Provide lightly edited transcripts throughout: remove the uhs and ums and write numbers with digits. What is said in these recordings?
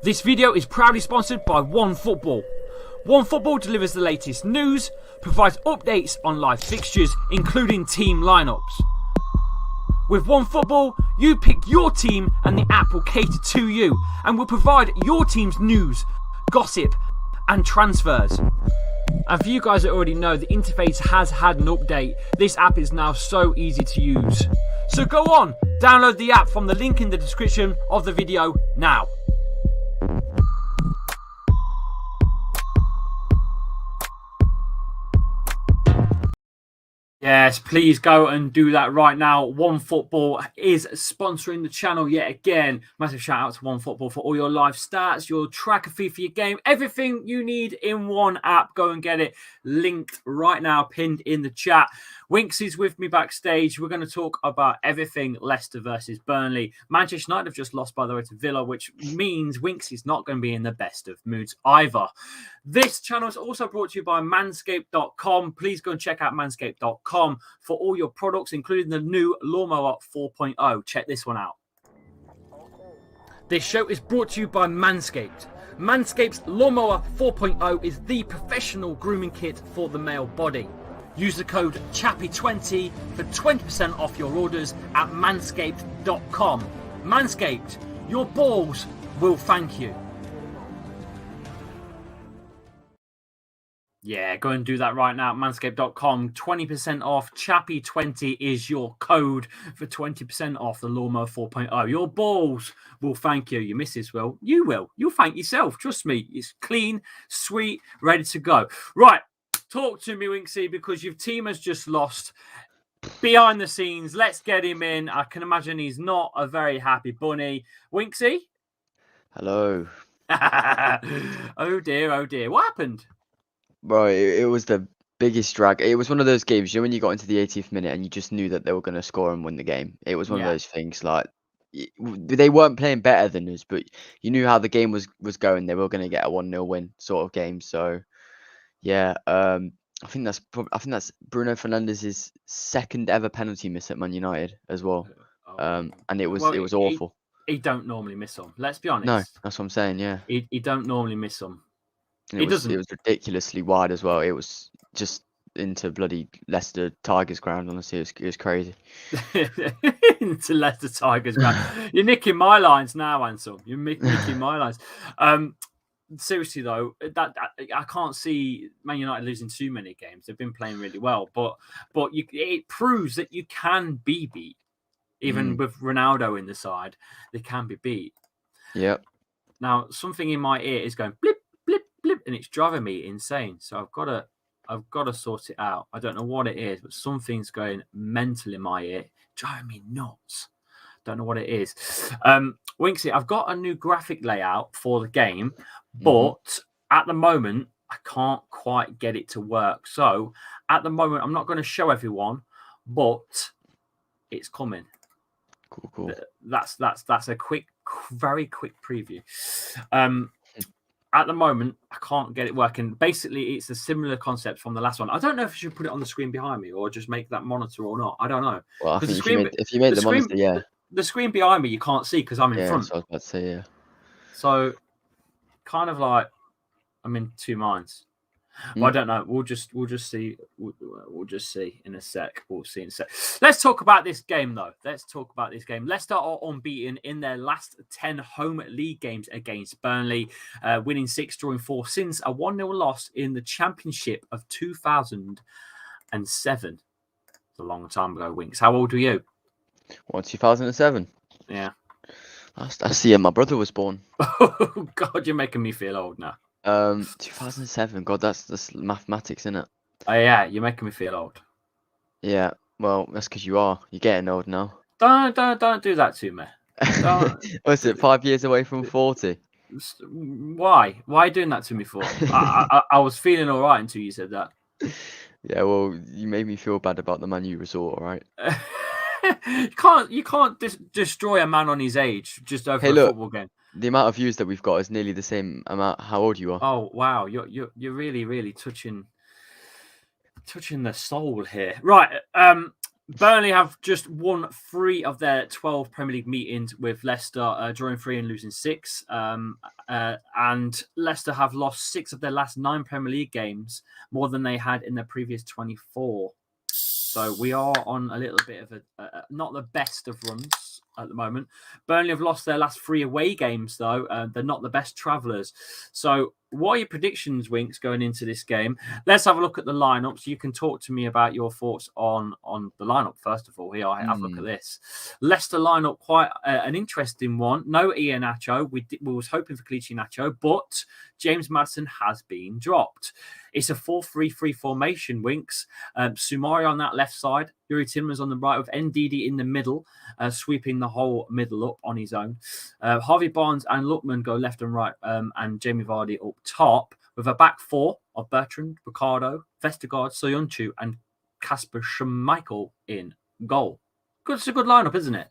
This video is proudly sponsored by OneFootball. OneFootball delivers the latest news, provides updates on live fixtures, including team lineups. With OneFootball, you pick your team and the app will cater to you and will provide your team's news, gossip and transfers. And for you guys that already know, the interface has had an update. This app is now so easy to use. So go on, download the app from the link in the description of the video now. Yes, please go and do that right now. OneFootball is sponsoring the channel yet again. Massive shout out to OneFootball for all your live stats, your tracker fee for your game, everything you need in one app. Go and get it linked right now, pinned in the chat. Winks is with me backstage. We're going to talk about everything Leicester versus Burnley. Manchester United have just lost, by the way, to Villa, which means Winks is not going to be in the best of moods either. This channel is also brought to you by manscaped.com. Please go and check out manscaped.com for all your products, including the new Lawnmower 4.0. Check this one out. This show is brought to you by Manscaped. Manscaped's Lawnmower 4.0 is the professional grooming kit for the male body. Use the code Chappy20 for 20% off your orders at manscaped.com. Manscaped, your balls will thank you. Yeah, go and do that right now at manscaped.com. 20% off. Chappy20 is your code for 20% off the Lawnmower 4.0. Your balls will thank you. Your missus will. You will. You'll thank yourself. Trust me. It's clean, sweet, ready to go. Right. Talk to me, Winksy, because your team has just lost. Behind the scenes, let's get him in. I can imagine he's not a very happy bunny. Winksy? Hello. Oh, dear, oh, dear. What happened? Bro, it was the biggest drag. It was one of those games, you know, when you got into the 80th minute and you just knew that they were going to score and win the game. It was one of those things, like, they weren't playing better than us, but you knew how the game was going. They were going to get a 1-0 win sort of game. So, yeah, I think that's Bruno Fernandes's second ever penalty miss at Man United as well. And it was awful. He don't normally miss them. Let's be honest. No, that's what I'm saying. Yeah, he don't normally miss them. It was ridiculously wide as well. It was just into bloody Leicester Tigers ground. Honestly, it was crazy. Into Leicester Tigers ground. You're nicking my lines now, Ansel. You're nicking my lines. Seriously though, that I can't see Man United losing too many games. They've been playing really well, but it proves that you can be beat, even with Ronaldo in the side. They can be beat. Yep. Now something in my ear is going blip blip blip, and it's driving me insane. So I've got to sort it out. I don't know what it is, but something's going mental in my ear, driving me nuts. Don't know what it is. Winksy, I've got a new graphic layout for the game, but at the moment, I can't quite get it to work. So at the moment, I'm not going to show everyone, but it's coming. Cool. That's a very quick preview. At the moment, I can't get it working. Basically, it's a similar concept from the last one. I don't know if I should put it on the screen behind me or just make that monitor or not. I don't know. Well, I think if you made the monitor, yeah. The screen behind me, you can't see because I'm in front. That's what I was about to say, yeah. So, kind of like I'm in two minds. Well, I don't know. We'll just see. We'll just see in a sec. We'll see in a sec. Let's talk about this game, though. Leicester are unbeaten in their last 10 home league games against Burnley, winning 6, drawing 4 since a 1-0 loss in the Championship of 2007. It's a long time ago, Winks. How old were you? What, 2007? Yeah. That's the year my brother was born. Oh, God, you're making me feel old now. 2007. God, that's mathematics, isn't it? Oh, yeah, you're making me feel old. Yeah, well, that's because you are. You're getting old now. Don't do that to me. What's it, 5 years away from 40? Why? Why are you doing that to me for? I was feeling all right until you said that. Yeah, well, you made me feel bad about the Man U resort, all right? You can't destroy a man on his age just over Hey, a look, football game. the amount of views that we've got is nearly the same amount how old you are. Oh wow, you're really touching the soul here. Right. Burnley have just won 3 of their 12 Premier League meetings with Leicester, drawing 3 and losing 6. And Leicester have lost 6 of their last 9 Premier League games, more than they had in their previous 24. So we are on a little bit of not the best of runs at the moment. Burnley have lost their last 3 away games, though. They're not the best travellers. So what are your predictions, Winks, going into this game? Let's have a look at the lineup so you can talk to me about your thoughts on the lineup, first of all. Here, have a look at this. Leicester lineup, quite an interesting one. No Iheanacho. We was hoping for Kelechi Iheanacho, but James Maddison has been dropped. It's a 4-3-3 formation, Winks. Sumari on that left side, Yuri Tillmans on the right, with Ndidi in the middle, sweeping the whole middle up on his own. Harvey Barnes and Lookman go left and right, and Jamie Vardy up top, with a back 4 of Bertrand, Ricardo, Vestergaard, Soyuncu, and Kasper Schmeichel in goal. It's a good lineup, isn't it?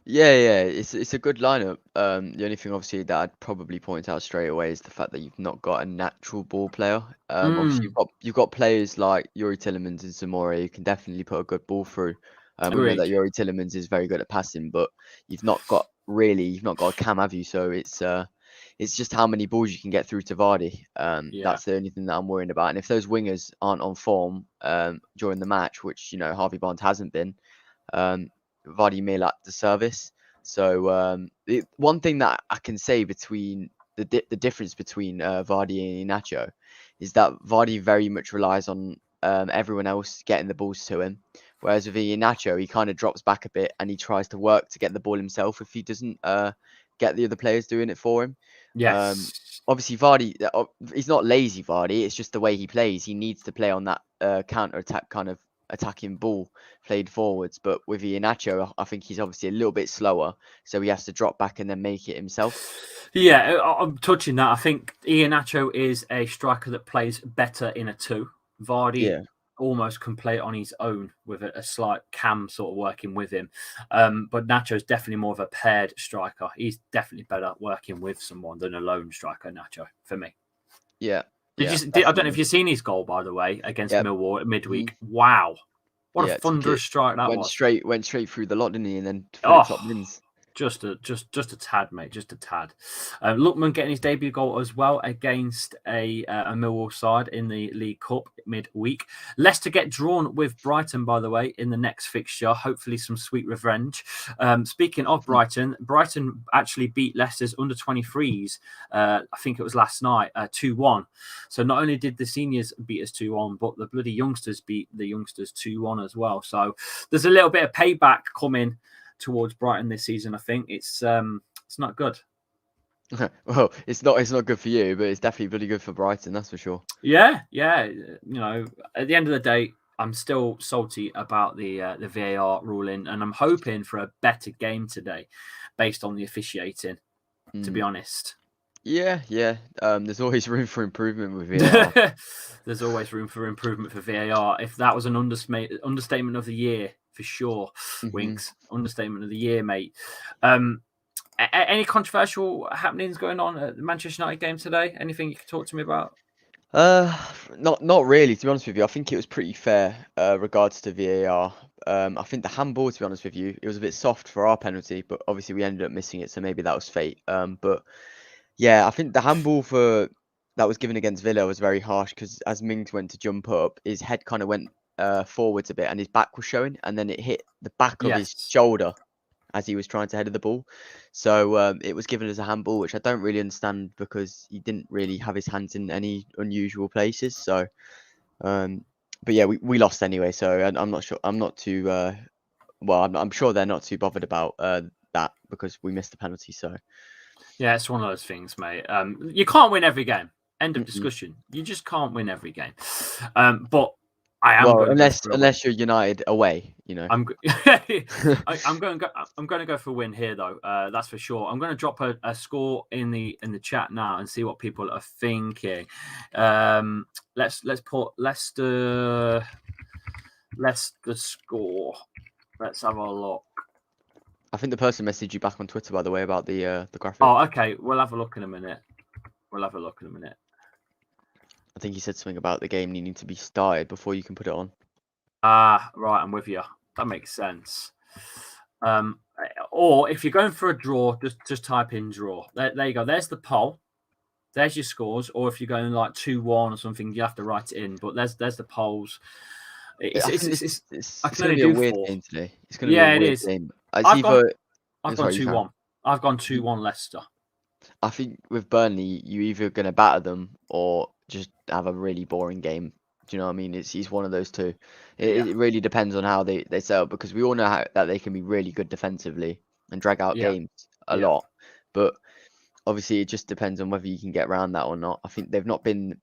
Yeah, it's a good lineup. The only thing obviously that I'd probably point out straight away is the fact that you've not got a natural ball player. Obviously you've got players like Yuri Tillmans and Zamora who can definitely put a good ball through. We know that Yuri Tillmans is very good at passing, but you've not got a cam, have you? So it's just how many balls you can get through to Vardy. That's the only thing that I'm worrying about. And if those wingers aren't on form during the match, which Harvey Barnes hasn't been, Vardy may lack the service. So one thing that I can say between the difference between Vardy and Iheanacho is that Vardy very much relies on everyone else getting the balls to him, whereas with Iheanacho he kind of drops back a bit and he tries to work to get the ball himself if he doesn't get the other players doing it for him. Yes. Obviously Vardy, he's not lazy Vardy, it's just the way he plays. He needs to play on that counter attack kind of attacking ball played forwards, but with Iheanacho I think he's obviously a little bit slower, so he has to drop back and then make it himself. Yeah, I'm touching that. I think Iheanacho is a striker that plays better in a 2. Vardy almost can play on his own with a slight cam sort of working with him. But Nacho's definitely more of a paired striker. He's definitely better working with someone than a lone striker, Nacho, for me. Yeah. I don't know if you've seen his goal, by the way, against Millwall at midweek. Wow. What a thunderous strike that was. Went straight through the lot, didn't he? And then flip-flop wins. Just a tad, mate. Just a tad. Lookman getting his debut goal as well against a Millwall side in the League Cup midweek. Leicester get drawn with Brighton, by the way, in the next fixture. Hopefully some sweet revenge. Speaking of Brighton actually beat Leicester's under-23s. I think it was last night, 2-1. So not only did the seniors beat us 2-1, but the bloody youngsters beat the youngsters 2-1 as well. So there's a little bit of payback coming towards Brighton this season. I think it's not good. Well, it's not good for you, but it's definitely really good for Brighton, that's for sure. Yeah. At the end of the day, I'm still salty about the VAR ruling, and I'm hoping for a better game today, based on the officiating. To be honest. Yeah. There's always room for improvement with VAR. There's always room for improvement for VAR. If that was an understatement of the year, for sure. Winks, understatement of the year, mate. Any controversial happenings going on at the Manchester United game today? Anything you can talk to me about? Not really, to be honest with you. I think it was pretty fair regards to VAR. I think the handball, to be honest with you, it was a bit soft for our penalty, but obviously we ended up missing it, so maybe that was fate. But yeah, I think the handball that was given against Villa was very harsh because as Mings went to jump up, his head kind of went forwards a bit and his back was showing, and then it hit the back of his shoulder as he was trying to header the ball. So it was given as a handball, which I don't really understand because he didn't really have his hands in any unusual places. So, but yeah, we lost anyway. So I'm not sure. I'm not too. I'm sure they're not too bothered about that because we missed the penalty. So. Yeah, it's one of those things, mate. You can't win every game. End of discussion. You just can't win every game. But I am Well, going to go for a win. unless you're United away, you know. I'm going to go for a win here, though. That's for sure. I'm going to drop a score in the chat now and see what people are thinking. Let's put Leicester score. Let's have a look. I think the person messaged you back on Twitter, by the way, about the graphic. Oh, okay. We'll have a look in a minute. I think he said something about the game needing to be started before you can put it on. Ah, right. I'm with you. That makes sense. Or if you're going for a draw, just type in draw. There you go. There's the poll. There's your scores. Or if you're going like 2-1 or something, you have to write it in. But there's the polls. It's going to be a weird game today. It's going to be a weird game. I've gone 2-1. I've gone 2-1 Leicester. I think with Burnley, you're either going to batter them or just have a really boring game. Do you know what I mean? It's one of those two. It really depends on how they set up, because we all know that they can be really good defensively and drag out games a lot. But obviously, it just depends on whether you can get around that or not. I think they've not been.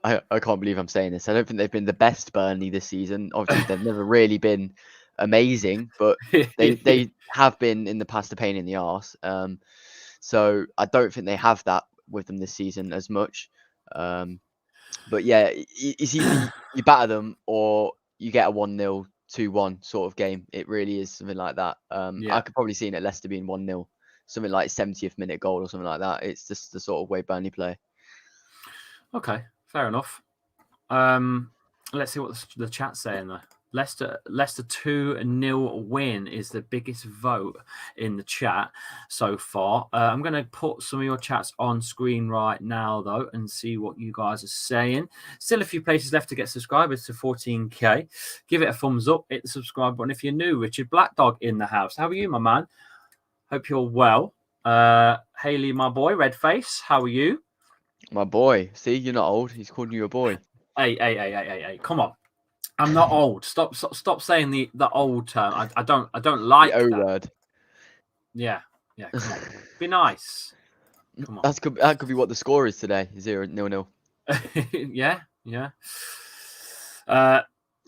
I can't believe I'm saying this. I don't think they've been the best Burnley this season. Obviously, they've never really been amazing, but they have been in the past a pain in the arse. So I don't think they have that with them this season as much. But yeah, it's either you batter them or you get a 1-0, 2-1 sort of game. It really is something like that. I could probably see it at Leicester being 1-0, something like 70th minute goal or something like that. It's just the sort of way Burnley play. Okay, fair enough. Let's see what the chat's saying though. Leicester 2-0 win is the biggest vote in the chat so far. I'm going to put some of your chats on screen right now, though, and see what you guys are saying. Still a few places left to get subscribers to 14k. Give it a thumbs up, hit the subscribe button if you're new. Richard Blackdog in the house. How are you, my man? Hope you're well. Haley, my boy, Redface, how are you? My boy. See, you're not old. He's calling you a boy. Hey, come on. I'm not old. Stop saying the old term. I don't like the O that word. Yeah. Come on. Be nice. Come on. That could be what the score is today. 0-0. Yeah.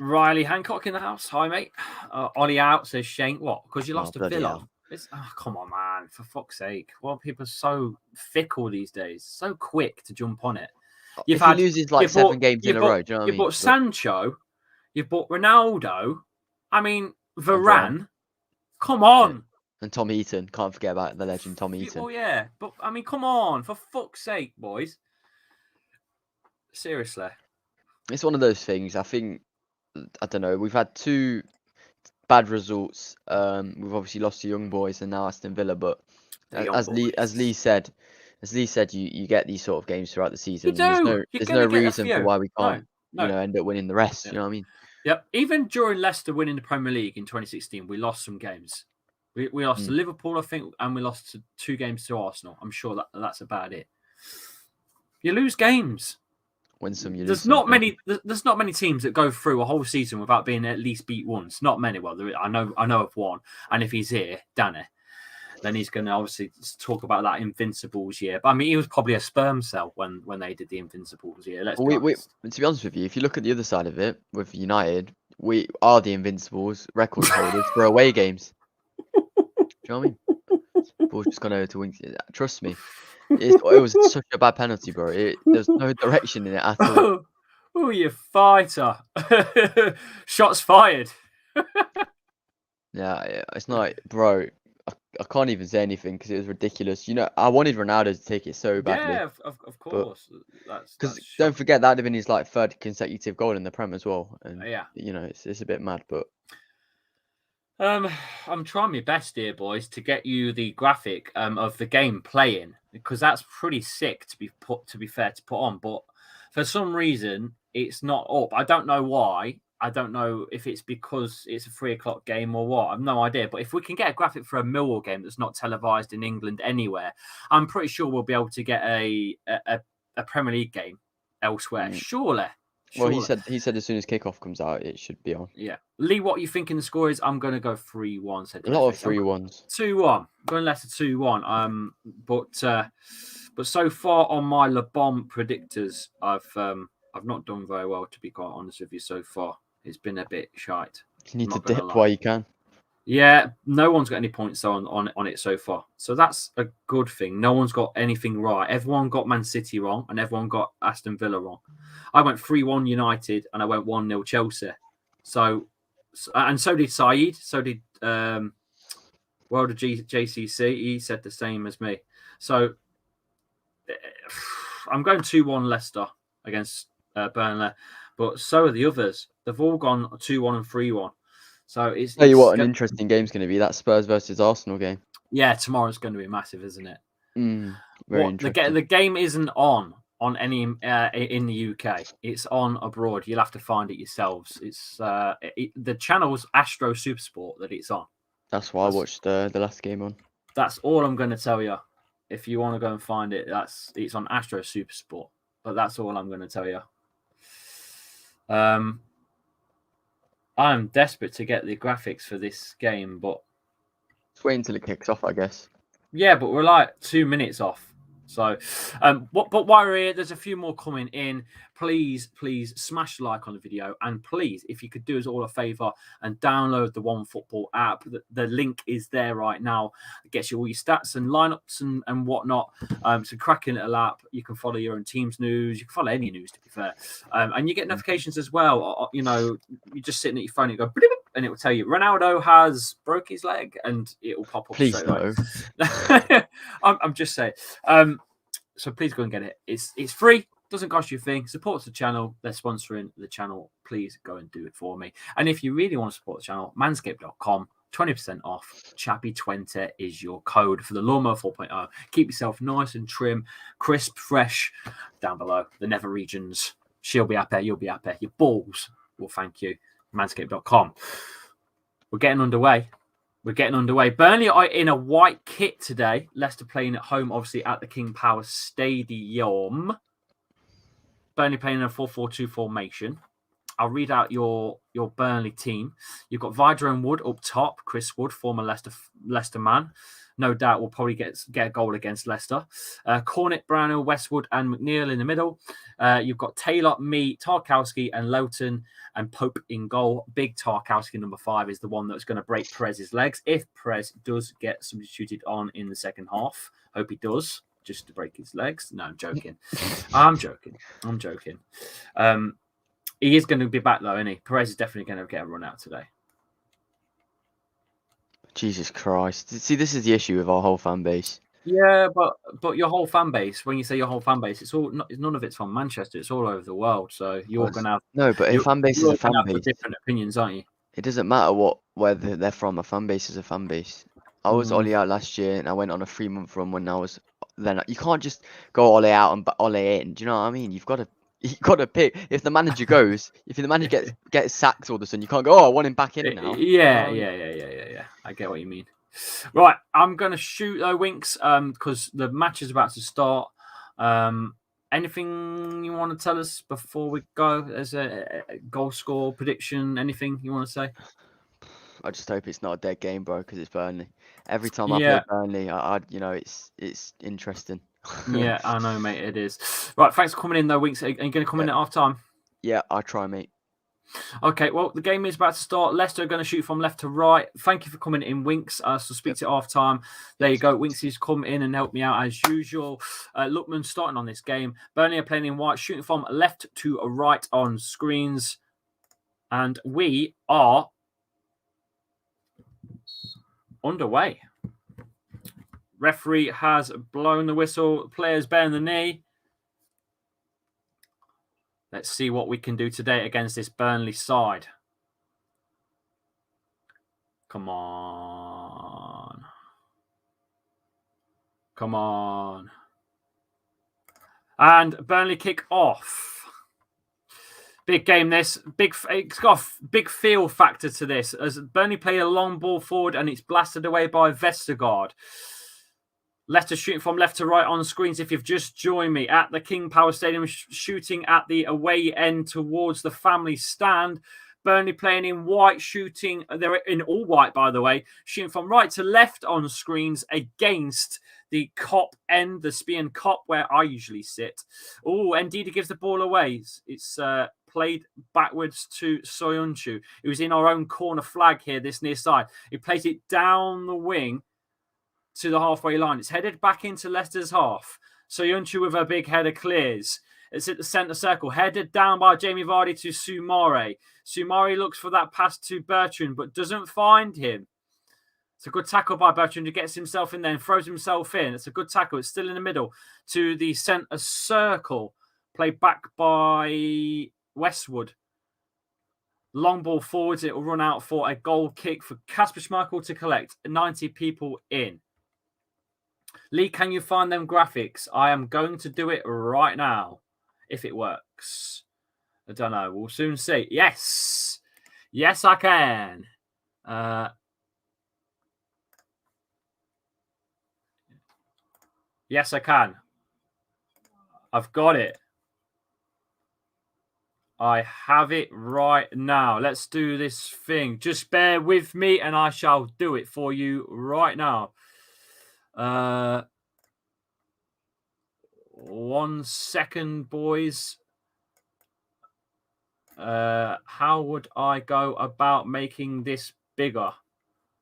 Riley Hancock in the house. Hi, mate. Ollie out, says Shane. What? Because you lost to Villa. Come on, man. For fuck's sake. Well, people are so fickle these days. So quick to jump on it. He loses like 7 games in a row. Do you know what I mean? You bought Sancho. You bought Ronaldo. I mean, Varane. Come on. Yeah. And Tom Heaton. Can't forget about the legend Tom Heaton. Oh, yeah. But, I mean, come on. For fuck's sake, boys. Seriously. It's one of those things. I think, I don't know. We've had 2 bad results. We've obviously lost to Young Boys and now Aston Villa. But as Lee said, you get these sort of games throughout the season. There's no reason for why we can't end up winning the rest. You know what I mean? Yep. Even during Leicester winning the Premier League in 2016, we lost some games. We lost to Liverpool, I think, and we lost 2 games to Arsenal. I'm sure that's about it. You lose games. Win some, you lose There's not many teams that go through a whole season without being at least beat once. Not many. Well, I know of one, and if he's here, Danny, then he's going to obviously talk about that Invincibles year. But I mean, he was probably a sperm cell when they did the Invincibles year. To be honest with you, if you look at the other side of it, with United, we are the Invincibles record holders for away games. Do you know what I mean? Ball's just gone over to wings. Trust me, it was such a bad penalty, bro. There's no direction in it at all. Oh, you fighter! Shots fired. Yeah, it's not, bro. I can't even say anything because it was ridiculous. You know, I wanted Ronaldo to take it so badly. Yeah, of course. Because don't forget, that'd have been his like 3rd consecutive goal in the Prem as well. And you know, it's a bit mad, but I'm trying my best here, boys, to get you the graphic of the game playing, because that's pretty sick to be fair to put on. But for some reason, it's not up. I don't know why. I don't know if it's because it's a 3 o'clock game or what. I've no idea. But if we can get a graphic for a Millwall game that's not televised in England anywhere, I'm pretty sure we'll be able to get a Premier League game elsewhere. Surely. Well, he said as soon as kickoff comes out, it should be on. Yeah. Lee, what you thinking the score is? I'm going to go 3-1. A lot of 3-1s. 2-1. Going Leicester 2-1. But so far on my Le Bon predictors, I've I've not done very well, to be quite honest with you, so far. It's been a bit shite. You need to dip while you can. Yeah, no one's got any points on it so far. So that's a good thing. No one's got anything right. Everyone got Man City wrong and everyone got Aston Villa wrong. I went 3-1 United and I went 1-0 Chelsea. So did Saeed. So did World of JCC. He said the same as me. So I'm going 2-1 Leicester against Burnley. But so are the others. They've all gone 2-1 and 3-1. So it's tell you what, an interesting game's going to be that Spurs versus Arsenal game. Yeah, tomorrow's going to be massive, isn't it? Very interesting. The game isn't on any in the UK. It's on abroad. You'll have to find it yourselves. It's the channel's Astro Supersport that it's on. That's why I watched the last game on. That's all I'm going to tell you. If you want to go and find it, it's on Astro Supersport. But that's all I'm going to tell you. I'm desperate to get the graphics for this game, but just wait until it kicks off, I guess. Yeah, but we're like 2 minutes off. So, but while we're here, there's a few more coming in. Please smash the like on the video. And please, if you could do us all a favour and download the OneFootball app. The link is there right now. It gets you all your stats and lineups and whatnot. It's a cracking little app. You can follow your own team's news. You can follow any news, to be fair. And you get notifications as well. You know, you're just sitting at your phone and you go, and it will tell you Ronaldo has broke his leg, and it will pop up. Please no. I'm just saying. So please go and get it. It's free. Doesn't cost you a thing. Supports the channel. They're sponsoring the channel. Please go and do it for me. And if you really want to support the channel, manscaped.com, 20% off. Chappy20 is your code for the Lawnmower 4.0. Keep yourself nice and trim, crisp, fresh. Down below, the nether regions. She'll be happy. You'll be happy. Your balls will thank you. Manscaped.com. We're getting underway. Burnley are in a white kit today. Leicester playing at home, obviously, at the King Power Stadium. Burnley playing in a 4-4-2 formation. I'll read out your Burnley team. You've got Vardy and Wood up top. Chris Wood, former Leicester man. No doubt will probably get a goal against Leicester. Cornet, Brownhill, Westwood and McNeil in the middle. You've got Taylor, me, Tarkowski and Lowton and Pope in goal. Big Tarkowski, number 5, is the one that's going to break Perez's legs. If Perez does get substituted on in the second half, hope he does, just to break his legs. No, I'm joking. I'm joking. He is going to be back, though, isn't he? Perez is definitely going to get a run out today. Jesus Christ. See, this is the issue with our whole fan base. Yeah, but your whole fan base, when you say your whole fan base, it's all none of it's from Manchester. It's all over the world. So you're going to have... No, but a fan base is a fan base. Different opinions, aren't you? It doesn't matter whether they're from. A fan base is a fan base. I was Ollie out last year and I went on a 3-month run when I was... Then you can't just go Ollie out and Ollie in. Do you know what I mean? You've got to pick. If the manager goes, if the manager gets sacked all of a sudden, you can't go, oh, I want him back in now. Yeah. I get what you mean. Right, I'm going to shoot though, Winks, because the match is about to start. Anything you want to tell us before we go? As a goal score prediction, anything you want to say? I just hope it's not a dead game, bro, because it's Burnley. Every time I play Burnley, I it's interesting. Yeah, I know, mate. It is. Right, thanks for coming in, though, Winks. Are you going to come in at half time? Yeah, I'll try, mate. Okay, well, the game is about to start. Leicester are going to shoot from left to right. Thank you for coming in, Winks. So speak to half time. There you go. Winks has come in and helped me out as usual. Lookman starting on this game. Burnley are playing in white, shooting from left to right on screens. And we are underway. Referee has blown the whistle. Players bearing the knee. Let's see what we can do today against this Burnley side. Come on. And Burnley kick off. Big game this. It's got a big feel factor to this. As Burnley play a long ball forward and it's blasted away by Vestergaard. Leicester shooting from left to right on screens. If you've just joined me at the King Power Stadium, shooting at the away end towards the family stand. Burnley playing in white, shooting. They're in all white, by the way, shooting from right to left on screens against the Kop end, the Spion Kop, where I usually sit. Oh, Ndidi gives the ball away. It's played backwards to Soyuncu, who's in our own corner flag here, this near side. He plays it down the wing to the halfway line. It's headed back into Leicester's half. Soyuncu with a big header clears. It's at the centre circle, headed down by Jamie Vardy to Soumare. Soumare looks for that pass to Bertrand, but doesn't find him. It's a good tackle by Bertrand, who gets himself in there and throws himself in. It's a good tackle. It's still in the middle to the centre circle. Played back by Westwood. Long ball forwards. It will run out for a goal kick for Kasper Schmeichel to collect. 90 people in. Lee, can you find them graphics? I am going to do it right now. If it works. I don't know. We'll soon see. Yes. Yes, I can. Yes, I can. I've got it. I have it right now. Let's do this thing. Just bear with me and I shall do it for you right now. 1 second, boys. How would I go about making this bigger?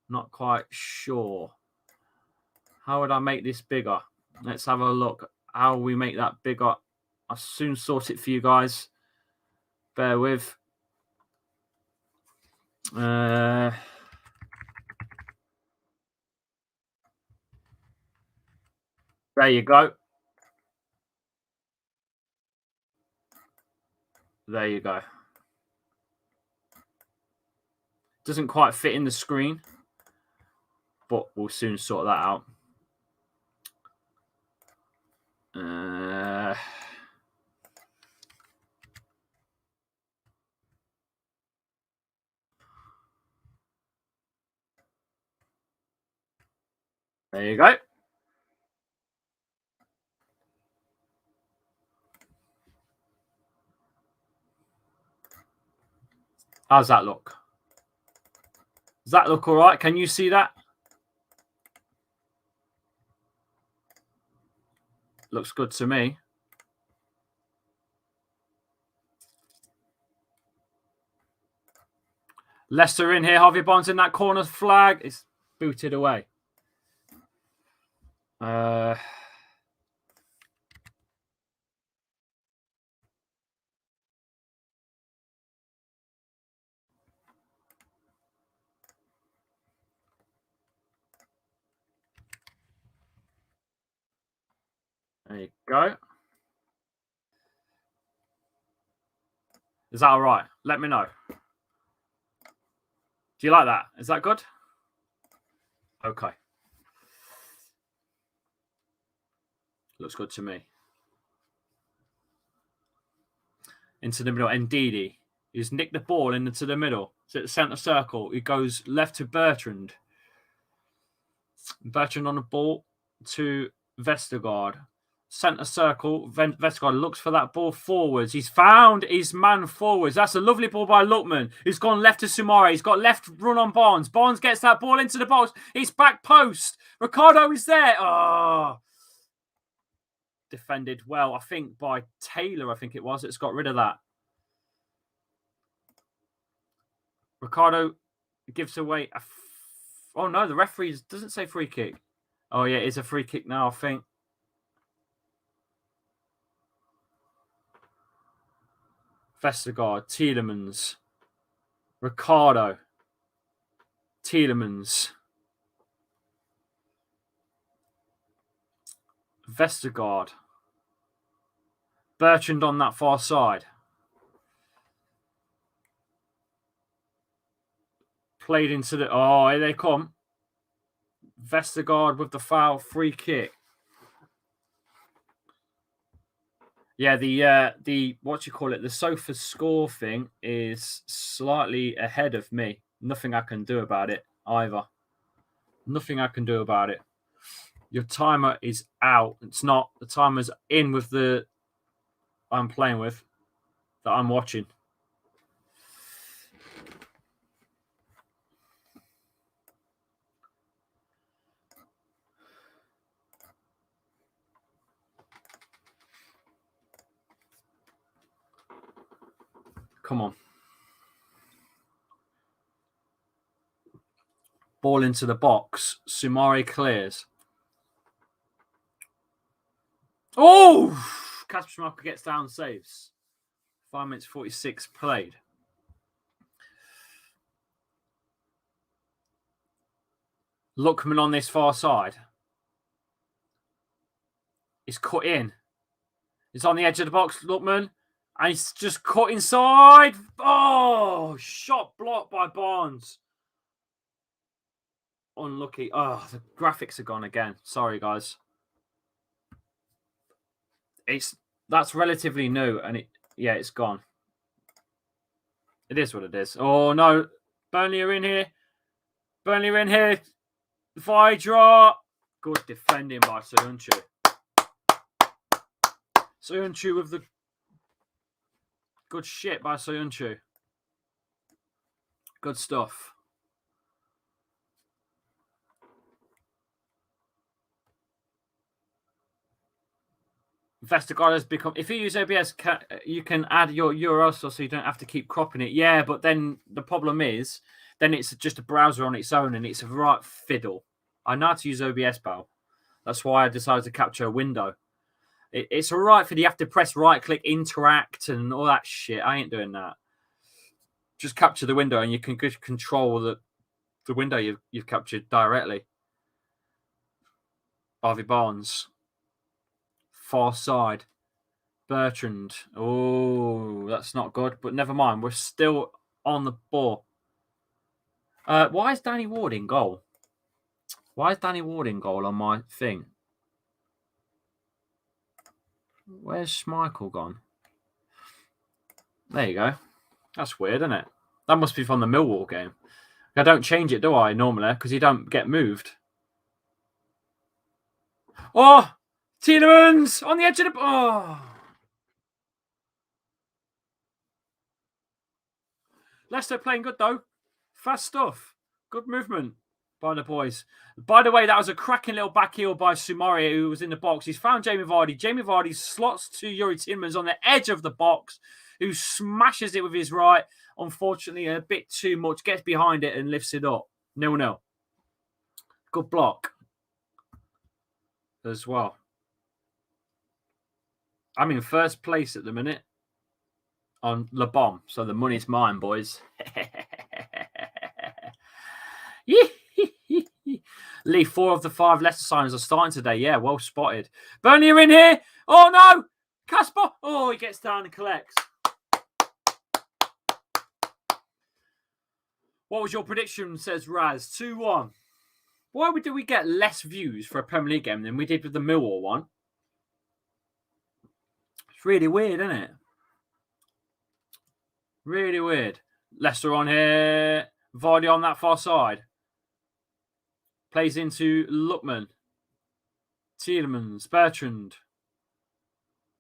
Not quite sure. How would I make this bigger? Let's have a look how we make that bigger. I'll soon sort it for you guys. Bear with. There you go. There you go. Doesn't quite fit in the screen, but we'll soon sort that out. There you go. How's that look? Does that look all right? Can you see that? Looks good to me. Leicester in here. Harvey Barnes in that corner flag. It's booted away. There you go. Is that all right? Let me know. Do you like that? Is that good? Okay. Looks good to me. Into the middle. Ndidi. He's nicked the ball into the middle. It's at the centre circle. He goes left to Bertrand. Bertrand on the ball to Vestergaard. Centre circle. Vestergaard looks for that ball forwards. He's found his man forwards. That's a lovely ball by Lookman. He's gone left to Soumare. He's got left run on Barnes. Barnes gets that ball into the box. He's back post. Ricardo is there. Oh. Defended well, I think, by Taylor, I think it was. It's got rid of that. Ricardo gives away a... Oh, no, the referee doesn't say free kick. Oh, yeah, it's a free kick now, I think. Vestergaard, Tielemans, Ricardo, Tielemans, Vestergaard, Bertrand on that far side. Played into the... Oh, here they come. Vestergaard with the foul, free kick. Yeah, the what you call it, the sofa score thing is slightly ahead of me. Nothing I can do about it either. Nothing I can do about it. Your timer is out. It's not. The timer's in with the I'm playing with, that I'm watching. Come on. Ball into the box. Sumari clears. Oh! Kasper Schmeichel gets down, saves. 5 minutes 46 played. Lookman on this far side. He's cut in. He's on the edge of the box, Lookman. And he's just cut inside. Oh, shot blocked by Barnes. Unlucky. Oh, the graphics are gone again. Sorry, guys. That's relatively new, and it's gone. It is what it is. Oh no, Burnley are in here. Burnley are in here. Vidra. Good defending by Soyuncu. Soyuncu with the good shit by Soyuncu. Good stuff. Vestergaard has become. If you use OBS, you can add your URL so you don't have to keep cropping it. Yeah, but then the problem is, then it's just a browser on its own and it's a right fiddle. I know how to use OBS, pal. That's why I decided to capture a window. It's all right for you have to press right click, interact, and all that shit. I ain't doing that. Just capture the window and you can control the window you've captured directly. Harvey Barnes. Far side. Bertrand. Oh, that's not good. But never mind. We're still on the ball. Why is Danny Ward in goal? Why is Danny Ward in goal on my thing? Where's Schmeichel gone? There you go. That's weird, isn't it? That must be from the Millwall game. I don't change it, do I, normally? Because you don't get moved. Oh! Tielemans on the edge of the... Oh! Leicester playing good, though. Fast stuff. Good movement by the boys. By the way, that was a cracking little back heel by Sumari, who was in the box. He's found Jamie Vardy. Jamie Vardy slots to Yuri Tielemans on the edge of the box, who smashes it with his right. Unfortunately, a bit too much. Gets behind it and lifts it up. 0-0. Good block as well. I'm in first place at the minute on Le Bon, so the money's mine, boys. Lee, 4 of the 5 Leicester signers are starting today. Yeah, well spotted. Burnley are in here. Oh, no. Kasper. Oh, he gets down and collects. What was your prediction, says Raz? 2-1. Why did we get less views for a Premier League game than we did with the Millwall one? It's really weird, isn't it? Really weird. Leicester on here. Vardy on that far side. Plays into Lookman. Tielemans. Bertrand.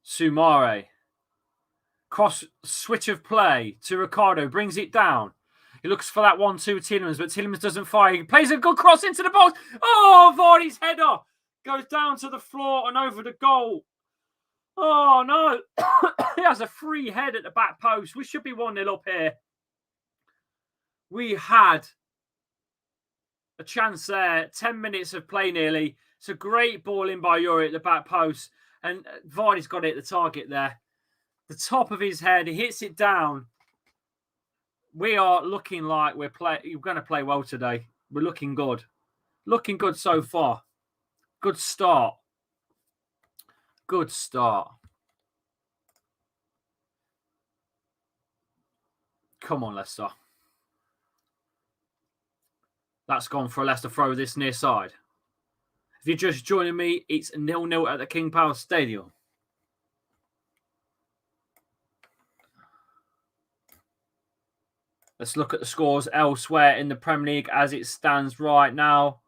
Sumare. Cross switch of play to Ricardo. Brings it down. He looks for that 1-2 Tielemans, but Tielemans doesn't fire. He plays a good cross into the box. Oh, Vardy's header goes down to the floor and over the goal. Oh, no. He has a free head at the back post. We should be 1-0 up here. We had a chance there. 10 minutes of play nearly. It's a great ball in by Yuri at the back post. And Vardy's got it at the target there. The top of his head. He hits it down. We are looking like we're going to play well today. We're looking good. Looking good so far. Good start. Good start. Come on, Leicester. That's gone for a Leicester throw this near side. If you're just joining me, it's 0-0 at the King Power Stadium. Let's look at the scores elsewhere in the Premier League as it stands right now.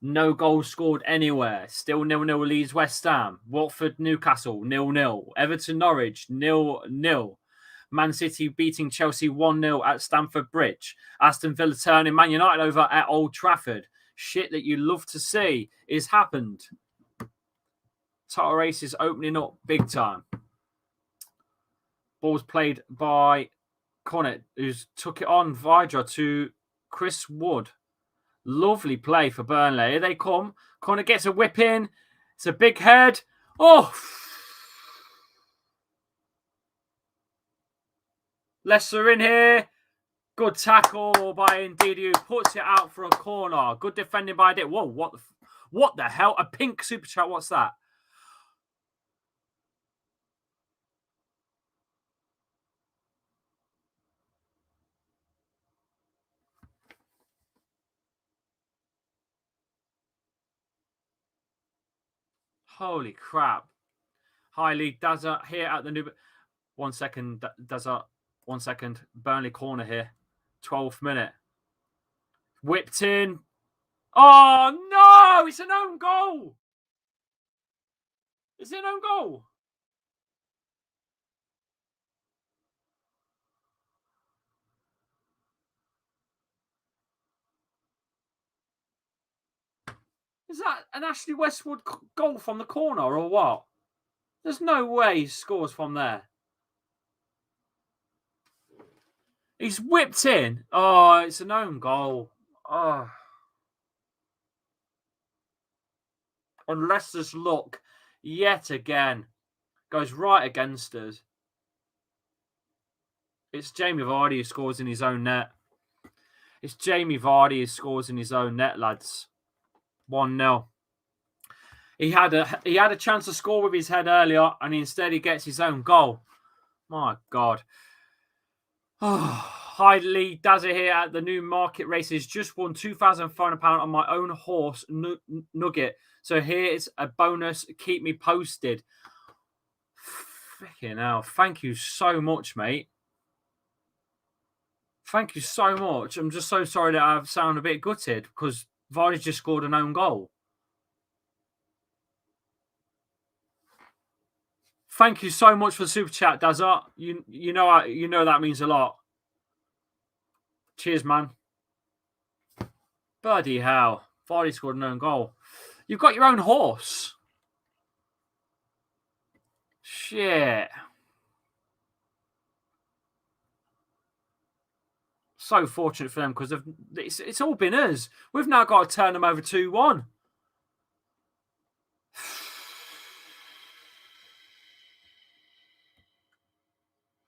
No goals scored anywhere. Still 0-0 Leeds West Ham. Watford Newcastle 0-0. Everton Norwich 0-0. Man City beating Chelsea 1-0 at Stamford Bridge. Aston Villa turning Man United over at Old Trafford. Shit that you love to see is happened. Title race is opening up big time. Ball's played by Cornet, who's took it on Vidra to Chris Wood. Lovely play for Burnley. Here they come. Cornet gets a whip in. It's a big head. Oh! Leicester in here. Good tackle by Ndidi, who puts it out for a corner. Good defending by Dick. Whoa, what the hell? A pink super chat. What's that? Holy crap. High league. Dazza here at the new... 1 second. Dazza. 1 second. Burnley corner here. 12th minute. Whipped in. Oh, no! It's an own goal! It's an own goal! Is that an Ashley Westwood goal from the corner or what? There's no way he scores from there. He's whipped in. Oh, it's an own goal. Oh. And Leicester's luck, yet again, goes right against us. It's Jamie Vardy who scores in his own net. It's Jamie Vardy who scores in his own net, lads. 1-0. He had a chance to score with his head earlier, and instead he gets his own goal. My God. Hi, Lee Dazza here at the new market races. Just won £2,500 on my own horse, Nugget. So here's a bonus. Keep me posted. Freaking hell. Thank you so much, mate. Thank you so much. I'm just so sorry that I sound a bit gutted because Vardy just scored an own goal. Thank you so much for the super chat, Dazza. You know that means a lot. Cheers, man. Bloody hell. Vardy scored an own goal. You've got your own horse. Shit. So fortunate for them because it's all been us. We've now got to turn them over 2-1.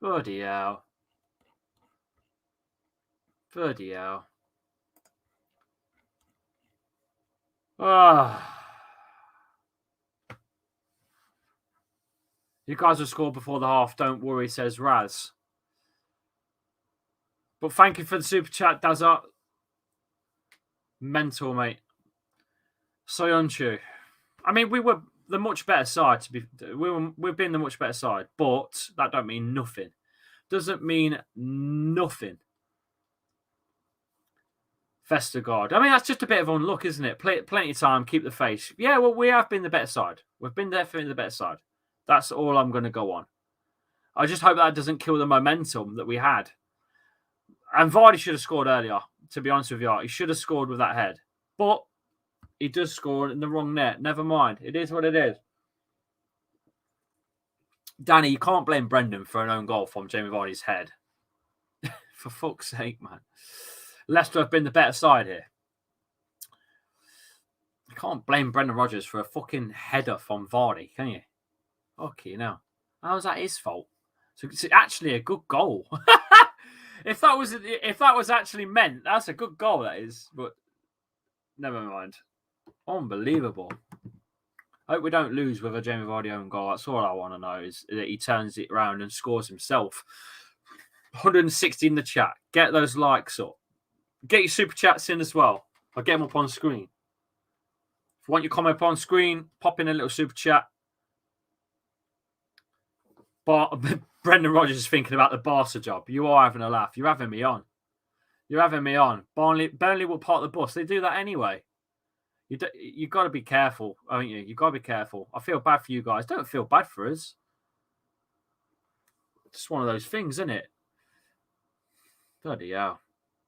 Bloody hell. Bloody hell. You guys will score before the half. Don't worry, says Raz. But thank you for the super chat, Dazza. Mental, mate. Soyunchu. I mean, we were the much better side. We've been the much better side, but that don't mean nothing. Doesn't mean nothing. Vestergaard. I mean, that's just a bit of unluck, isn't it? Plenty of time, keep the face. Yeah, well, we have been the better side. We've been definitely the better side. That's all I'm going to go on. I just hope that doesn't kill the momentum that we had. And Vardy should have scored earlier, to be honest with you. He should have scored with that head. But he does score in the wrong net. Never mind. It is what it is. Danny, you can't blame Brendan for an own goal from Jamie Vardy's head. For fuck's sake, man. Leicester have been the better side here. You can't blame Brendan Rodgers for a fucking header from Vardy, can you? Okay, now. How's that his fault? So it's actually a good goal. If that was actually meant, that's a good goal, that is. But never mind. Unbelievable. I hope we don't lose with a Jamie Vardy own goal. That's all I want to know, is that he turns it around and scores himself. 160 in the chat. Get those likes up. Get your super chats in as well. I'll get them up on screen. If you want your comment up on screen, pop in a little super chat. But Brendan Rodgers is thinking about the Barca job. You are having a laugh. You're having me on. You're having me on. Burnley will park the bus. They do that anyway. You got to be careful, haven't you? You got to be careful. I feel bad for you guys. Don't feel bad for us. It's just one of those things, isn't it? Bloody hell.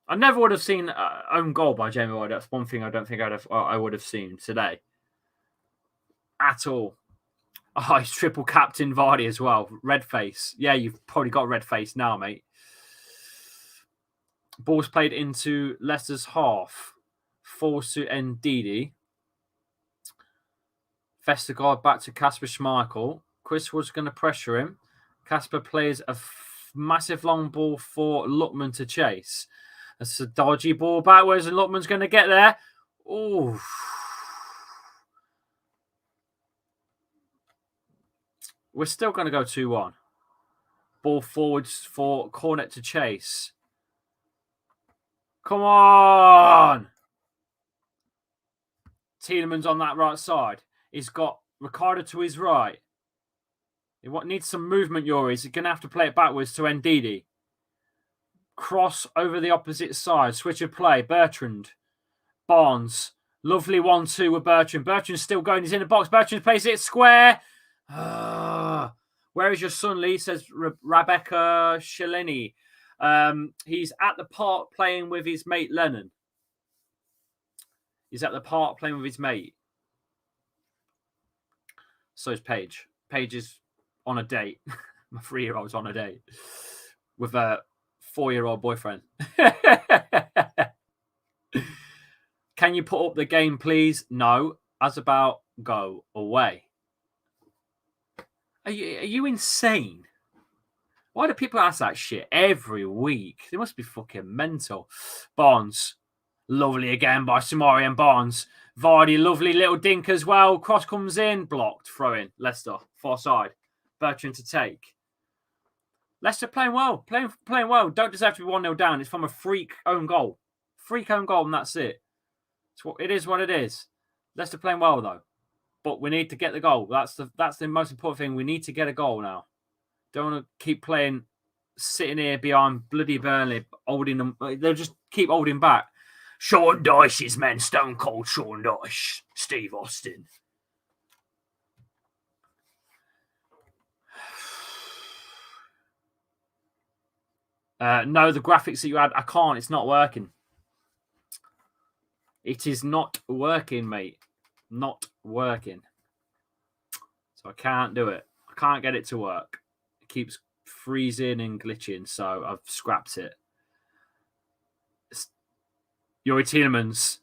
I never would have seen own goal by Jamie Vardy. That's one thing I don't think I would have seen today. At all. Oh, he's triple captain Vardy as well. Red face. Yeah, you've probably got red face now, mate. Ball's played into Leicester's half. Falls to Ndidi. Vestergaard back to Kasper Schmeichel. Chris Wood's going to pressure him. Kasper plays a massive long ball for Lookman to chase. That's a dodgy ball backwards, and Lookman's going to get there. Ooh. We're still going to go 2-1. Ball forwards for Cornet to chase. Come on! Tielemans on that right side. He's got Ricardo to his right. He needs some movement, Yuri. He's going to have to play it backwards to Ndidi. Cross over the opposite side. Switch of play. Bertrand. Barnes. Lovely 1-2 with Bertrand. Bertrand's still going. He's in the box. Bertrand plays it square. Where is your son, Lee? Says Rebecca Shalini. He's at the park playing with his mate Lennon. He's at the park playing with his mate. So is Paige. Paige is on a date. My 3-year-old's on a date with a 4-year-old boyfriend. Can you put up the game, please? No. As about go away. Are you insane? Why do people ask that shit every week? They must be fucking mental. Barnes. Lovely again by Samari and Barnes. Vardy, lovely little dink as well. Cross comes in. Blocked. Throw in. Leicester. Far side. Bertrand to take. Leicester playing well. Playing well. Don't deserve to be 1-0 down. It's from a freak own goal. Freak own goal, and that's it. It is what it is. Leicester playing well, though. But we need to get the goal. That's the most important thing. We need to get a goal now. Don't want to keep playing, sitting here behind bloody Burnley, holding them. They'll just keep holding back. Sean Dyche's men, Stone Cold Sean Dyche, Steve Austin. No, the graphics that you had, I can't. It's not working. It is not working, mate. Not working. So I can't do it. I can't get it to work. It keeps freezing and glitching, so I've scrapped it. Yuri Tielemans.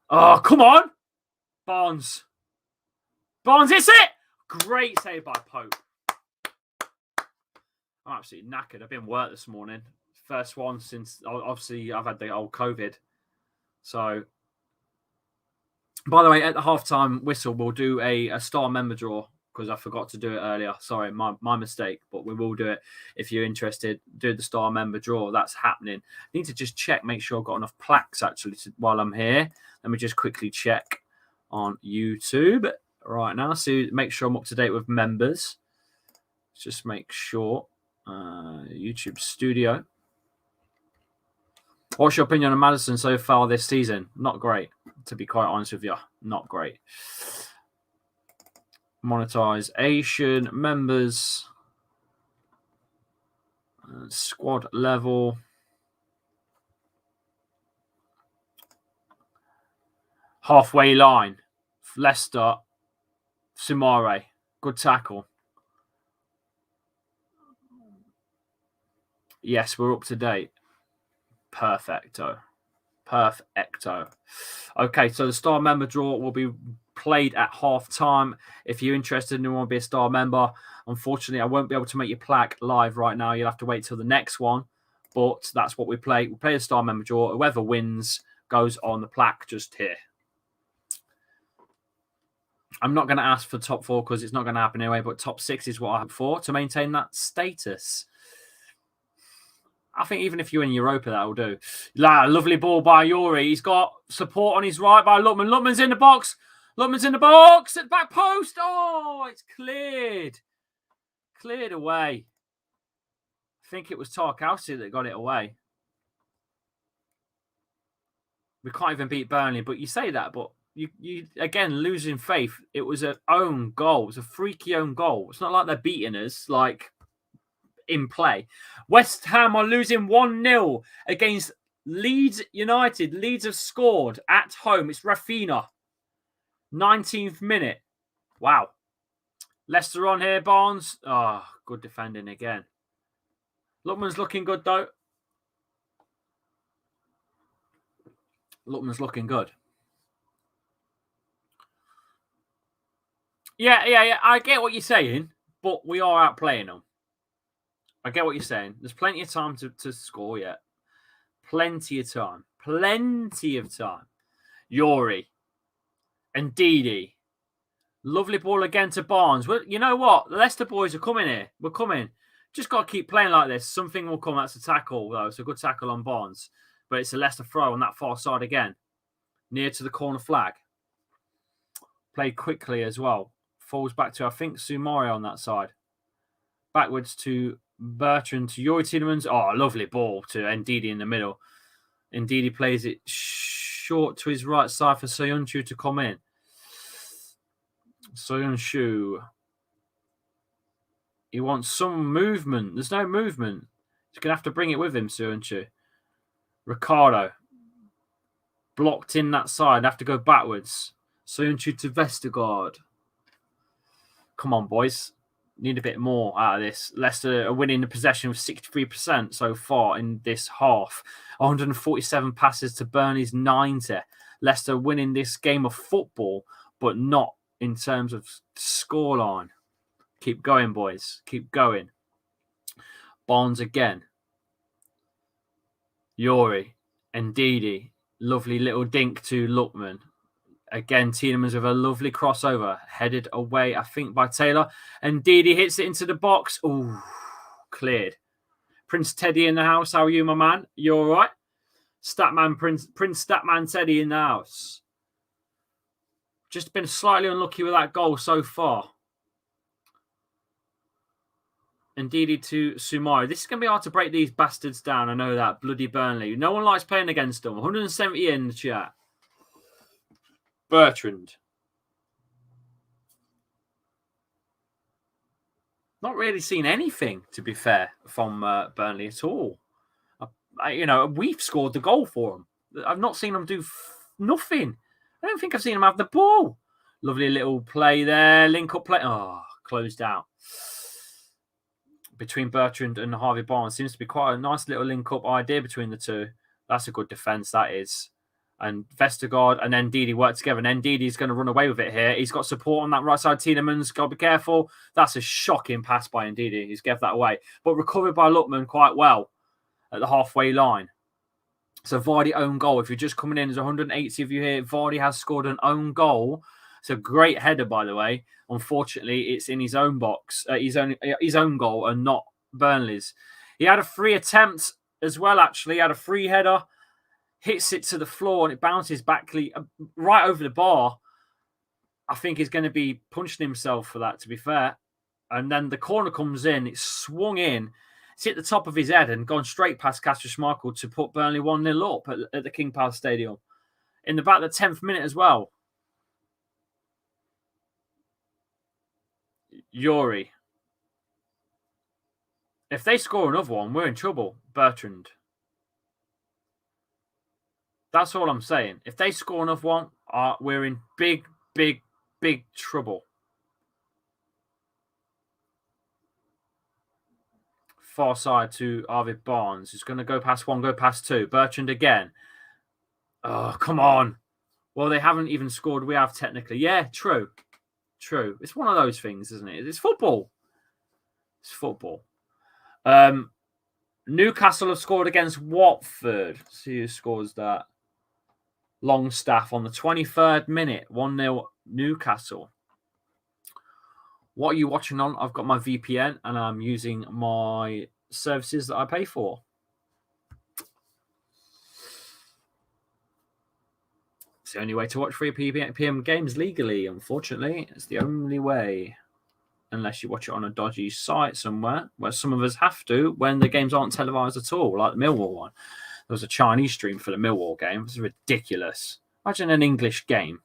Oh, come on! Barnes. Barnes, it's it! Great save by Pope. I'm absolutely knackered. I've been work this morning. First one since, obviously, I've had the old COVID. So, by the way, at the halftime whistle, we'll do a star member draw because I forgot to do it earlier. Sorry, my mistake, but we will do it. If you're interested, do the star member draw. That's happening. I need to just check, make sure I've got enough plaques actually while I'm here. Let me just quickly check on YouTube right now. So make sure I'm up to date with members. Just make sure. YouTube Studio. What's your opinion on Maddison so far this season? Not great, to be quite honest with you. Not great. Monetization, members, squad level. Halfway line. Leicester, Sumare. Good tackle. Yes, we're up to date. Perfecto. Okay, so the star member draw will be played at half time. If you're interested and you want to be a star member, unfortunately, I won't be able to make your plaque live right now. You'll have to wait till the next one. But that's what we play. We play a star member draw. Whoever wins goes on the plaque just here. I'm not going to ask for top 4 because it's not going to happen anyway, but top 6 is what I hope for to maintain that status. I think even if you're in Europa, that'll do. Lovely ball by Yuri. He's got support on his right by Lookman. Lookman's in the box. Lookman's in the box at the back post. Oh, it's cleared. Cleared away. I think it was Tarkowski that got it away. We can't even beat Burnley, but you say that, but you again, losing faith. It was an own goal. It was a freaky own goal. It's not like they're beating us, like, in play. West Ham are losing 1-0 against Leeds United. Leeds have scored at home. It's Rafinha. 19th minute. Wow. Leicester on here, Barnes. Oh, good defending again. Lookman's looking good, though. Lookman's looking good. Yeah. I get what you're saying, but we are outplaying them. I get what you're saying. There's plenty of time to score yet. Plenty of time. Plenty of time. Yuri. And Didi. Lovely ball again to Barnes. Well, you know what? The Leicester boys are coming here. We're coming. Just got to keep playing like this. Something will come. That's a tackle, though. It's a good tackle on Barnes. But it's a Leicester throw on that far side again. Near to the corner flag. Played quickly as well. Falls back to, I think, Sumari on that side. Backwards to Bertrand, to Yuri Tielemans. Oh, lovely ball to Ndidi in the middle. Ndidi plays it short to his right side for Soyuncu to come in. Soyuncu. He wants some movement. There's no movement. He's going to have to bring it with him, Soyuncu. Ricardo. Blocked in that side. Have to go backwards. Soyuncu to Vestergaard. Come on, boys. Need a bit more out of this. Leicester are winning the possession with 63% so far in this half. 147 passes to Burnley's 90. Leicester winning this game of football, but not in terms of scoreline. Keep going, boys. Keep going. Barnes again. Yuri. Ndidi. Lovely little dink to Lookman. Again, Tielemans with a lovely crossover. Headed away, I think, by Taylor. And Ndidi hits it into the box. Ooh, cleared. Prince Teddy in the house. How are you, my man? You all right? Statman, Prince Statman Teddy in the house. Just been slightly unlucky with that goal so far. Ndidi to Sumari. This is going to be hard to break these bastards down. I know that. Bloody Burnley. No one likes playing against them. 170 in the chat. Bertrand. Not really seen anything, to be fair, from Burnley at all. We've scored the goal for them. I've not seen them do nothing. I don't think I've seen them have the ball. Lovely little play there. Link-up play. Oh, closed out. Between Bertrand and Harvey Barnes. Seems to be quite a nice little link-up idea between the two. That's a good defence, that is. And Vestergaard and Ndidi work together. And Ndidi's going to run away with it here. He's got support on that right side. Tielemans, got to be careful. That's a shocking pass by Ndidi. He's gave that away. But recovered by Lookman quite well at the halfway line. So Vardy own goal. If you're just coming in, there's 180 of you here. Vardy has scored an own goal. It's a great header, by the way. Unfortunately, it's in his own box, his own goal, and not Burnley's. He had a free attempt as well, actually. He had a free header. Hits it to the floor and it bounces back right over the bar. I think he's going to be punching himself for that, to be fair. And then the corner comes in. It's swung in. It's hit the top of his head and gone straight past Kasper Schmeichel to put Burnley 1-0 up at the King Power Stadium. In about the 10th minute as well. Yuri. If they score another one, we're in trouble. Bertrand. That's all I'm saying. If they score another one, we're in big, big, big trouble. Far side to Arvid Barnes. He's going to go past one, go past two. Bertrand again. Oh, come on. Well, they haven't even scored. We have technically. Yeah, true. True. It's one of those things, isn't it? It's football. It's football. Newcastle have scored against Watford. Let's see who scores that. Longstaff on the 23rd minute. 1-0 Newcastle. What are you watching on? I've got my VPN and I'm using my services that I pay for. It's the only way to watch 3 p.m. games legally, unfortunately. It's the only way. Unless you watch it on a dodgy site somewhere, where some of us have to when the games aren't televised at all, like the Millwall one. There was a Chinese stream for the Millwall game. It was ridiculous. Imagine an English game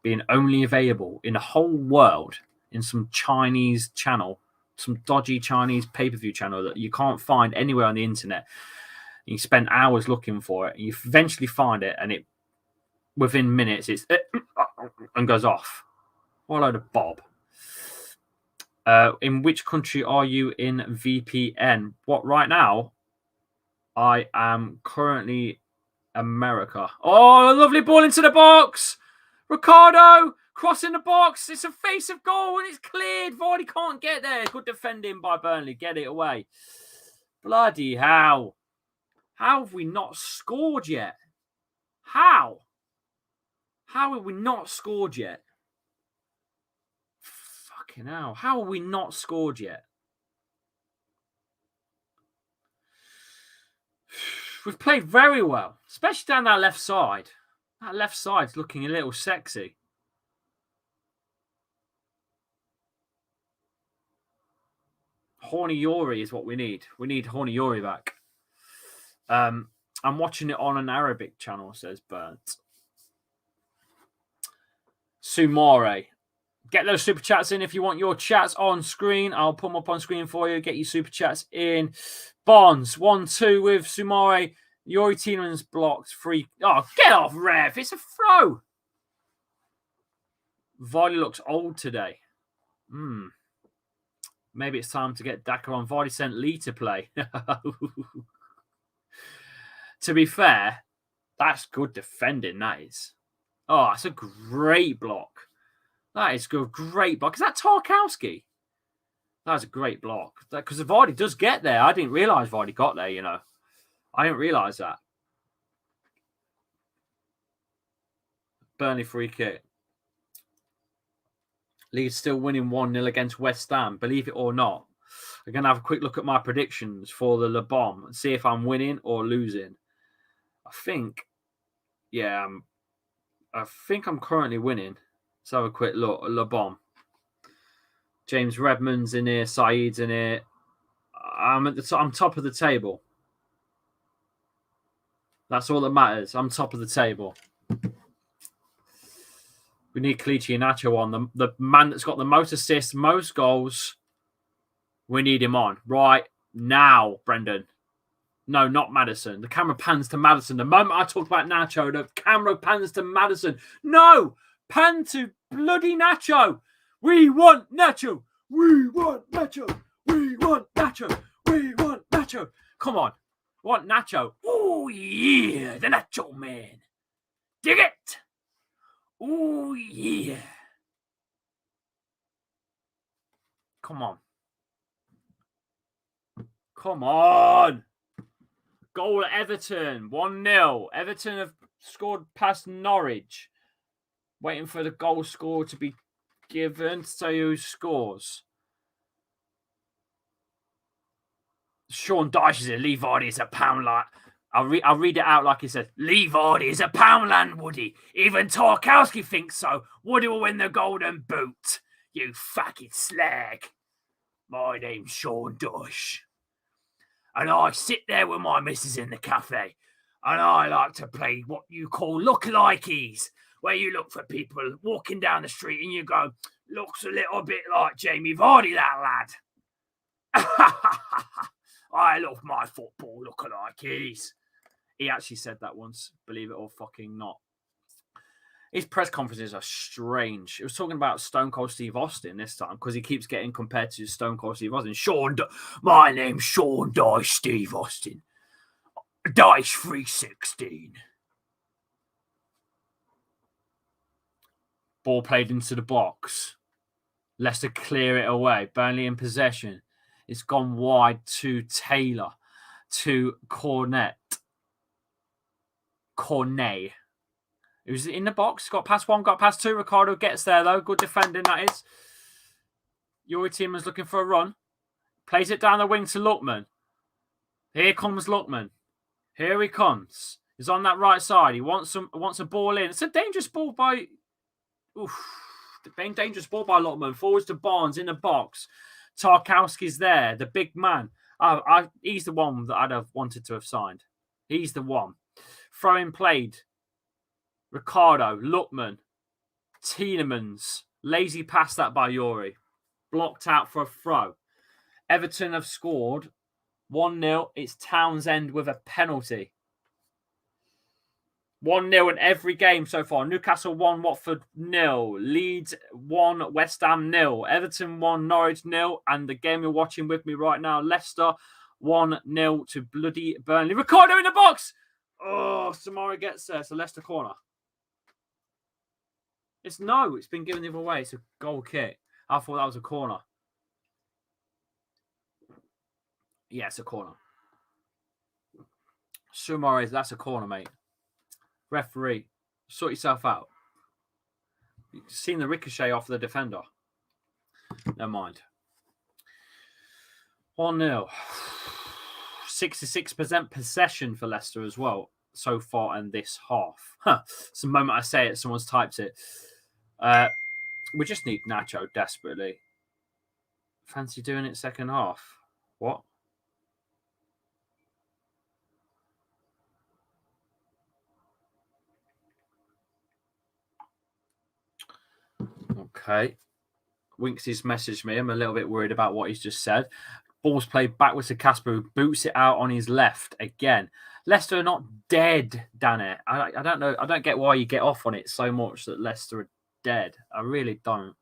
being only available in the whole world in some Chinese channel, some dodgy Chinese pay-per-view channel that you can't find anywhere on the internet. You spend hours looking for it, and you eventually find it, and it within minutes it's and goes off. What a load of bob. In which country are you in VPN? What, right now? I am currently America. Oh, a lovely ball into the box. Ricardo crossing the box. It's a face of goal and it's cleared. Vardy can't get there. Good defending by Burnley. Get it away. Bloody hell. How have we not scored yet? How? How have we not scored yet? Fucking hell. How have we not scored yet? We've played very well, especially down that left side. That left side's looking a little sexy. Horny Yori is what we need. We need Horny Yori back. I'm watching it on an Arabic channel, says Burnt. Sumare. Get those super chats in if you want your chats on screen. I'll put them up on screen for you. Get your super chats in. Bonds 1-2 with Sumare. Yori Tielemans blocked. Free. Oh, get off, ref. It's a throw. Vardy looks old today. Maybe it's time to get Daka on. Vardy sent Lee to play. To be fair, that's good defending, that is. Oh, that's a great block. That is good. Great block. Is that Tarkowski? That's a great block. Because Vardy does get there. I didn't realise Vardy got there, you know. I didn't realise that. Burnley free kick. Leeds still winning 1-0 against West Ham. Believe it or not. I'm going to have a quick look at my predictions for the Le Bon and see if I'm winning or losing. I think I'm currently winning. Let's have a quick look at Le Bon. James Redmond's in here. Saeed's in here. I'm top of the table. That's all that matters. I'm top of the table. We need Kalichi Iheanacho on. The man that's got the most assists, most goals. We need him on right now, Brendan. No, not Maddison. The camera pans to Maddison. The moment I talk about Nacho, the camera pans to Maddison. No! Pan to bloody Nacho. We want Nacho. We want Nacho. We want Nacho. We want Nacho. Come on. Want Nacho. Oh, yeah. The Nacho man. Dig it. Oh, yeah. Come on. Come on. Goal at Everton. 1-0. Everton have scored past Norwich. Waiting for the goal score to be given to tell you who scores. Sean Dyche is a Lee Vardy is a Poundland. I'll read it out like he said. Lee Vardy is a Poundland, Woody. Even Tarkowski thinks so. Woody will win the golden boot. You fucking slag. My name's Sean Dyche. And I sit there with my missus in the cafe. And I like to play what you call lookalikes, where you look for people walking down the street and you go, looks a little bit like Jamie Vardy, that lad. I love my football lookalikes. He actually said that once, believe it or fucking not. His press conferences are strange. It was talking about Stone Cold Steve Austin this time because he keeps getting compared to Stone Cold Steve Austin. My name's Sean Dyche Steve Austin. Dyche 316. Ball played into the box. Leicester clear it away. Burnley in possession. It's gone wide to Taylor. To Cornet. It was in the box. Got past one, got past two. Ricardo gets there, though. Good defending, that is. Yuri Tielemans looking for a run. Plays it down the wing to Lookman. Here comes Lookman. Here he comes. He's on that right side. He wants a ball in. It's a dangerous ball by... dangerous ball by Lookman. Forwards to Barnes in the box. Tarkowski's there, the big man. He's the one that I'd have wanted to have signed. He's the one. Throwing played. Ricardo, Lookman, Tielemans. Lazy pass that by Yuri. Blocked out for a throw. Everton have scored 1-0. It's Townsend with a penalty. 1-0 in every game so far. Newcastle 1, Watford 0. Leeds 1, West Ham 0. Everton 1, Norwich 0. And the game you're watching with me right now, Leicester 1-0 to bloody Burnley. Ricardo in the box! Oh, Samara gets there. It's a Leicester corner. It's been given the other way. It's a goal kick. I thought that was a corner. Yeah, it's a corner. Suarez, that's a corner, mate. Referee, sort yourself out. You've seen the ricochet off the defender. Never mind. 1-0. 66% possession for Leicester as well so far in this half. It's the moment I say it, someone's typed it. We just need Nacho desperately. Fancy doing it second half? What? Okay. Winksy's messaged me. I'm a little bit worried about what he's just said. Ball's played backwards to Casper, who boots it out on his left again. Leicester are not dead, Danny. I don't know. I don't get why you get off on it so much that Leicester are dead. I really don't.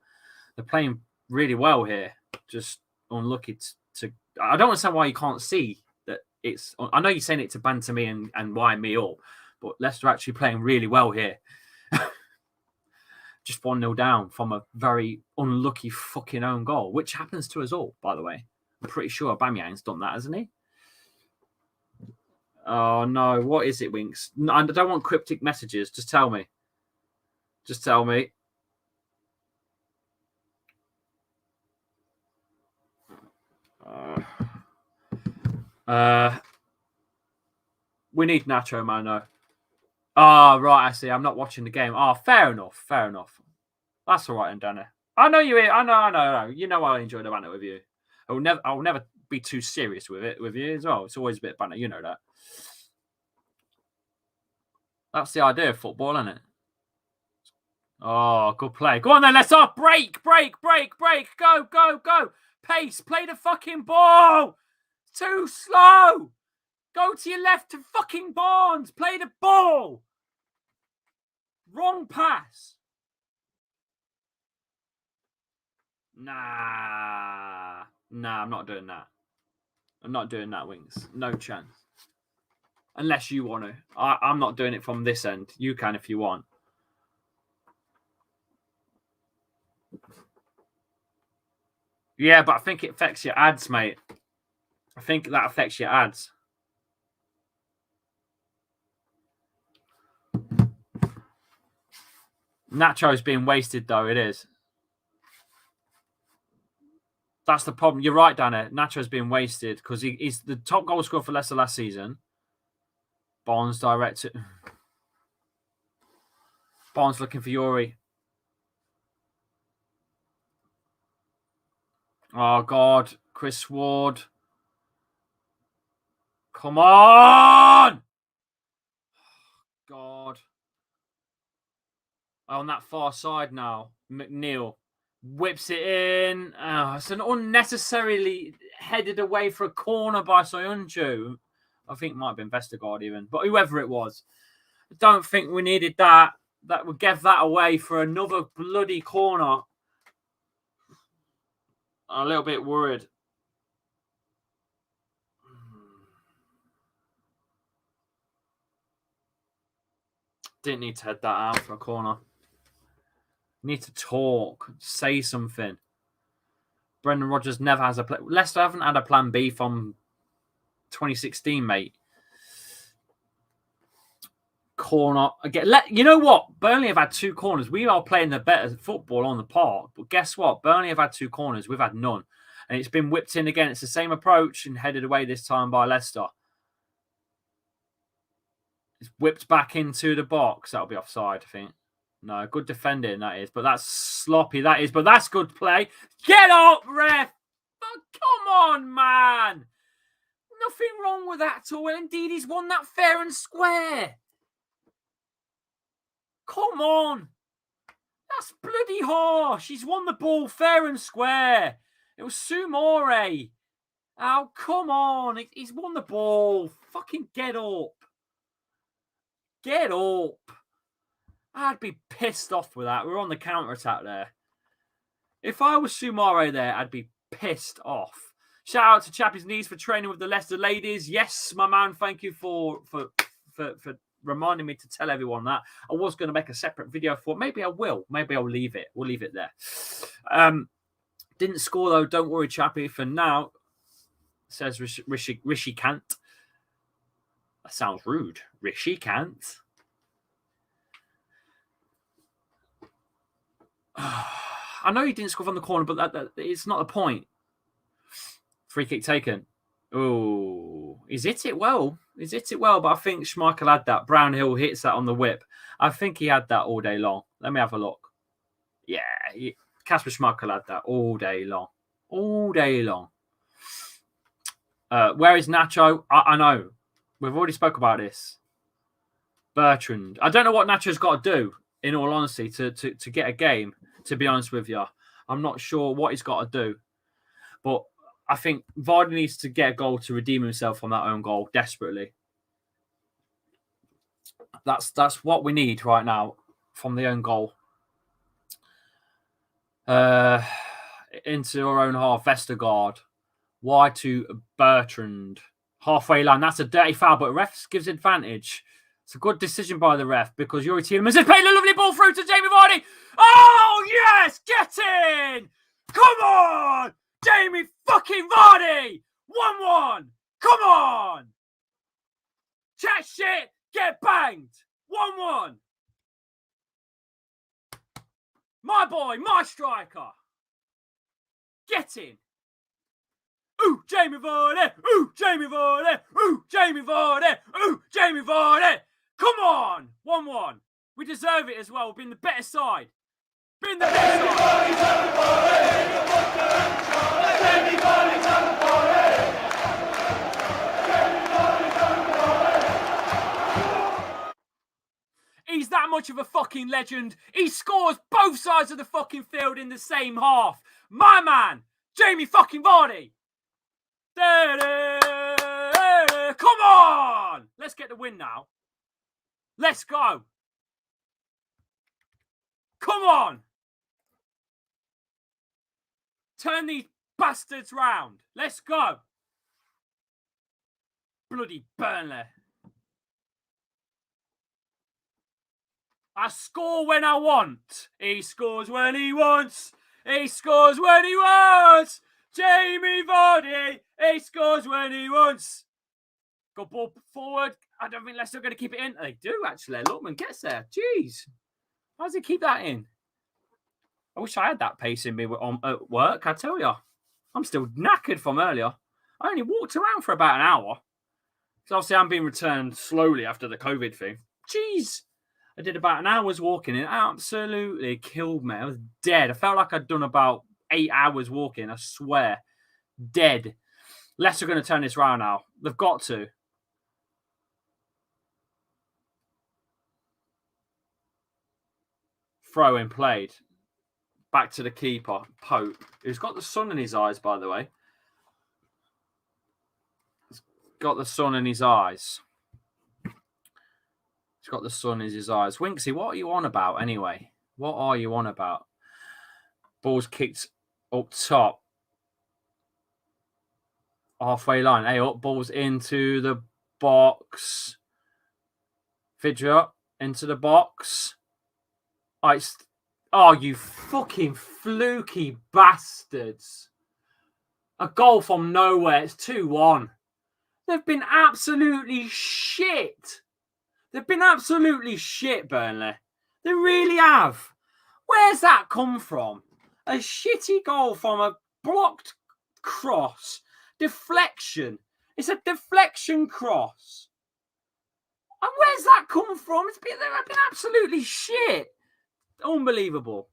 They're playing really well here. Just unlucky to. I don't understand why you can't see that it's. I know you're saying it to banter me and wind me up, but Leicester are actually playing really well here. Just 1-0 down from a very unlucky fucking own goal, which happens to us all, by the way. I'm pretty sure Aubameyang's done that, hasn't he? Oh, no. What is it, Winks? No, I don't want cryptic messages. Just tell me. Just tell me. We need Nacho, Mano. Oh, right, I see. I'm not watching the game. Oh, fair enough. Fair enough. That's all right, and Danny. I know you. I know. You know I enjoy the banter with you. I'll never be too serious with you as well. It's always a bit of banter. You know that. That's the idea of football, isn't it? Oh, good play. Go on then, let's off. Break. Go. Pace. Play the fucking ball. Too slow. Go to your left to fucking Barnes. Play the ball. Wrong pass. Nah, I'm not doing that. I'm not doing that, Wings. No chance. Unless you want to. I'm not doing it from this end. You can if you want. Yeah, but I think it affects your ads, mate. I think that affects your ads. Nacho's being wasted, though. It is. That's the problem. You're right, Danny. Nacho's being wasted because he's the top goal scorer for Leicester last season. Barnes directed. Barnes looking for Yuri. Oh, God. Chris Ward. Come on! God. On that far side now. McNeil whips it in. Oh, it's an unnecessarily headed away for a corner by Soyuncu. I think it might have been Vestergaard even. But whoever it was. I don't think we needed that. That would give that away for another bloody corner. I'm a little bit worried. Didn't need to head that out for a corner. Need to talk. Say something. Brendan Rodgers never has a plan. Leicester haven't had a plan B from 2016, mate. Corner again. You know what? Burnley have had 2 corners. We are playing the better football on the park. But guess what? Burnley have had 2 corners. We've had none. And it's been whipped in again. It's the same approach and headed away this time by Leicester. It's whipped back into the box. That'll be offside, I think. No, good defending, that is. But that's sloppy, that is. But that's good play. Get up, ref! Oh, come on, man! Nothing wrong with that at all. Indeed, he's won that fair and square. Come on. That's bloody harsh. He's won the ball fair and square. It was Sumore. Oh, come on. He's won the ball. Fucking get up. Get up. I'd be pissed off with that. We're on the counter-attack there. If I was Sumare there, I'd be pissed off. Shout out to Chappy's Knees for training with the Leicester ladies. Yes, my man. Thank you for reminding me to tell everyone that. I was going to make a separate video for it. Maybe I will. Maybe I'll leave it. We'll leave it there. Didn't score, though. Don't worry, Chappy. For now, says Rishi Kant. That sounds rude. Rishi Kant. I know he didn't score from the corner, but that it's not the point. Free kick taken. Oh, he's hit it well. He's hit it well, but I think Schmeichel had that. Brownhill hits that on the whip. I think he had that all day long. Let me have a look. Yeah, Kasper Schmeichel had that all day long. All day long. Where is Nacho? I know. We've already spoke about this. Bertrand. I don't know what Nacho's got to do, in all honesty, to get a game, to be honest with you. I'm not sure what he's got to do. But I think Vardy needs to get a goal to redeem himself from that own goal desperately. That's what we need right now from the own goal. Into our own half, Vestergaard. Wide to Bertrand. Halfway line. That's a dirty foul, but ref gives advantage. It's a good decision by the ref because Yuri Tielemans has played a lovely ball through to Jamie Vardy. Oh, yes! Get in! Come on! Jamie fucking Vardy! 1-1! Come on! Chat shit! Get banged! 1-1! My boy, my striker! Get in! Ooh, Jamie Vardy! Ooh, Jamie Vardy! Ooh, Jamie Vardy! Ooh, Jamie Vardy! Come on! 1-1. We deserve it as well. We've been the better side. Been the better side. He's that much of a fucking legend. He scores both sides of the fucking field in the same half. My man, Jamie fucking Vardy. Come on! Let's get the win now. Let's go. Come on. Turn these bastards round. Let's go. Bloody Burnley. I score when I want. He scores when he wants. He scores when he wants. Jamie Vardy. He scores when he wants. Good ball forward. I don't think Leicester are going to keep it in. They do, actually. Lookman gets there. Jeez. How does he keep that in? I wish I had that pace in me at work, I tell you. I'm still knackered from earlier. I only walked around for about an hour. So obviously I'm being returned slowly after the COVID thing. Jeez. I did about an hour's walking and it absolutely killed me. I was dead. I felt like I'd done about 8 hours walking, I swear. Dead. Leicester are going to turn this round now. They've got to. Throw in played. Back to the keeper, Pope, who's got the sun in his eyes, by the way. He's got the sun in his eyes. He's got the sun in his eyes. Winksy, what are you on about anyway? What are you on about? Ball's kicked up top. Halfway line. Hey, up. Ball's into the box. Vidra into the box. Oh, you fucking fluky bastards. A goal from nowhere. It's 2-1. They've been absolutely shit. They've been absolutely shit, Burnley. They really have. Where's that come from? A shitty goal from a blocked cross. Deflection. It's a deflection cross. And where's that come from? They've been absolutely shit. Unbelievable.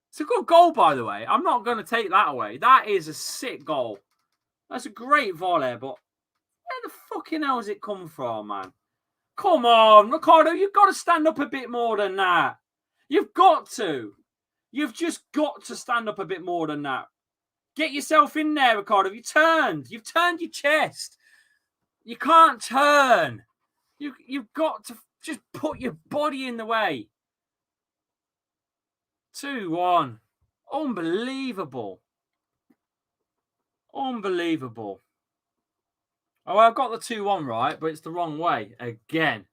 It's a good goal, by the way. I'm not going to take that away. That is a sick goal. That's a great volley, but where the fucking hell has it come from, man? Come on, Ricardo, you've got to stand up a bit more than that. You've got to. You've just got to stand up a bit more than that. Get yourself in there, Ricardo. You've turned your chest. You can't turn. You've got to just put your body in the way. 2-1. Unbelievable. Unbelievable. Oh, I've got the 2-1 right, but it's the wrong way again.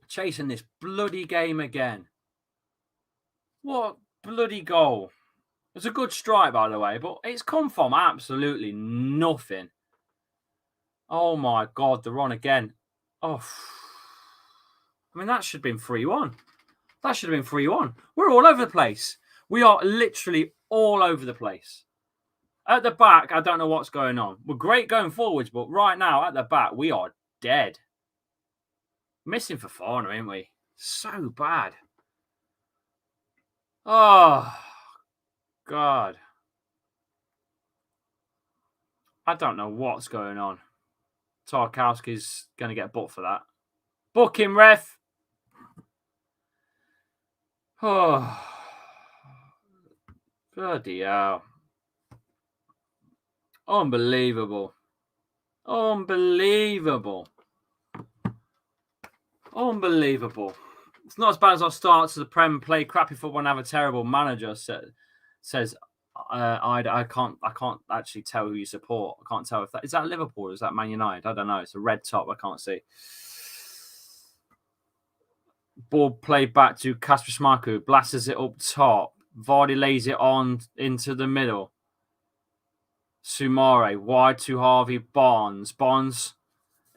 Chasing this bloody game again. What bloody goal. It's a good strike, by the way, but it's come from absolutely nothing. Oh, my God, they're on again. Oh, I mean, that should have been 3-1. That should have been 3-1. We're all over the place. We are literally all over the place. At the back, I don't know what's going on. We're great going forwards, but right now, at the back, we are dead. Missing Fofana, ain't we? So bad. Oh, God. I don't know what's going on. Tarkowski's going to get booked for that. Book him, ref. Oh, bloody hell. Unbelievable. Unbelievable. Unbelievable. It's not as bad as our start to the Prem, play crappy football and have a terrible manager, says I can't actually tell who you support. I can't tell if that is that Liverpool or is that Man United. I don't know. It's a red top. I can't see. Ball played back to Kasper Schmeichel. Blasts it up top. Vardy lays it on into the middle. Sumare wide to Harvey Barnes. Barnes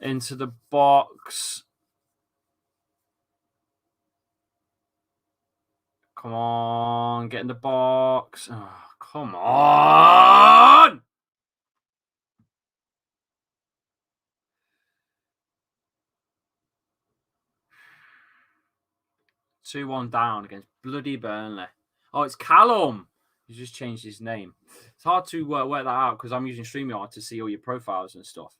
into the box. Come on, get in the box. Oh, come on! Two 2-1 down against bloody Burnley. Oh, it's Callum. He just changed his name. It's hard to work that out because I'm using StreamYard to see all your profiles and stuff.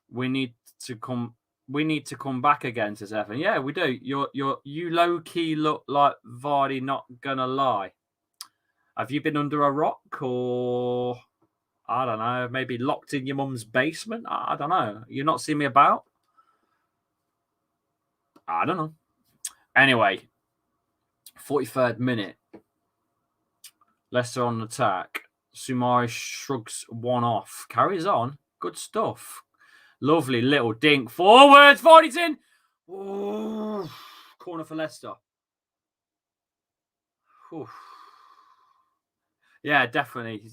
We need to come back again, says Evan. Yeah, we do. You low key look like Vardy. Not gonna lie. Have you been under a rock or I don't know, maybe locked in your mum's basement? I don't know. You're not seeing me about? I don't know. Anyway, 43rd minute. Leicester on attack. Sumari shrugs one off. Carries on. Good stuff. Lovely little dink forwards. Vardy's in. Ooh. Corner for Leicester. Ooh. Yeah, definitely.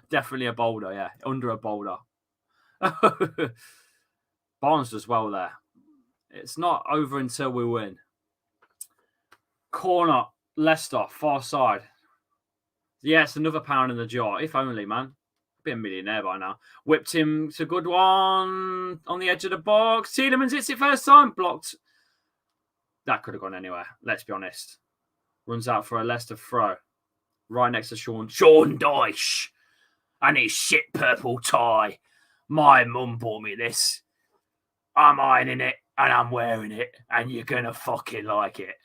Definitely a boulder, yeah. Under a boulder. Barnes does well there. It's not over until we win. Corner, Leicester, far side. Yeah, it's another pound in the jar. If only, man. Be a millionaire by now. Whipped him. It's a good one on the edge of the box. Tielemans hits it first time. Blocked. That could have gone anywhere. Let's be honest. Runs out for a Leicester throw. Right next to Sean Dyche. And his shit purple tie. My mum bought me this. I'm ironing it and I'm wearing it. And you're going to fucking like it.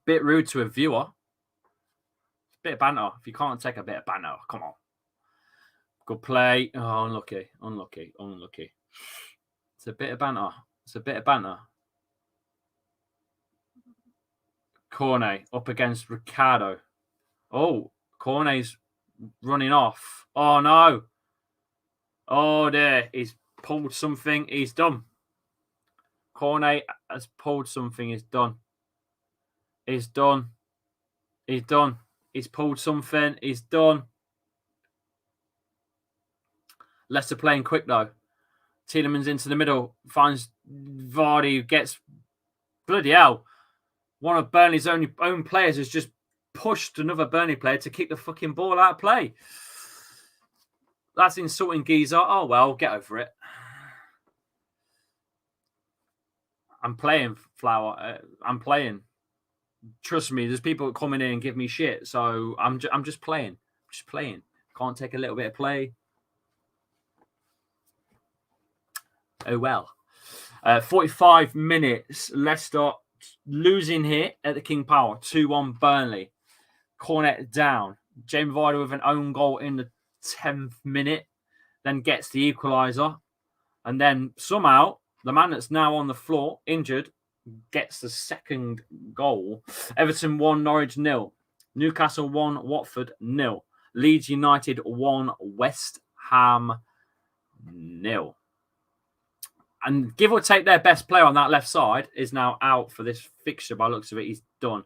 Bit rude to a viewer. Bit of banter. If you can't take a bit of banter, come on. Good play. Oh, unlucky. It's a bit of banter. Cornet up against Ricardo. Oh, Cornet's running off. Oh, no. Oh, dear. He's pulled something. He's done. Cornet has pulled something. He's done. He's done. He's pulled something. He's done. Leicester playing quick, though. Tielemans into the middle. Finds Vardy. Gets... Bloody hell. One of Burnley's own players has just pushed another Burnley player to kick the fucking ball out of play. That's insulting, geezer. Oh, well, get over it. I'm playing, Flower. I'm playing. Trust me, there's people coming in and give me shit. So I'm just playing. Can't take a little bit of play. Oh, well. 45 minutes. Leicester losing here at the King Power. 2-1 Burnley. Cornet down. Jamie Vardy with an own goal in the 10th minute, then gets the equalizer. And then somehow the man that's now on the floor, injured, gets the second goal. Everton 1, Norwich 0. Newcastle 1, Watford 0. Leeds United 1, West Ham 0. And give or take, their best player on that left side is now out for this fixture. By the looks of it, he's done.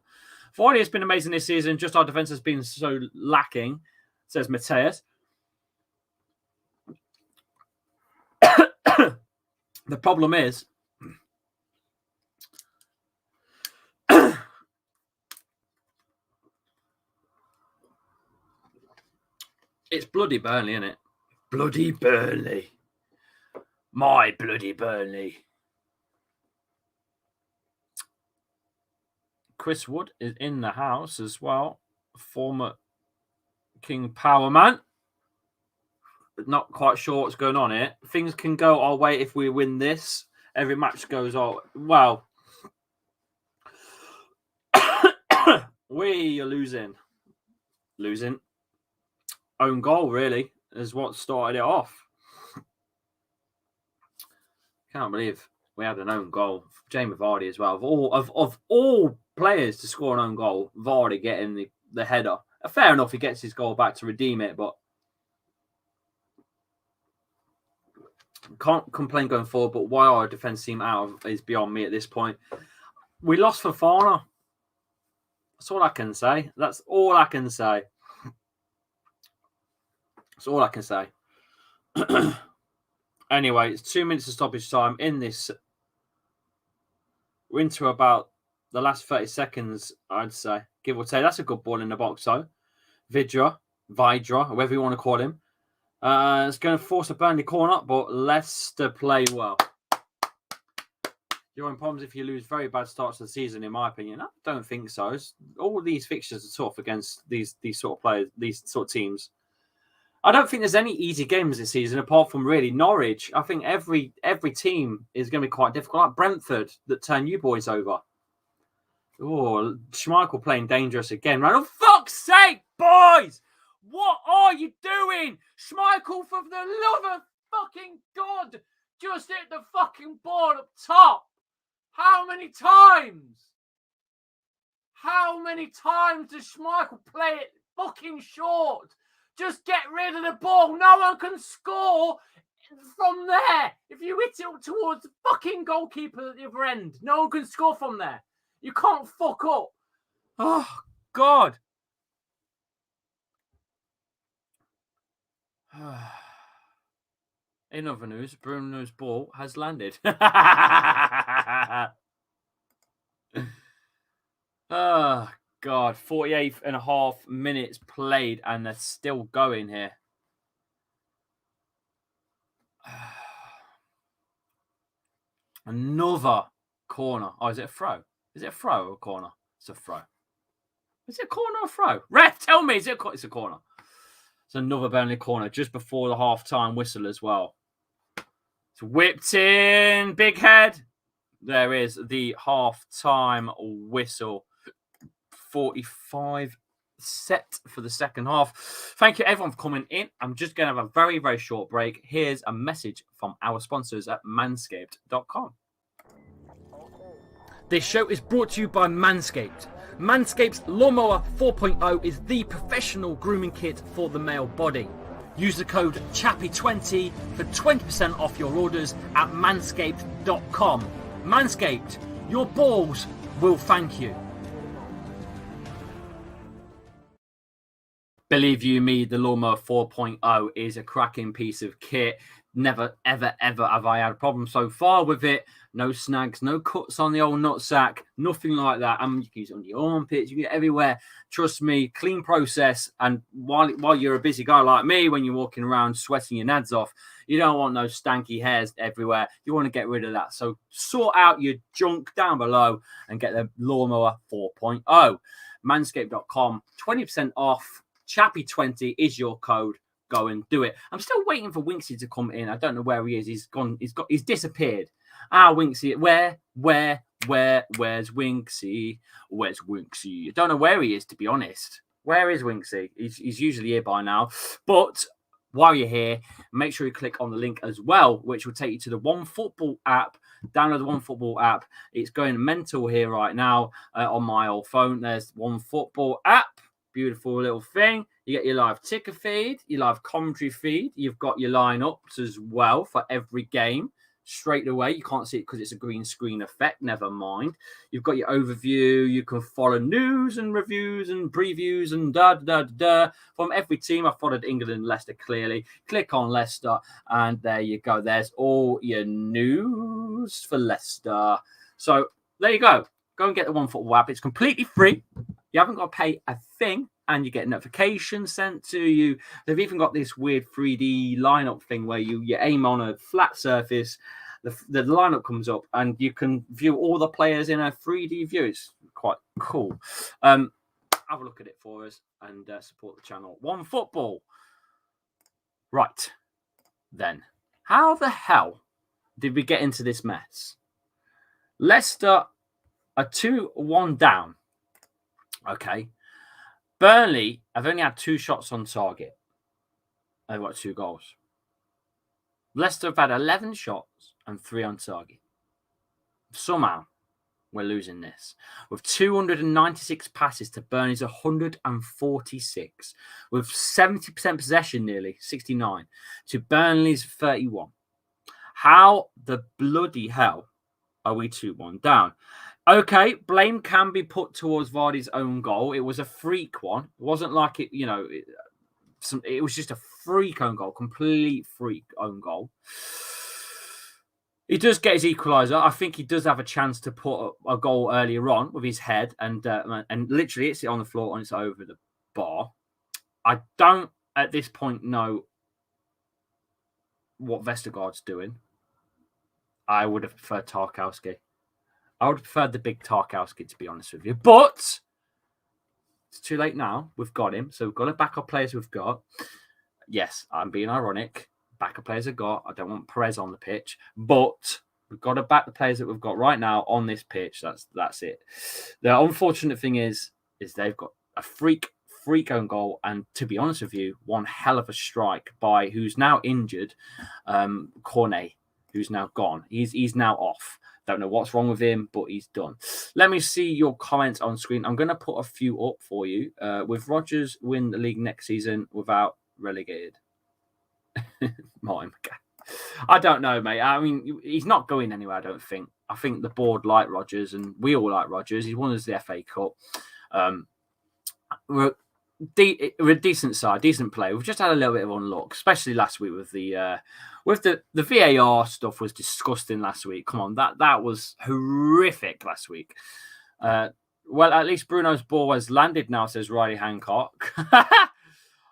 Vardy has been amazing this season. Just our defence has been so lacking, says Mateus. The problem is, it's bloody Burnley, isn't it? Bloody Burnley. My bloody Burnley. Chris Wood is in the house as well. Former King Power Man. Not quite sure what's going on here. Things can go our way if we win this. Every match goes our well. We are losing. Losing. Own goal, really, is what started it off. Can't believe we had an own goal. Jamie Vardy as well. Of all players to score an own goal, Vardy getting the header. Fair enough, he gets his goal back to redeem it, but can't complain going forward. But why our defence team out is beyond me at this point. We lost Fofana. That's all I can say. That's all I can say. That's all I can say. Anyway, it's 2 minutes of stoppage time in this. We're into about the last 30 seconds, I'd say, give or take. That's a good ball in the box, though. Vidra, whatever you want to call him. It's going to force a Burnley corner, but Leicester play well. You're in problems if you lose very bad starts to the season, in my opinion. I don't think so. All these fixtures are tough against these sort of players, these sort of teams. I don't think there's any easy games this season apart from really Norwich. I think every team is going to be quite difficult. Like Brentford that turn you boys over. Oh, Schmeichel playing dangerous again. Right? Oh, fuck's sake, boys! What are you doing? Schmeichel, for the love of fucking God, just hit the fucking ball up top. How many times? How many times does Schmeichel play it fucking short? Just get rid of the ball. No one can score from there. If you hit it towards the fucking goalkeeper at the other end, no one can score from there. You can't fuck up. Oh, God. In other news, Bruno's ball has landed. Oh, God. 48 and a half minutes played, and they're still going here. Another corner. Oh, is it a throw? Is it a throw or a corner? It's a throw. Is it a corner or a throw? Ref, tell me. It's a corner. It's another Burnley corner just before the half-time whistle as well. It's whipped in. Big head. There is the half-time whistle. 45 set for the second half. Thank you, everyone, for coming in. I'm just going to have a very, very short break. Here's a message from our sponsors at manscaped.com. This show is brought to you by Manscaped. Manscaped's Lawnmower 4.0 is the professional grooming kit for the male body. Use the code Chappy20 for 20% off your orders at manscaped.com. Manscaped, your balls will thank you. Believe you me, the Lawnmower 4.0 is a cracking piece of kit. Never, ever, ever have I had a problem so far with it. No snags, no cuts on the old nutsack, nothing like that. You can use it on your armpits, you can get it everywhere. Trust me, clean process. And while you're a busy guy like me, when you're walking around sweating your nads off, you don't want no stanky hairs everywhere. You want to get rid of that. So sort out your junk down below and get the Lawnmower 4.0. Manscaped.com, 20% off. Chappy20 is your code. Go and do it. I'm still waiting for Winksy to come in. I don't know where he is. He's gone. He's disappeared. Winksy. Where's Winksy? Where's Winksy? I don't know where he is, to be honest. Where is Winksy? He's usually here by now. But while you're here, make sure you click on the link as well, which will take you to the OneFootball app. Download the OneFootball app. It's going mental here right now on my old phone. There's OneFootball app. Beautiful little thing. You get your live ticker feed, your live commentary feed. You've got your lineups as well for every game. Straight away, you can't see it because it's a green screen effect. Never mind. You've got your overview. You can follow news and reviews and previews and from every team. I followed England and Leicester clearly. Click on Leicester, and there you go. There's all your news for Leicester. So there you go. Go and get the OneFootball app. It's completely free. You haven't got to pay a thing, and you get notifications sent to you. They've even got this weird 3D lineup thing where you aim on a flat surface, the lineup comes up, and you can view all the players in a 3D view. It's quite cool. Have a look at it for us and support the channel. OneFootball. Right, then. How the hell did we get into this mess? Leicester are 2-1 down. Okay. Burnley have only had 2 shots on target. They've got 2 goals. Leicester have had 11 shots and 3 on target. Somehow, we're losing this. With 296 passes to Burnley's 146. With 70% possession nearly, 69, to Burnley's 31. How the bloody hell are we 2-1 down? Okay, blame can be put towards Vardy's own goal. It was a freak one. It wasn't like it, it was just a freak own goal, complete freak own goal. He does get his equalizer. I think he does have a chance to put a goal earlier on with his head, and literally it's on the floor and it's over the bar. I don't at this point know what Vestergaard's doing. I would have preferred Tarkowski. I would have preferred the big Tarkowski, to be honest with you. But it's too late now. We've got him. So we've got the backup players we've got. Yes, I'm being ironic. Backup players have got. I don't want Perez on the pitch. But we've got to back the players that we've got right now on this pitch. That's it. The unfortunate thing is they've got a freak own goal. And to be honest with you, one hell of a strike by who's now injured, Cornet, who's now gone. He's now off. Don't know what's wrong with him, but he's done. Let me see your comments on screen. I'm going to put a few up for you. With Rodgers win the league next season without relegated? Martin McGann. I don't know, mate. I mean, he's not going anywhere, I don't think. I think the board like Rodgers, and we all like Rodgers. He won us the FA Cup. We're a decent side, decent play. We've just had a little bit of unluck, especially last week with the VAR stuff was disgusting last week. Come on, that was horrific last week. Well, at least Bruno's ball has landed now, says Riley Hancock.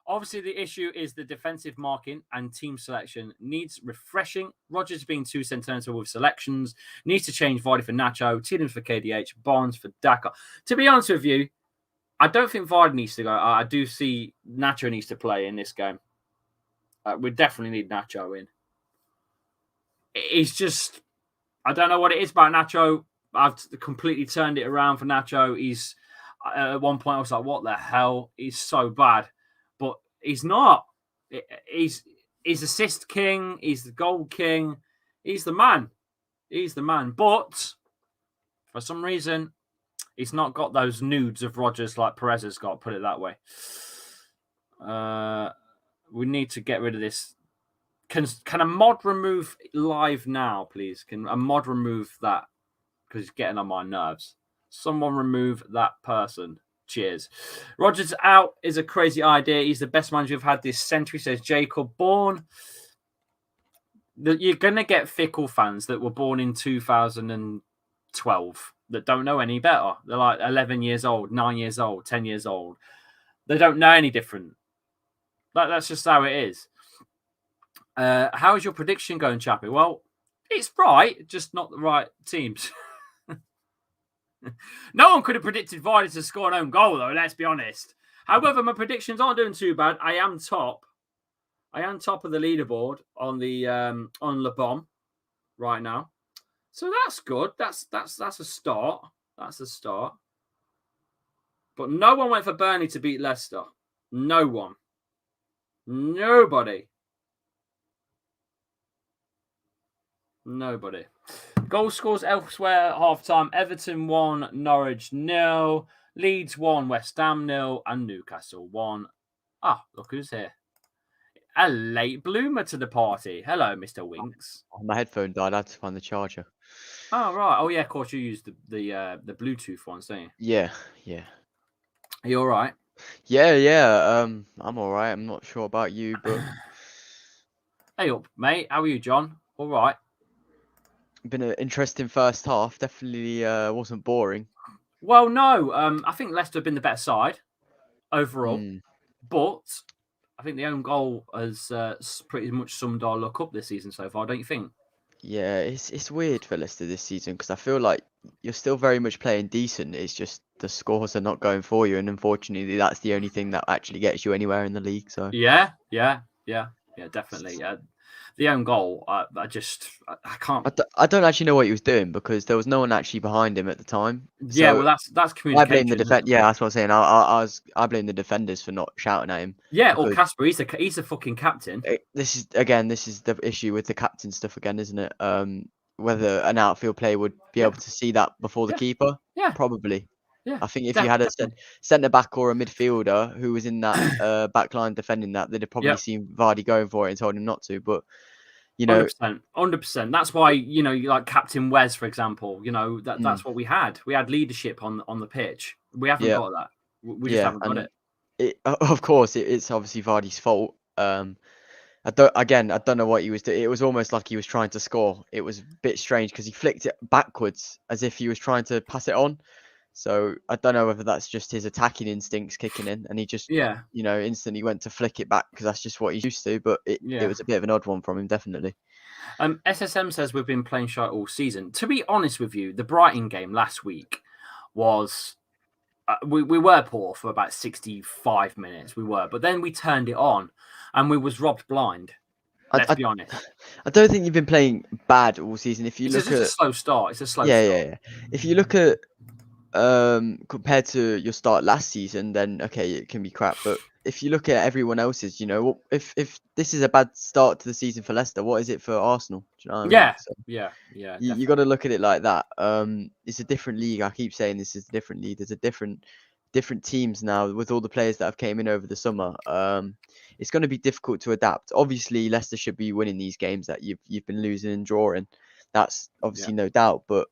Obviously, the issue is the defensive marking and team selection needs refreshing. Rodgers being too sentimental with selections. Needs to change Vardy for Nacho, Tidhams for KDH, Barnes for Daka. To be honest with you, I don't think Vardy needs to go. I do see Nacho needs to play in this game. We definitely need Nacho in. He's just, I don't know what it is about Nacho. I've completely turned it around for Nacho. He's, at one point, I was like, what the hell? He's so bad. But he's not. He's assist king. He's the goal king. He's the man. He's the man. But for some reason, he's not got those nudes of Rodgers like Perez has got, put it that way. We need to get rid of this. Can a mod remove live now, please? Can a mod remove that? Because it's getting on my nerves. Someone remove that person. Cheers. Rodgers out is a crazy idea. He's the best manager we've had this century, says Jacob Bourne. You're going to get fickle fans that were born in 2012 that don't know any better. They're like 11 years old, 9 years old, 10 years old. They don't know any different. That's just how it is. How is your prediction going, Chappy? Well, it's right, just not the right teams. No one could have predicted Vardy to score an own goal, though, let's be honest. However, my predictions aren't doing too bad. I am top. I am top of the leaderboard on the on Le Bon right now. So that's good. That's a start. That's a start. But no one went for Burnley to beat Leicester. No one. Nobody. Goal scores elsewhere at half-time. Everton 1, Norwich 0, Leeds 1, West Ham 0, and Newcastle 1. Ah, look who's here. A late bloomer to the party. Hello, Mr. Winks. Oh, my headphone died. I had to find the charger. Oh, right. Oh, yeah, of course you use the Bluetooth ones, don't you? Yeah. Are you all right? Yeah. I'm all right. I'm not sure about you, but Hey up, mate. How are you, John? All right. been an interesting first half. Definitely wasn't boring. Well, no. I think Leicester have been the better side overall, but I think the own goal has pretty much summed our luck up this season so far, don't you think? Yeah, it's weird for Leicester this season because I feel like you're still very much playing decent. It's just the scores are not going for you, and unfortunately, that's the only thing that actually gets you anywhere in the league. So yeah, definitely. The own goal, I can't. I don't actually know what he was doing because there was no one actually behind him at the time. Yeah, So well, that's communication. I blame the defense. Yeah, that's what I'm saying. I blame the defenders for not shouting at him. Yeah, or Casper. He's a fucking captain. This is the issue with the captain stuff again, isn't it? Whether an outfield player would be able to see that before the keeper. Yeah, probably. Yeah, I think if you had a centre back or a midfielder who was in that back line defending that, they'd have probably seen Vardy going for it and told him not to. But 100%. That's why like Captain Wes, for example. That's what we had. We had leadership on the pitch. We haven't got that. We just haven't got it. Of course, it's obviously Vardy's fault. I don't know what he was doing. It was almost like he was trying to score. It was a bit strange because he flicked it backwards as if he was trying to pass it on. So I don't know whether that's just his attacking instincts kicking in, and he just instantly went to flick it back because that's just what he's used to. But it was a bit of an odd one from him, definitely. SSM says we've been playing shy all season. To be honest with you, the Brighton game last week was we were poor for about 65 minutes. We were, but then we turned it on, and we was robbed blind. Let's be honest. I don't think you've been playing bad all season. If you look at a slow start, it's a slow start. Yeah. If you look at compared to your start last season, then okay, it can be crap. But if you look at everyone else's, if this is a bad start to the season for Leicester, what is it for Arsenal? Do you know what I mean? So yeah. You got to look at it like that. It's a different league. I keep saying this is a different league. There's a different teams now with all the players that have came in over the summer. It's going to be difficult to adapt. Obviously, Leicester should be winning these games that you've been losing and drawing. That's obviously no doubt. But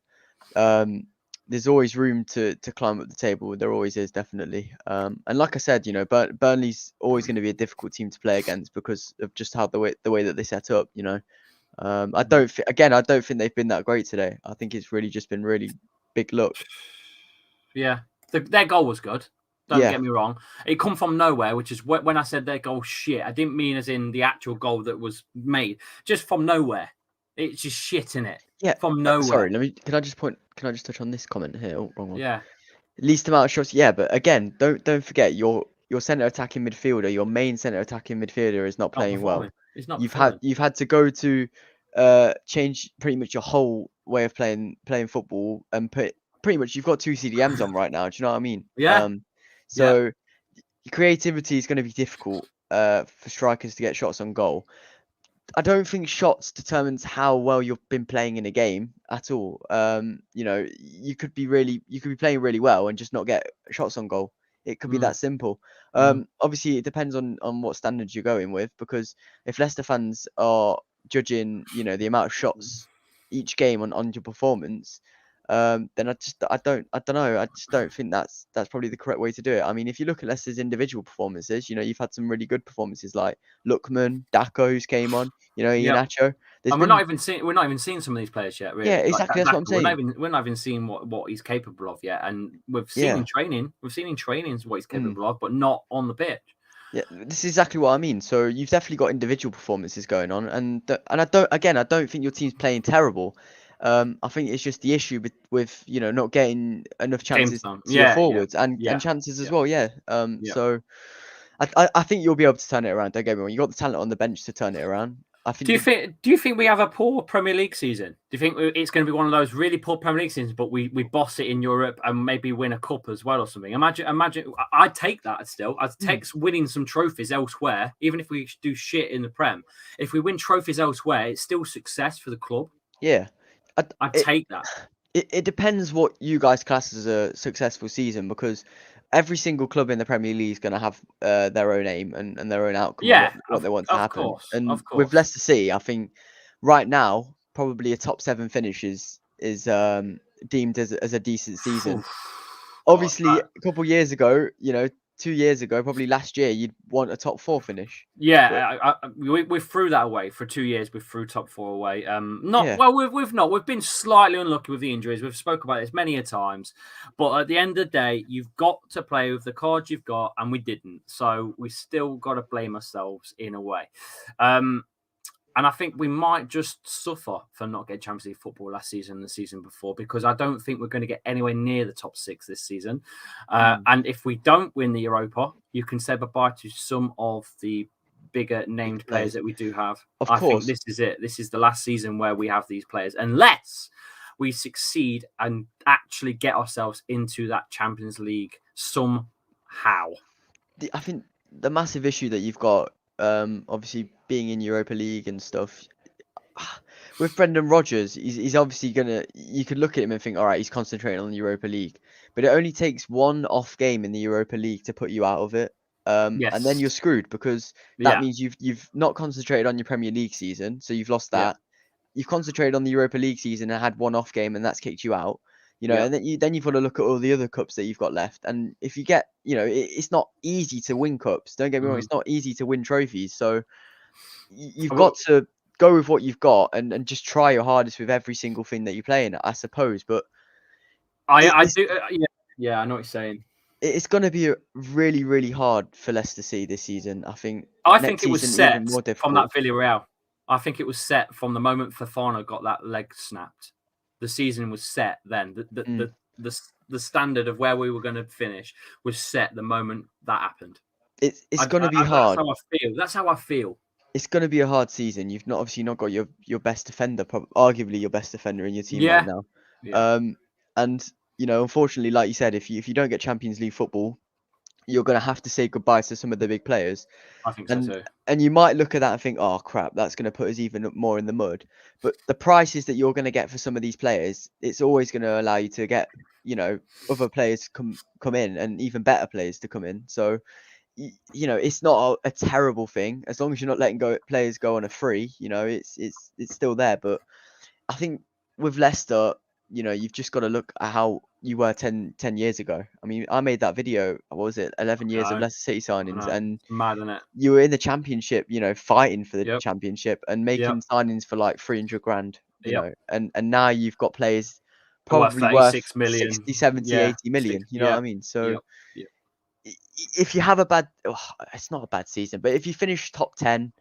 there's always room to climb up the table. There always is, definitely. And like I said, Burnley's always going to be a difficult team to play against because of just how the way that they set up. I don't think they've been that great today. I think it's really just been really big luck. Yeah, their goal was good. Don't get me wrong. It come from nowhere, which is when I said their goal shit. I didn't mean as in the actual goal that was made. Just from nowhere. It's just shit in it. Yeah, from nowhere. Sorry, can I just touch on this comment here? Oh, wrong one. Yeah. Least amount of shots. Yeah, but again, don't forget your centre attacking midfielder, your main centre attacking midfielder is not playing well. It's not. You've had to go to change pretty much your whole way of playing football and pretty much you've got 2 CDMs on right now. Do you know what I mean? Yeah. So creativity is going to be difficult for strikers to get shots on goal. I don't think shots determines how well you've been playing in a game at all. You could be playing really well and just not get shots on goal. It could be that simple. Obviously, it depends on what standards you're going with, because if Leicester fans are judging, the amount of shots each game on your performance, then I don't know. I just don't think that's probably the correct way to do it. I mean, if you look at Leicester's individual performances, you've had some really good performances like Lookman, Dako, who's came on, Iheanacho. And we're not even seeing some of these players yet, really. Yeah, exactly. That's what I'm saying. We're not even seeing what he's capable of yet, and we've seen in training. We've seen in trainings what he's capable of, but not on the pitch. Yeah, this is exactly what I mean. So you've definitely got individual performances going on, and I don't think your team's playing terrible. I think it's just the issue with not getting enough chances to your forwards and chances as well. Yeah. So I think you'll be able to turn it around. Don't get me wrong. You got the talent on the bench to turn it around. I think. Do you think we have a poor Premier League season? Do you think it's going to be one of those really poor Premier League seasons, but we boss it in Europe and maybe win a cup as well or something? Imagine. I'd take that still. I'd take winning some trophies elsewhere, even if we do shit in the Prem. If we win trophies elsewhere, it's still success for the club. Yeah, I'd take that. It depends what you guys class as a successful season, because every single club in the Premier League is going to have their own aim and their own outcome, Yeah, what they want to happen. Course, and of course. with Leicester City, I think right now probably a top 7 finish is deemed as a decent season. Obviously, a couple of years ago, 2 years ago, probably last year, you'd want a top 4 finish. Yeah, we threw that away for 2 years. We threw top 4 away. We've been slightly unlucky with the injuries. We've spoken about this many a times, but at the end of the day, you've got to play with the cards you've got, and we didn't. So we still got to blame ourselves in a way. And I think we might just suffer for not getting Champions League football last season and the season before, because I don't think we're going to get anywhere near the top 6 this season. And if we don't win the Europa, you can say bye-bye to some of the bigger named players that we do have. I think this is it. This is the last season where we have these players, unless we succeed and actually get ourselves into that Champions League somehow. I think the massive issue that you've got, obviously being in Europa League and stuff, with Brendan Rodgers, he's obviously you could look at him and think, all right, he's concentrating on the Europa League, but it only takes one off game in the Europa League to put you out of it. And then you're screwed, because that means you've not concentrated on your Premier League season, so you've lost that. You've concentrated on the Europa League season and had one off game, and that's kicked you out. And then you've got to look at all the other cups that you've got left. And if you get, it's not easy to win cups. Don't get me wrong, it's not easy to win trophies. So you've got to go with what you've got and just try your hardest with every single thing that you play in, I suppose. But I do, yeah, I know what you're saying. It's going to be really, really hard for Leicester City this season. I think it was set even more difficult. From that Villarreal. I think it was set from the moment Fofana got that leg snapped. The season was set then. The standard of where we were going to finish was set the moment that happened. It's going to be hard. That's how I feel. It's going to be a hard season. You've obviously not got your best defender, arguably your best defender in your team right now. Yeah. And unfortunately, like you said, if you don't get Champions League football, you're going to have to say goodbye to some of the big players. I think so too. And you might look at that and think, oh crap, that's going to put us even more in the mud. But the prices that you're going to get for some of these players, it's always going to allow you to get, other players come in, and even better players to come in. So, it's not a terrible thing, as long as you're not letting players go on a free. It's still there. But I think with Leicester, you've just got to look at how you were 10 years ago. I mean, I made that video, what was it, 11 years of Leicester City signings, and it's mad, isn't it? You were in the Championship, fighting for the Championship and making signings for like 300 grand, and now you've got players probably worth 36 million, 60, 70, 80 million, you know what I mean? So if you have it's not a bad season, but if you finish top 10,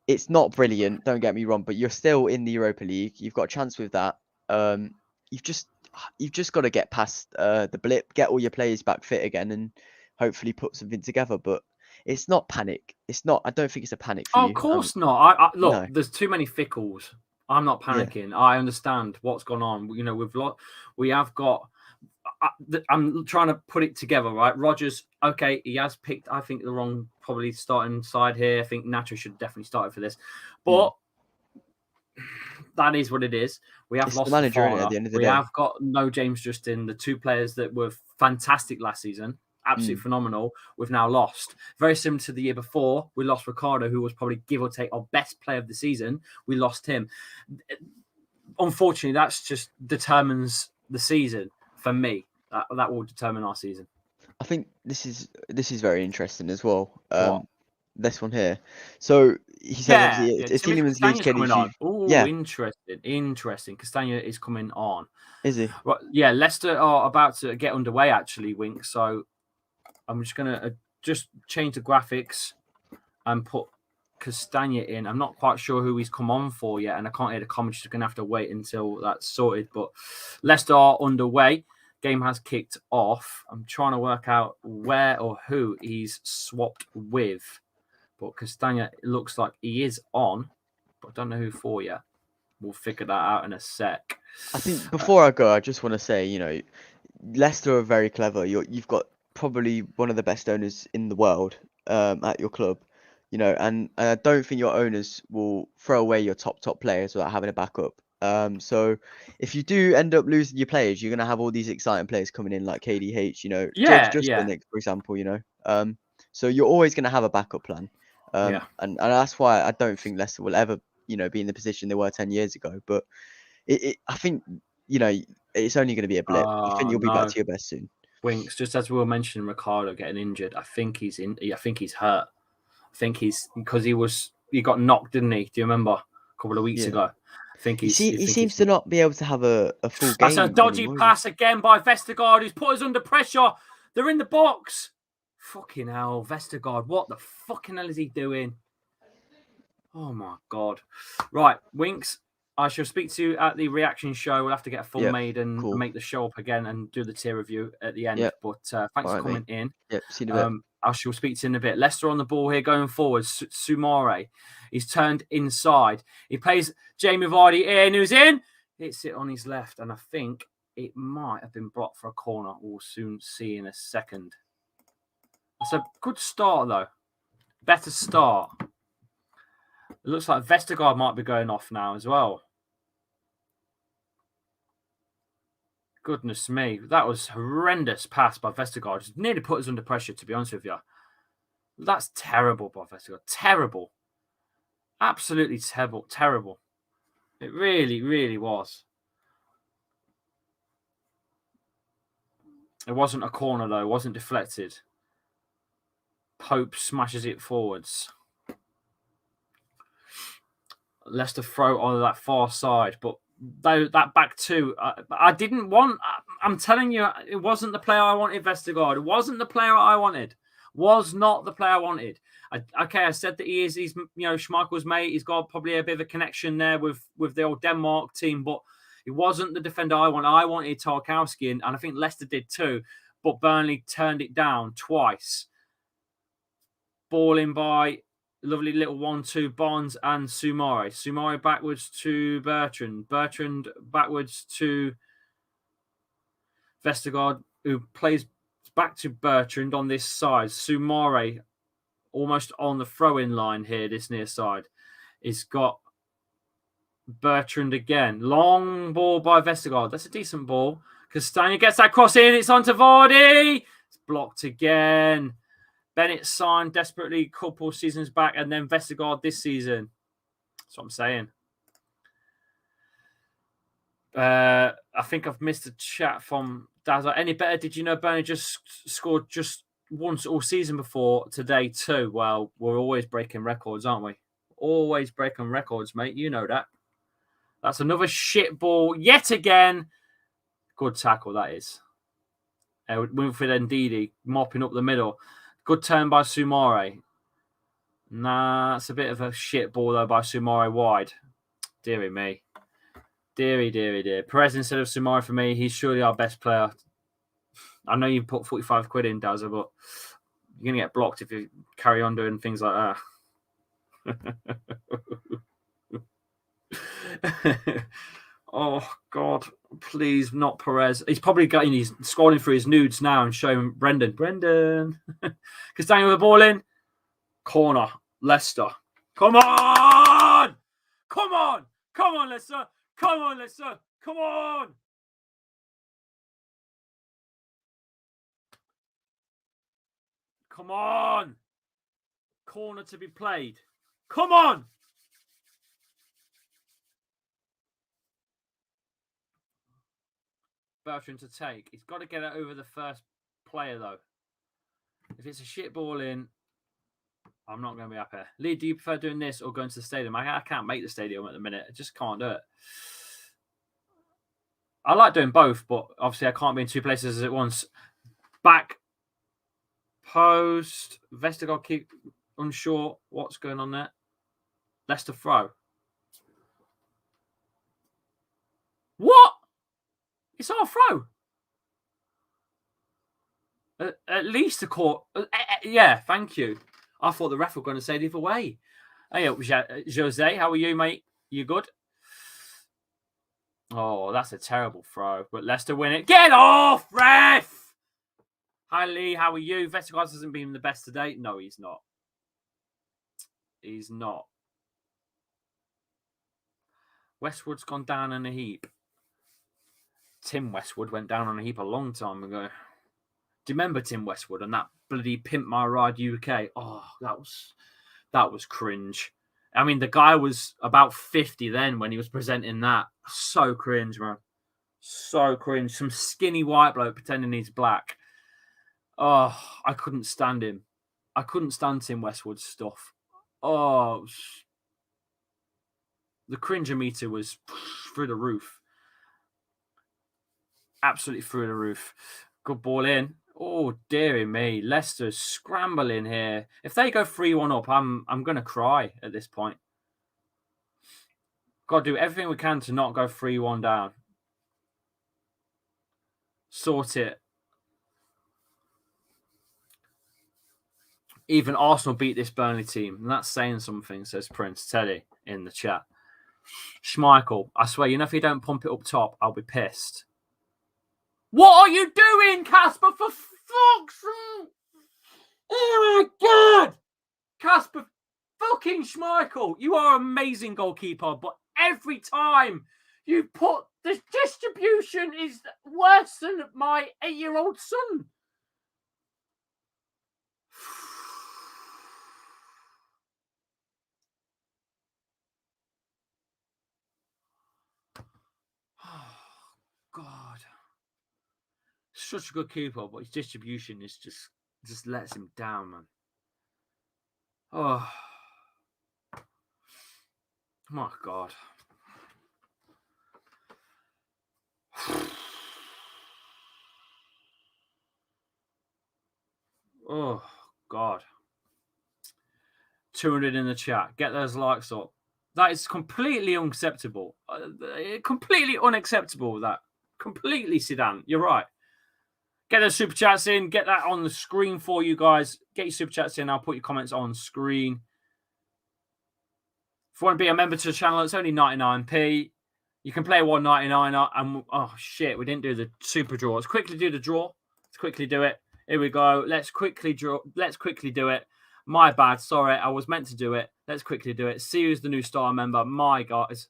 it's not brilliant, don't get me wrong, but you're still in the Europa League. You've got a chance with that. You've just got to get past the blip, get all your players back fit again, and hopefully put something together. But it's not panic. It's not. I don't think it's a panic for you. Of course not. Look, no. There's too many fickles. I'm not panicking. I understand what's gone on. We have got. I'm trying to put it together, right? Rodgers, okay, he has picked, I think, the wrong probably starting side here. I think Nacho should definitely start for this, but. That is what it is. We have lost the manager at the end of the day. We have got no James Justin, the two players that were fantastic last season, absolutely phenomenal. We've now lost. Very similar to the year before, we lost Ricardo, who was probably give or take our best player of the season. We lost him. Unfortunately, that's just determines the season for me. That will determine our season. I think this is very interesting as well. This one here. So he said, obviously, Tielemans leaves KDB. Oh, interesting. Castagna is coming on. Is he? Right, yeah, Leicester are about to get underway, actually, Wink. So I'm just going to just change the graphics and put Castagna in. I'm not quite sure who he's come on for yet, and I can't hear the comments. You're going to have to wait until that's sorted. But Leicester are underway. Game has kicked off. I'm trying to work out where or who he's swapped with. But Castagna looks like he is on. but I don't know who for yet. We'll figure that out in a sec. I think before I go, I just want to say, you know, Leicester are very clever. You've got probably one of the best owners in the world at your club, you know, and I don't think your owners will throw away your top players without having a backup. So if you do end up losing your players, you're gonna have all these exciting players coming in like KDH, you know, Yeah, just yeah. for example, you know. So you're always gonna have a backup plan. Yeah. And that's why I don't think Leicester will ever, you know, be in the position they were 10 years ago. But I think, you know, it's only going to be a blip. I think you'll be back to your best soon. Winks, just as we were mentioning Ricardo getting injured, I think he's hurt. I think he's because he got knocked, didn't he? Do you remember a couple of weeks ago? I think he seems to not be able to have a full game. That's a dodgy pass again by Vestergaard, who's put us under pressure. They're in the box. Fucking hell, Vestergaard, what the fucking hell is he doing? Oh my god. Right, Winks, I shall speak to you at the reaction show. We'll have to get a full made and make the show up again and do the tier review at the end. But thanks for coming in. See you in a bit. I shall speak to you in a bit. Leicester on the ball here going forward. Sumare. He's turned inside. He plays Jamie Vardy in, who's in. Hits it on his left, and I think it might have been blocked for a corner. We'll soon see in a second. It's a good start, though. Better start. It looks like Vestergaard might be going off now as well. Goodness me. That was horrendous pass by Vestergaard. Just nearly put us under pressure, to be honest with you. That's terrible by Vestergaard. Terrible. Absolutely terrible. Terrible. It really, really was. It wasn't a corner, though. It wasn't deflected. Pope smashes it forwards. Leicester throw on that far side, but that back two, I didn't want. I'm telling you, it wasn't the player I wanted. Vestergaard. It wasn't the player I wanted. Was not the player I wanted. I said that he's you know, Schmeichel's mate. He's got probably a bit of a connection there with the old Denmark team, but it wasn't the defender I wanted. I wanted Tarkowski, and I think Leicester did too, but Burnley turned it down twice. Ball in by lovely little 1-2 Bonds and Sumare. Sumare backwards to Bertrand. Bertrand backwards to Vestergaard, who plays back to Bertrand on this side. Sumare almost on the throw-in line here, this near side. He's got Bertrand again. Long ball by Vestergaard. That's a decent ball. Castagna gets that cross in. It's on to Vardy. It's blocked again. Bennett signed desperately a couple seasons back, and then Vestergaard this season. That's what I'm saying. I think I've missed a chat from Dazzler. Any better? Did you know Burnley just scored just once all season before today too? Well, we're always breaking records, aren't we? Always breaking records, mate. You know that. That's another shit ball yet again. Good tackle, that is. Winfried Ndidi mopping up the middle. Good turn by Sumare. Nah, it's a bit of a shit ball, though, by Sumare wide. Deary me. Deary, deary, dear. Perez instead of Sumare for me. He's surely our best player. I know you put 45 quid in, Dazza, but you're going to get blocked if you carry on doing things like that. Oh, God. Please, not Perez. He's probably he's scrolling through his nudes now and showing Brendan. Castagna with the ball in. Corner. Leicester. Come on! Come on! Come on, Leicester! Come on, Leicester! Come on! Come on! Corner to be played. Come on! Bertrand to take. He's got to get it over the first player, though. If it's a shit ball in, I'm not going to be happy. Lee, do you prefer doing this or going to the stadium? I can't make the stadium at the minute. I just can't do it. I like doing both, but obviously I can't be in two places at once. Back post. Vestergaard keep unsure what's going on there. Leicester throw. What? It's our throw. At least a court. Yeah, thank you. I thought the ref were going to say the other way. Hey, Jose, how are you, mate? You good? Oh, that's a terrible throw. But Leicester win it. Get off, ref! Hi, Lee. How are you? Vestergaard hasn't been the best today. No, he's not. He's not. Westwood's gone down in a heap. Tim Westwood went down on a heap a long time ago. Do you remember Tim Westwood and that bloody Pimp My Ride UK? Oh, that was cringe. I mean, the guy was about 50 then when he was presenting that. So cringe, man. So cringe. Some skinny white bloke pretending he's black. Oh, I couldn't stand him. I couldn't stand Tim Westwood's stuff. Oh, the cringe meter was through the roof. Absolutely through the roof. Good ball in. Oh, dearie me. Leicester's scrambling here. If they go 3-1 up, I'm going to cry at this point. Got to do everything we can to not go 3-1 down. Sort it. Even Arsenal beat this Burnley team. And that's saying something, says Prince Teddy in the chat. Schmeichel, I swear, if you don't pump it up top, I'll be pissed. What are you doing, Casper? For fuck's sake! Oh my God! Casper fucking Schmeichel, you are an amazing goalkeeper, but every time you put the distribution is worse than my 8-year-old son. Oh, God. Such a good keeper, but his distribution is just lets him down, man. Oh. My God. Oh, God. 200 in the chat. Get those likes up. That is completely unacceptable. Completely unacceptable, that. Completely, Zidane. You're right. Get those super chats in. Get that on the screen for you guys. Get your super chats in. I'll put your comments on screen. If you want to be a member to the channel, it's only 99p. You can play 199. And oh shit, we didn't do the super draw. Let's quickly do the draw. Let's quickly do it. Here we go. Let's quickly draw. Let's quickly do it. My bad. Sorry, I was meant to do it. Let's quickly do it. See who's the new star member. My guys,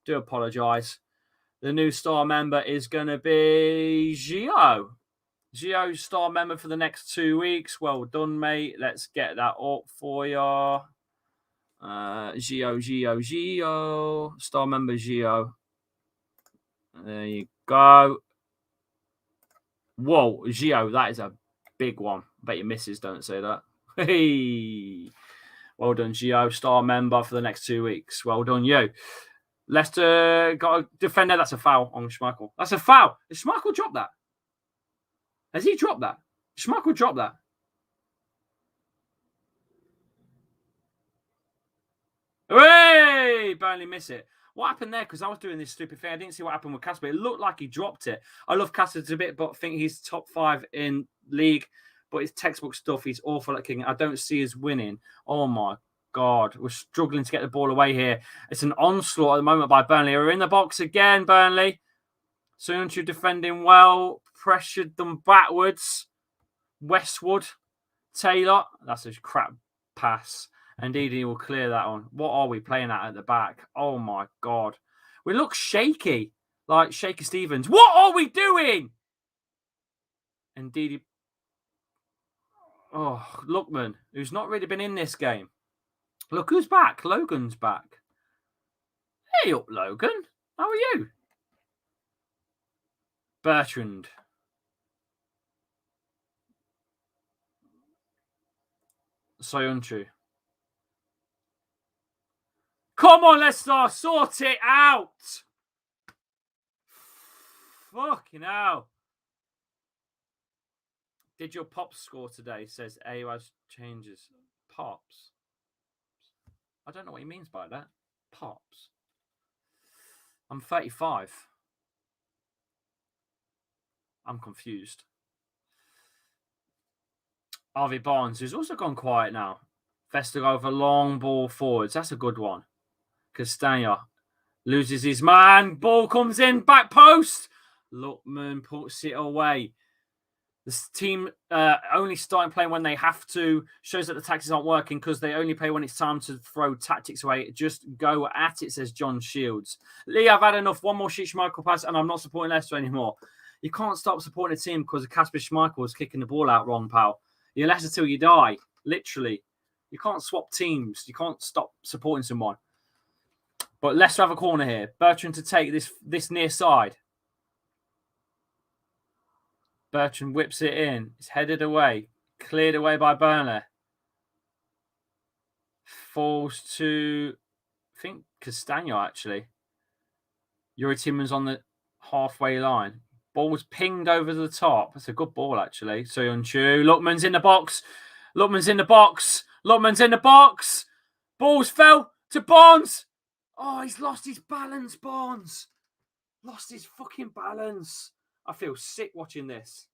do apologise. The new star member is going to be Gio. Gio, star member for the next 2 weeks. Well done, mate. Let's get that up for you. Gio. Star member Gio. There you go. Whoa, Gio, that is a big one. Bet your missus don't say that. Hey. Well done, Gio. Star member for the next 2 weeks. Well done, you. Leicester got a defender. That's a foul on Schmeichel. That's a foul. Has Schmeichel dropped that? Has he dropped that? Schmeichel dropped that. Hey! Burnley miss it. What happened there? Because I was doing this stupid thing. I didn't see what happened with Casper. It looked like he dropped it. I love Casper a bit, but I think he's top 5 in league. But his textbook stuff, he's awful at kicking. I don't see his winning. Oh, my God. We're struggling to get the ball away here. It's an onslaught at the moment by Burnley. We're in the box again, Burnley. Soonchu defending well. Pressured them backwards. Westwood. Taylor. That's a crap pass. Indeed, he will clear that on. What are we playing at the back? Oh, my God. We look shaky. Like Shaky Stevens. What are we doing? Indeed. Oh, Lookman, who's not really been in this game. Look who's back. Logan's back. Hey up, Logan. How are you? Bertrand. Soyuncu. Come on, Leicester. Sort it out. Fucking hell. Did your Pops score today? Says AOS changes. Pops. I don't know what he means by that. Pops. I'm 35. I'm confused. Harvey Barnes, who's also gone quiet now. Vestergaard, long ball forwards. That's a good one. Castagna loses his man. Ball comes in, back post. Lookman puts it away. This team only starting playing when they have to. Shows that the tactics aren't working because they only play when it's time to throw tactics away. Just go at it, says John Shields. Lee, I've had enough. One more shit Schmeichel pass and I'm not supporting Leicester anymore. You can't stop supporting a team because Kasper Schmeichel is kicking the ball out wrong, pal. You're Leicester till you die. Literally. You can't swap teams. You can't stop supporting someone. But Leicester have a corner here. Bertrand to take this near side. Bertrand whips it in. It's headed away. Cleared away by Burnley. Falls to, I think, Castagna, actually. Yuri Tielemans on the halfway line. Ball was pinged over the top. That's a good ball, actually. Soyuncu. Lookman's in the box. Lookman's in the box. Lookman's in the box. Balls fell to Barnes. Oh, he's lost his balance, Barnes. Lost his fucking balance. I feel sick watching this.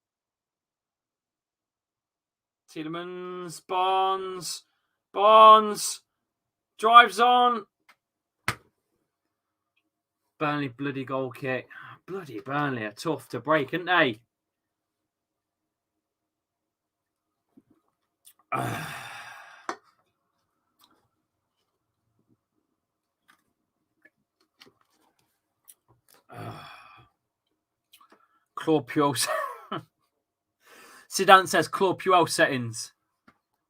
Tielemans, Barnes drives on. Burnley bloody goal kick. Bloody Burnley are tough to break, aren't they? Claude Puel. Zidane says Claude Puel settings.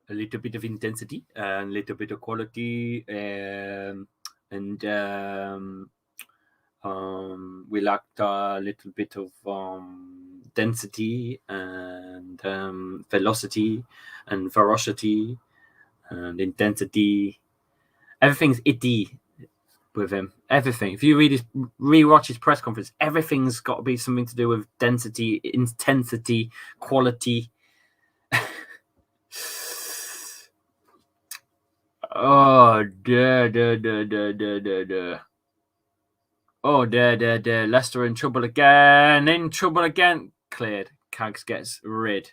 A little bit of intensity, a little bit of quality, and we lacked a little bit of density and velocity and ferocity and intensity. Everything's itty with him. Everything. If you rewatch his press conference, everything's got to be something to do with density, intensity, quality. Oh, Oh, Leicester in trouble again. In trouble again. Cleared. Cags gets rid.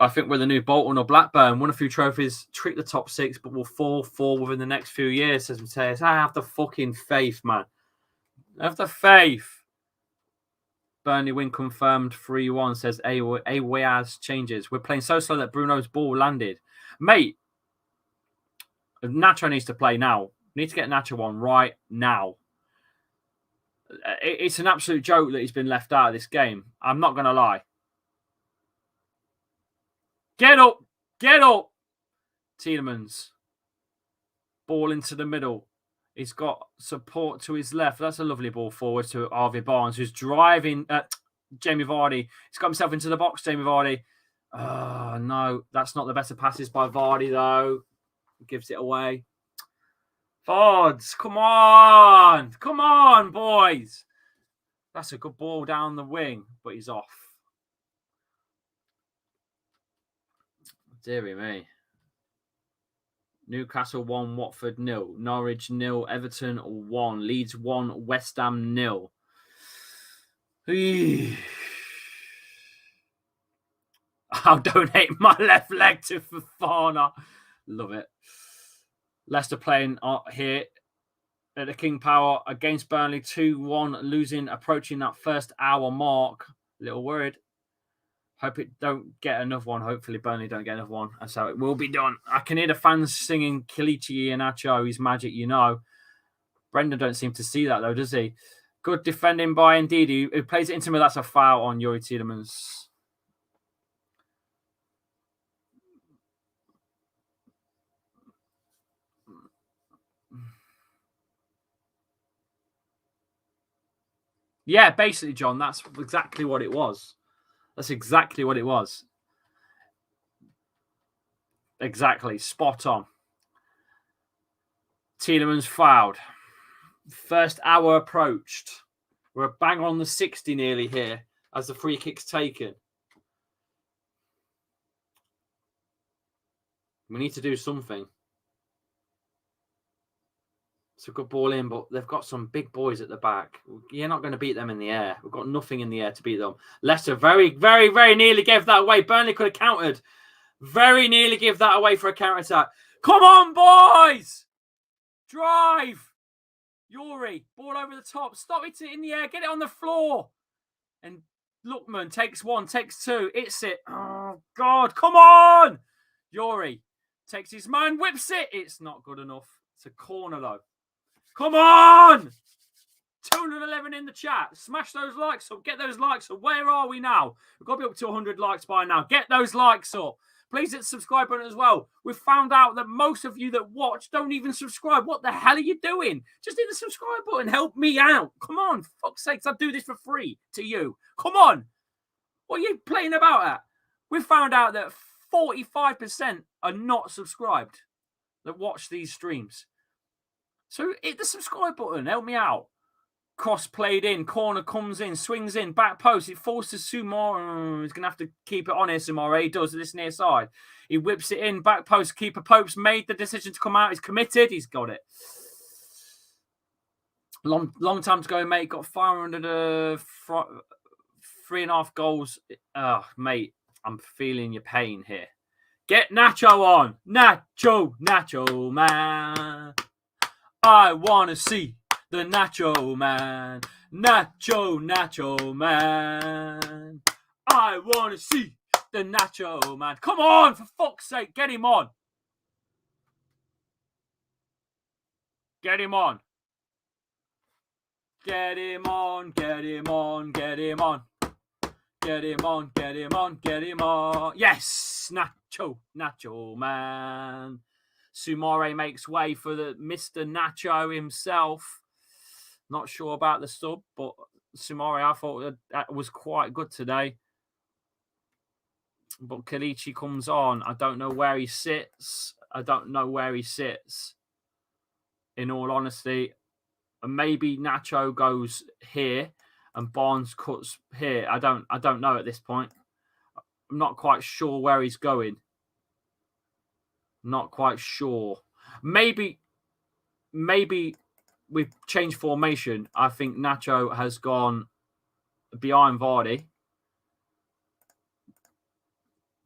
I think we're the new Bolton or Blackburn. Won a few trophies, trick the top six, but will fall within the next few years, says Mateus. I have the fucking faith, man. I have the faith. Burnley win confirmed 3-1, says Awaz changes. We're playing so slow that Bruno's ball landed. Mate, Nacho needs to play now. We need to get Nacho on right now. It's an absolute joke that he's been left out of this game. I'm not going to lie. Get up. Get up. Tielemans. Ball into the middle. He's got support to his left. That's a lovely ball forward to Harvey Barnes, who's driving Jamie Vardy. He's got himself into the box, Jamie Vardy. Oh, no. That's not the better passes by Vardy, though. Gives it away. Fords, come on. Come on, boys. That's a good ball down the wing, but he's off. Deary me. Newcastle 1, Watford 0. Norwich 0, Everton 1. Leeds 1, West Ham 0. I'll donate my left leg to Fofana. Love it. Leicester playing here at the King Power against Burnley 2-1, losing, approaching that first hour mark. A little worried. Hope it don't get another one. Hopefully Burnley don't get another one. And so it will be done. I can hear the fans singing Kelechi Iheanacho, he's magic, you know. Brendan don't seem to see that though, does he? Good defending by Ndidi, who plays it into me. That's a foul on Yuri Tielemans. Yeah, basically, John, that's exactly what it was. That's exactly what it was. Exactly. Spot on. Tielemans fouled. First hour approached. We're bang on the 60 nearly here as the free kick's taken. We need to do something. It's a good ball in, but they've got some big boys at the back. You're not going to beat them in the air. We've got nothing in the air to beat them. Leicester very, very, very nearly gave that away. Burnley could have countered. Very nearly give that away for a counter-attack. Come on, boys! Drive! Yuri, ball over the top. Stop it in the air. Get it on the floor. And Lookman takes one, takes two. It's it. Oh, God. Come on! Yuri takes his man, whips it. It's not good enough. It's a corner, though. Come on! 211 in the chat. Smash those likes up. Get those likes up. Where are we now? We've got to be up to 100 likes by now. Get those likes up. Please hit the subscribe button as well. We've found out that most of you that watch don't even subscribe. What the hell are you doing? Just hit the subscribe button. Help me out. Come on. For fuck's sakes, I do this for free to you. Come on. What are you playing about at? We've found out that 45% are not subscribed that watch these streams. So hit the subscribe button. Help me out. Cross played in, corner comes in, swings in, back post. It falls to Sumore. He's going to have to keep it on here, Sumore. He does this near side. He whips it in, back post. Keeper Pope's made the decision to come out. He's committed. He's got it. Long time to go, mate. Got 3.5 goals. Oh, mate, I'm feeling your pain here. Get Nacho on. Nacho, man. I want to see the Nacho man. Nacho man. I want to see the Nacho man. Come on, for fuck's sake. Get him on. Get him on. Get him on. Get him on. Get him on. Get him on. Get him on. Get him on. Yes. Nacho man. Sumore makes way for the Mr. Nacho himself. Not sure about the sub, but Sumore, I thought that was quite good today. But Kalichi comes on. I don't know where he sits. In all honesty, and maybe Nacho goes here and Barnes cuts here. I don't know at this point. I'm not quite sure where he's going. Not quite sure. Maybe we've changed formation. I think Nacho has gone behind Vardy.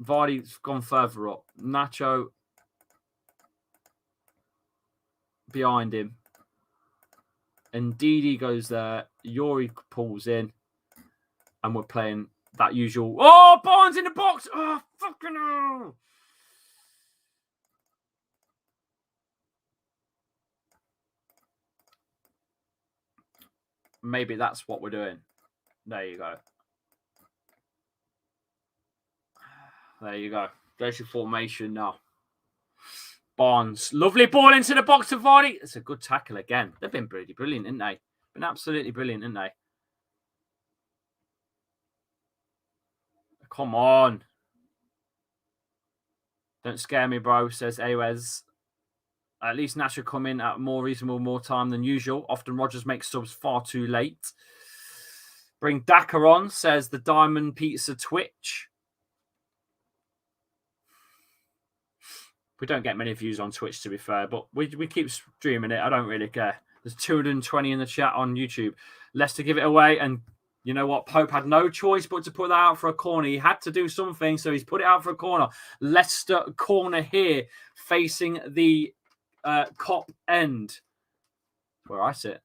Vardy's gone further up. Nacho behind him. And Didi goes there. Yuri pulls in. And we're playing that usual. Oh, Barnes in the box. Oh, fucking hell. Maybe that's what we're doing. There you go. There you go. There's your formation now. Barnes. Lovely ball into the box to Vardy. It's a good tackle again. They've been pretty brilliant, haven't they? Been absolutely brilliant, haven't they? Come on. Don't scare me, bro, says Awez. At least Nash should come in at more time than usual. Often Rodgers makes subs far too late. Bring Daka on, says the Diamond Pizza Twitch. We don't get many views on Twitch, to be fair, but we keep streaming it. I don't really care. There's 220 in the chat on YouTube. Leicester give it away, and you know what? Pope had no choice but to put that out for a corner. He had to do something, so he's put it out for a corner. Leicester corner here, facing the Kop end. Where I sit.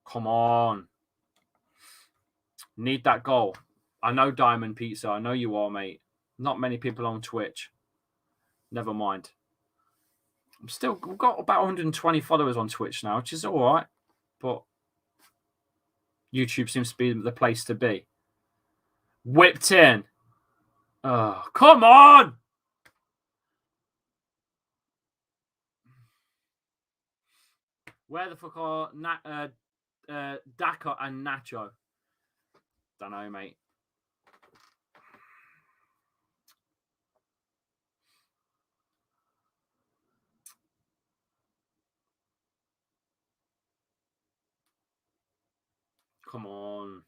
Come on. Need that goal. I know Diamond Pizza. I know you are, mate. Not many people on Twitch. Never mind. We've got about 120 followers on Twitch now, which is all right. But YouTube seems to be the place to be. Whipped in. Oh, come on! Where the fuck are Daka and Nacho? Don't know, mate. Come on.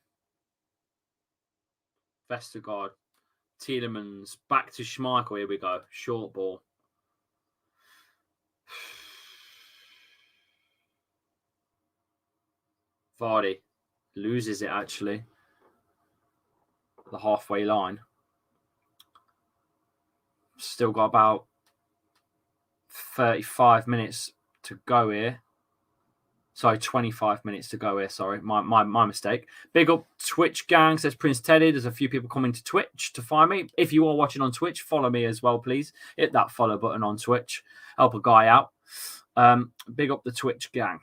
Vestergaard. Tielemans. Back to Schmeichel. Here we go. Short ball. Vardy. Loses it, actually. The halfway line. Still got about 35 minutes to go here. Sorry, 25 minutes to go here. Sorry, my mistake. Big up Twitch gang, says Prince Teddy. There's a few people coming to Twitch to find me. If you are watching on Twitch, follow me as well, please. Hit that follow button on Twitch. Help a guy out. Big up the Twitch gang.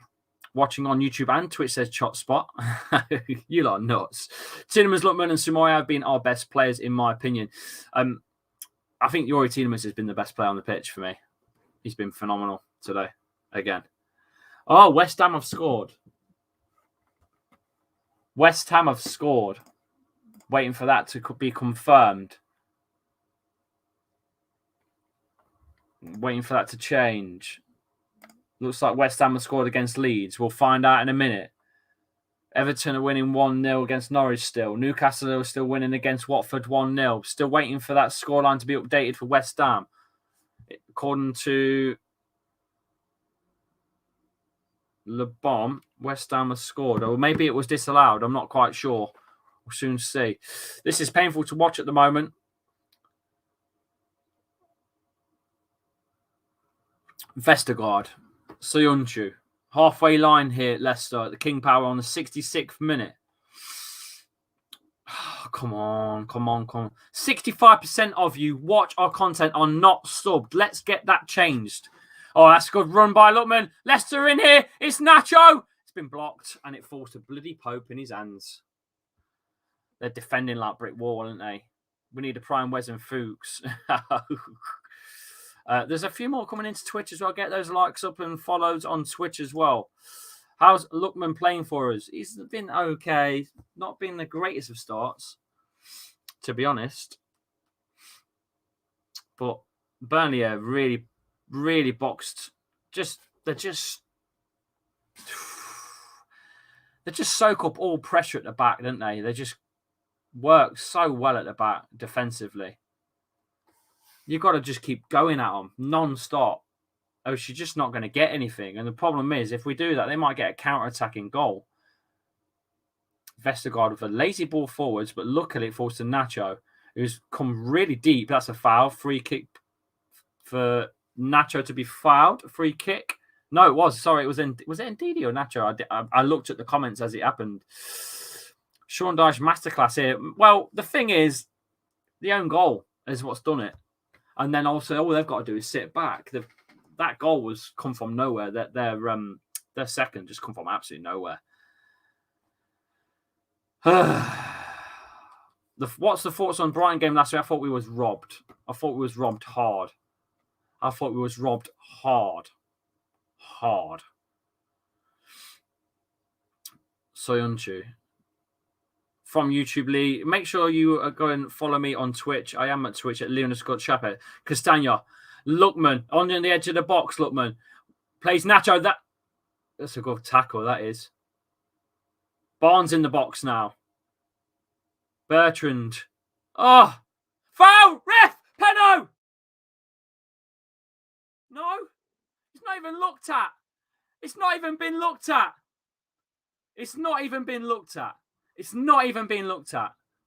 Watching on YouTube and Twitch, says Chot Spot. You lot are nuts. Tielemans, Lookman and Sumoya have been our best players, in my opinion. I think Youri Tielemans has been the best player on the pitch for me. He's been phenomenal today, again. Oh, West Ham have scored. West Ham have scored. Waiting for that to be confirmed. Waiting for that to change. Looks like West Ham have scored against Leeds. We'll find out in a minute. Everton are winning 1-0 against Norwich still. Newcastle are still winning against Watford 1-0. Still waiting for that scoreline to be updated for West Ham. According to Le Bon, West Ham has scored. Or maybe it was disallowed. I'm not quite sure. We'll soon see. This is painful to watch at the moment. Vestergaard. Soyuncu. Halfway line here at Leicester. The King Power on the 66th minute. Oh, come on. 65% of you watch our content are not subbed. Let's get that changed. Oh, that's a good run by Lookman. Leicester in here. It's Nacho. It's been blocked and it falls to bloody Pope in his hands. They're defending like brick wall, aren't they? We need a prime Wes and Fuchs. There's a few more coming into Twitch as well. Get those likes up and follows on Twitch as well. How's Lookman playing for us? He's been okay. Not been the greatest of starts, to be honest. But Burnley are really, really boxed. They just soak up all pressure at the back, don't they? They just work so well at the back defensively. You've got to just keep going at them non-stop. Or you're just not going to get anything. And the problem is, if we do that, they might get a counter-attacking goal. Vestergaard with a lazy ball forwards, but luckily it falls to Nacho, who's come really deep. That's a foul. Free kick for Nacho to be fouled. Free kick. No, it was. Sorry, was it Ndidi or Nacho? I looked at the comments as it happened. Sean Dyche masterclass here. Well, the thing is, the own goal is what's done it. And then also, all they've got to do is sit back. That goal was come from nowhere. Their second just come from absolutely nowhere. What's the thoughts on Brighton game last week? I thought we was robbed. I thought we was robbed hard. Hard. Soyuncu. From YouTube, Lee. Make sure you go and follow me on Twitch. I am at Twitch at Leicester. Castagna. Lookman. On the edge of the box, Lookman. Plays Nacho. That's a good tackle, that is. Barnes in the box now. Bertrand. Oh! Foul! Ref! Penno! No? It's not even looked at. It's not even been looked at.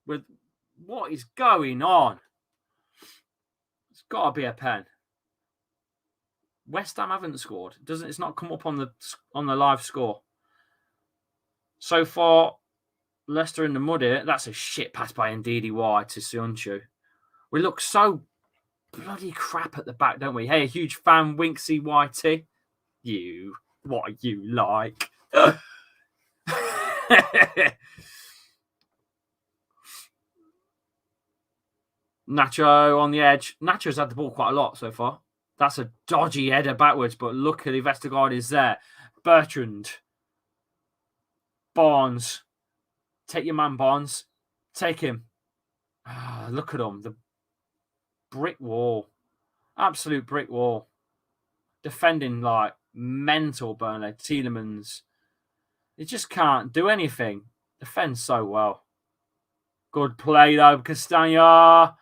With what is going on? It's got to be a pen. West Ham haven't scored. It's not come up on the live score. So far, Leicester in the mud here. That's a shit pass by Ndidi wide to Soyuncu. We look so bloody crap at the back, don't we? Hey, a huge fan, Winksy YT. What are you like? Nacho on the edge. Nacho's had the ball quite a lot so far. That's a dodgy header backwards, but luckily Vestergaard is there. Bertrand. Barnes. Take your man, Barnes. Take him. Look at him. The brick wall. Absolute brick wall. Defending like mental, Burnley. Tielemans. He just can't do anything. Defends so well. Good play, though. Castagna.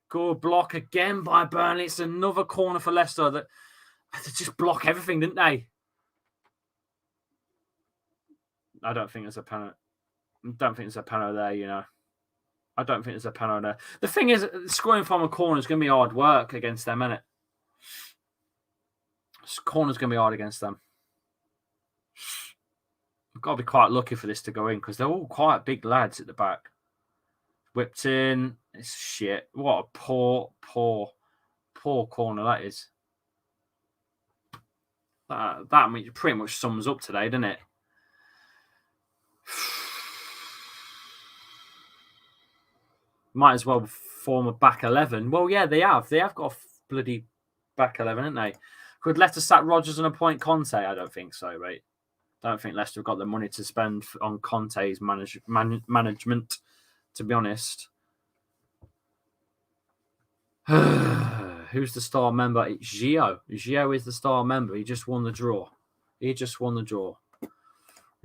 Good block again by Burnley. It's another corner for Leicester. They just block everything, didn't they? I don't think it's a penalty. I don't think there's a penalty there, you know. I don't think there's a penalty there. The thing is, scoring from a corner is going to be hard work against them, isn't it? Corner's going to be hard against them. I've got to be quite lucky for this to go in because they're all quite big lads at the back. Whipped in. It's shit. What a poor corner that is. That pretty much sums up today, doesn't it? Might as well form a back 11. Well, yeah, they have. They have got a bloody back 11, haven't they? Could Leicester sack Rodgers and appoint Conte? I don't think so, right? I don't think Leicester have got the money to spend on Conte's management, to be honest. Who's the star member? It's Gio. Gio is the star member. He just won the draw.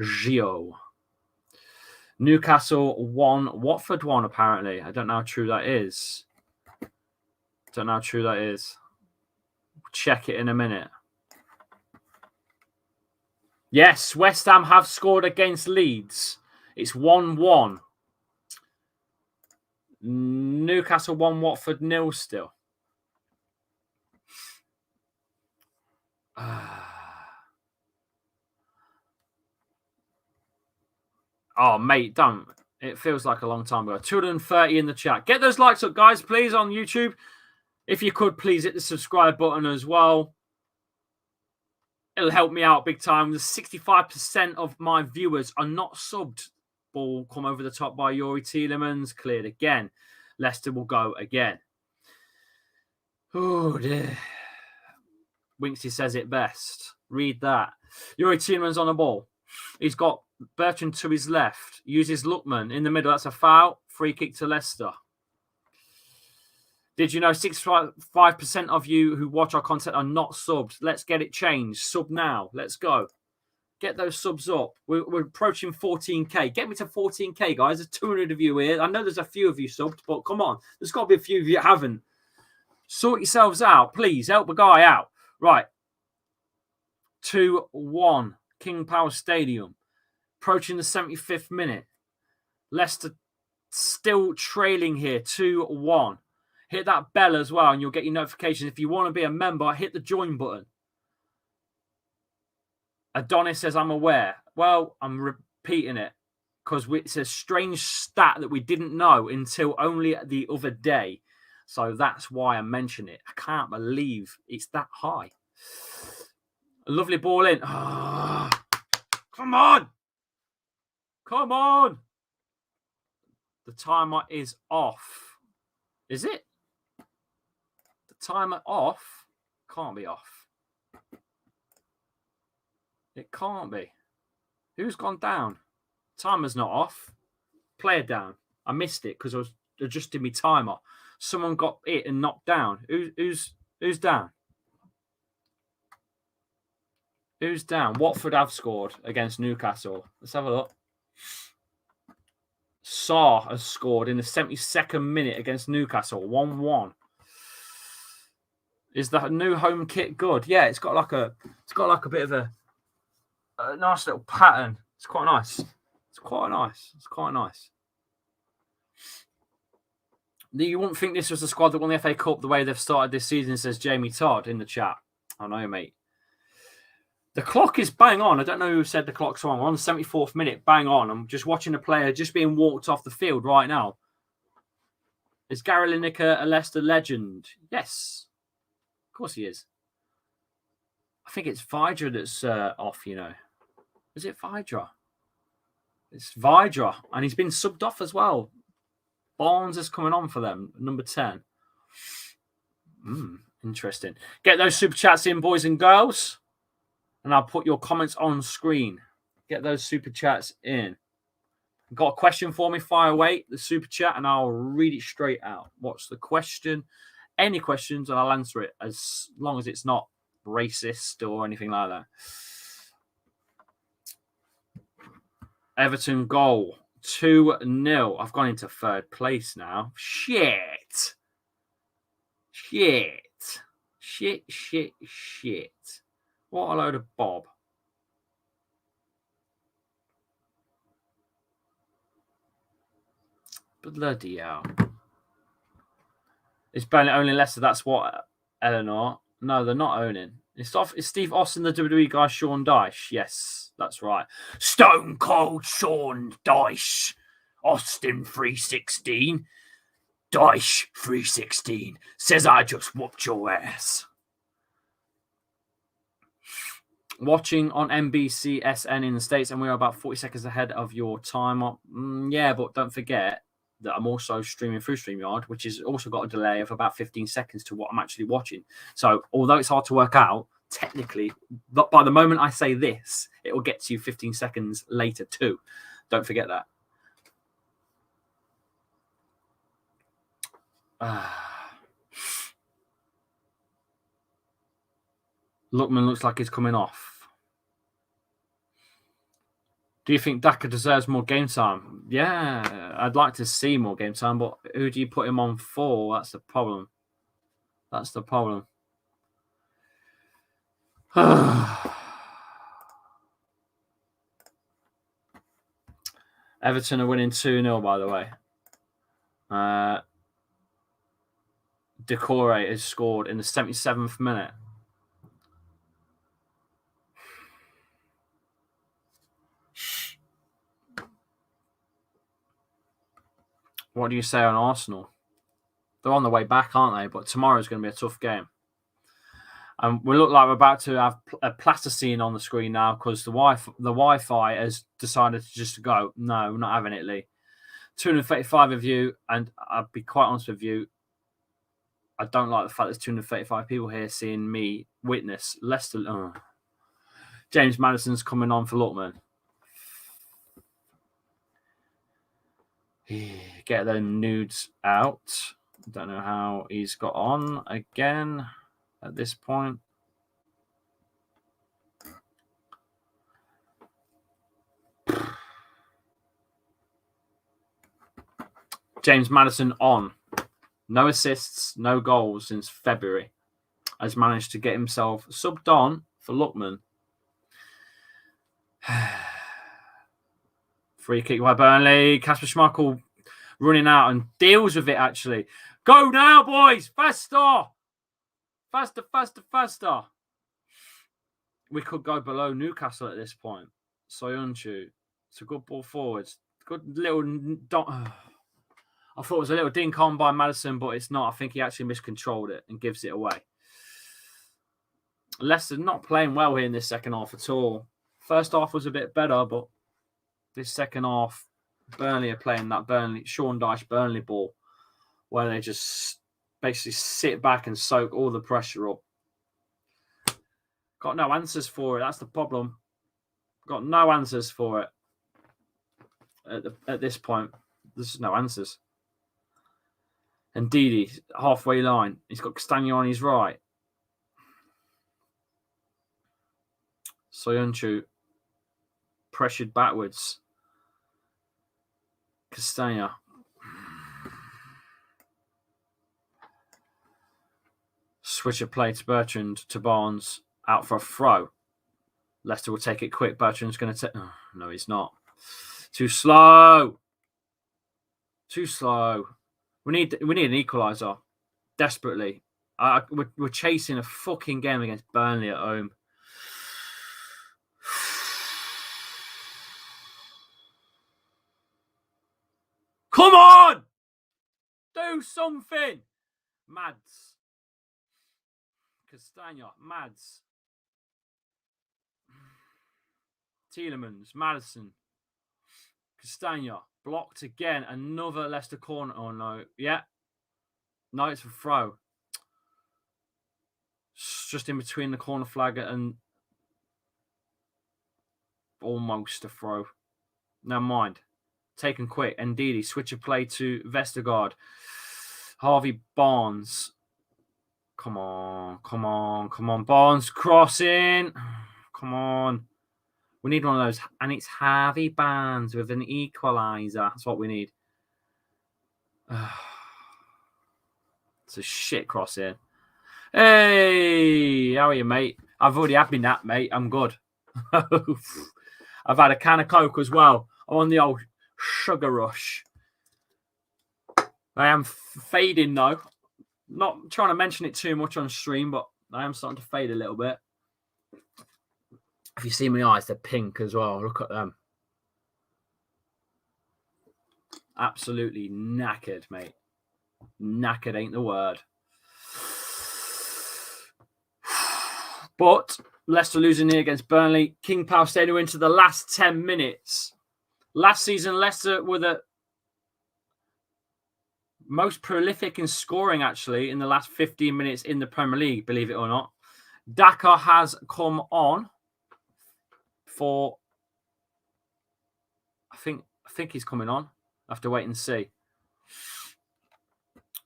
Gio. Newcastle 1, Watford 1, apparently. I don't know how true that is. Check it in a minute. Yes, West Ham have scored against Leeds. It's 1-1. Newcastle 1, Watford 0 still. Oh, mate, don't. It feels like a long time ago. 230 in the chat. Get those likes up, guys, please, on YouTube. If you could, please hit the subscribe button as well. It'll help me out big time. The 65% of my viewers are not subbed. Ball come over the top by Yuri Tielemans. Cleared again. Leicester will go again. Oh, dear. Winksy says it best. Read that. Yuri Tielemans on the ball. He's got Bertrand to his left. Uses Lookman in the middle. That's a foul. Free kick to Leicester. Did you know 65% of you who watch our content are not subbed? Let's get it changed. Sub now. Let's go. Get those subs up. We're approaching 14K. Get me to 14K, guys. There's 200 of you here. I know there's a few of you subbed, but come on. There's got to be a few of you that haven't. Sort yourselves out. Please, help a guy out. Right. 2-1. King Power Stadium. Approaching the 75th minute. Leicester still trailing here. 2-1. Hit that bell as well, and you'll get your notifications. If you want to be a member, hit the join button. Adonis says, I'm aware. Well, I'm repeating it because it's a strange stat that we didn't know until only the other day. So that's why I mention it. I can't believe it's that high. A lovely ball in. Oh, come on. Come on. The timer is off. Is it? Timer off? Can't be off. It can't be. Who's gone down? Timer's not off. Player down. I missed it because I was adjusting my timer. Someone got it and knocked down. Who's down? Who's down? Watford have scored against Newcastle. Let's have a look. Sarr has scored in the 72nd minute against Newcastle. 1-1. Is the new home kit good? Yeah, it's got like a bit of a nice little pattern. It's quite nice. It's quite nice. You wouldn't think this was the squad that won the FA Cup the way they've started this season, says Jamie Todd in the chat. I know, mate. The clock is bang on. I don't know who said the clock's on. We're on the 74th minute, bang on. I'm just watching a player just being walked off the field right now. Is Gary Lineker a Leicester legend? Yes. Of course he is. I think it's Vidra that's off, you know. Is it Vidra? It's Vidra. And he's been subbed off as well. Barnes is coming on for them, number 10. Interesting. Get those super chats in, boys and girls. And I'll put your comments on screen. Get those super chats in. Got a question for me? Fire away the super chat and I'll read it straight out. What's the question? Any questions and I'll answer it as long as it's not racist or anything like that. Everton goal. 2-0. I've gone into third place now. Shit. What a load of Bob. Bloody hell. It's Burnley only Leicester. That's what, Eleanor. No, they're not owning. Is Steve Austin the WWE guy, Sean Dyche? Yes, that's right. Stone Cold Sean Dyche. Austin 316. Dyche 316. Says I just whooped your ass. Watching on NBCSN in the States, and we are about 40 seconds ahead of your time. Yeah, but don't forget that I'm also streaming through StreamYard, which has also got a delay of about 15 seconds to what I'm actually watching. So although it's hard to work out, technically, but by the moment I say this, it will get to you 15 seconds later too. Don't forget that. Lookman looks like he's coming off. Do you think Daka deserves more game time? Yeah, I'd like to see more game time, but who do you put him on for? That's the problem. That's the problem. Everton are winning 2-0, by the way. Decore has scored in the 77th minute. What do you say on Arsenal? They're on the way back, aren't they? But tomorrow's going to be a tough game. And we look like we're about to have a plasticine on the screen now because the Wi-Fi has decided to just go. No, we're not having it, Lee. 235 of you, and I'll be quite honest with you, I don't like the fact there's 235 people here seeing me witness Leicester. James Maddison's coming on for Lookman. Get the nudes out. Don't know how he's got on again at this point. James Maddison on. No assists, no goals since February. Has managed to get himself subbed on for Lookman. Free kick by Burnley. Kasper Schmeichel running out and deals with it, actually. Go now, boys! Faster! Faster, faster, faster. We could go below Newcastle at this point. Soyuncu. It's a good ball forward. Good little... I thought it was a little dink on by Maddison, but it's not. I think he actually miscontrolled it and gives it away. Leicester not playing well here in this second half at all. First half was a bit better, but this second half, Burnley are playing that Sean Dyche Burnley ball, where they just basically sit back and soak all the pressure up. Got no answers for it. That's the problem. Got no answers for it at this point. There's no answers. And Didi, halfway line. He's got Castagna on his right. Soyuncu pressured backwards. Castagna. Switch of play to Bertrand, to Barnes. Out for a throw. Leicester will take it quick. Bertrand's going to take... Oh, no, he's not. Too slow. Too slow. We need an equalizer. Desperately. We're chasing a fucking game against Burnley at home. Come on! Do something! Mads. Castagna. Mads. Tielemans. Maddison. Castagna. Blocked again. Another Leicester corner. Oh, no. Yeah. No, it's a throw. It's just in between the corner flag and almost a throw. Never mind. Taken quick. Ndidi. Switch of play to Vestergaard. Harvey Barnes. Come on. Come on. Come on. Barnes crossing. Come on. We need one of those. And it's Harvey Barnes with an equalizer. That's what we need. It's a shit cross in. Hey, how are you, mate? I've already had me nap, mate. I'm good. I've had a can of Coke as well. I'm on the old sugar rush. I am fading though. Not trying to mention it too much on stream, but I am starting to fade a little bit. If you see my eyes, they're pink as well. Look at them. Absolutely knackered, mate. Knackered ain't the word. But Leicester losing here against Burnley. King Power Stadium into the last 10 minutes. Last season, Leicester were the most prolific in scoring, actually, in the last 15 minutes in the Premier League, believe it or not. Daka has come on for... I think he's coming on. I have to wait and see.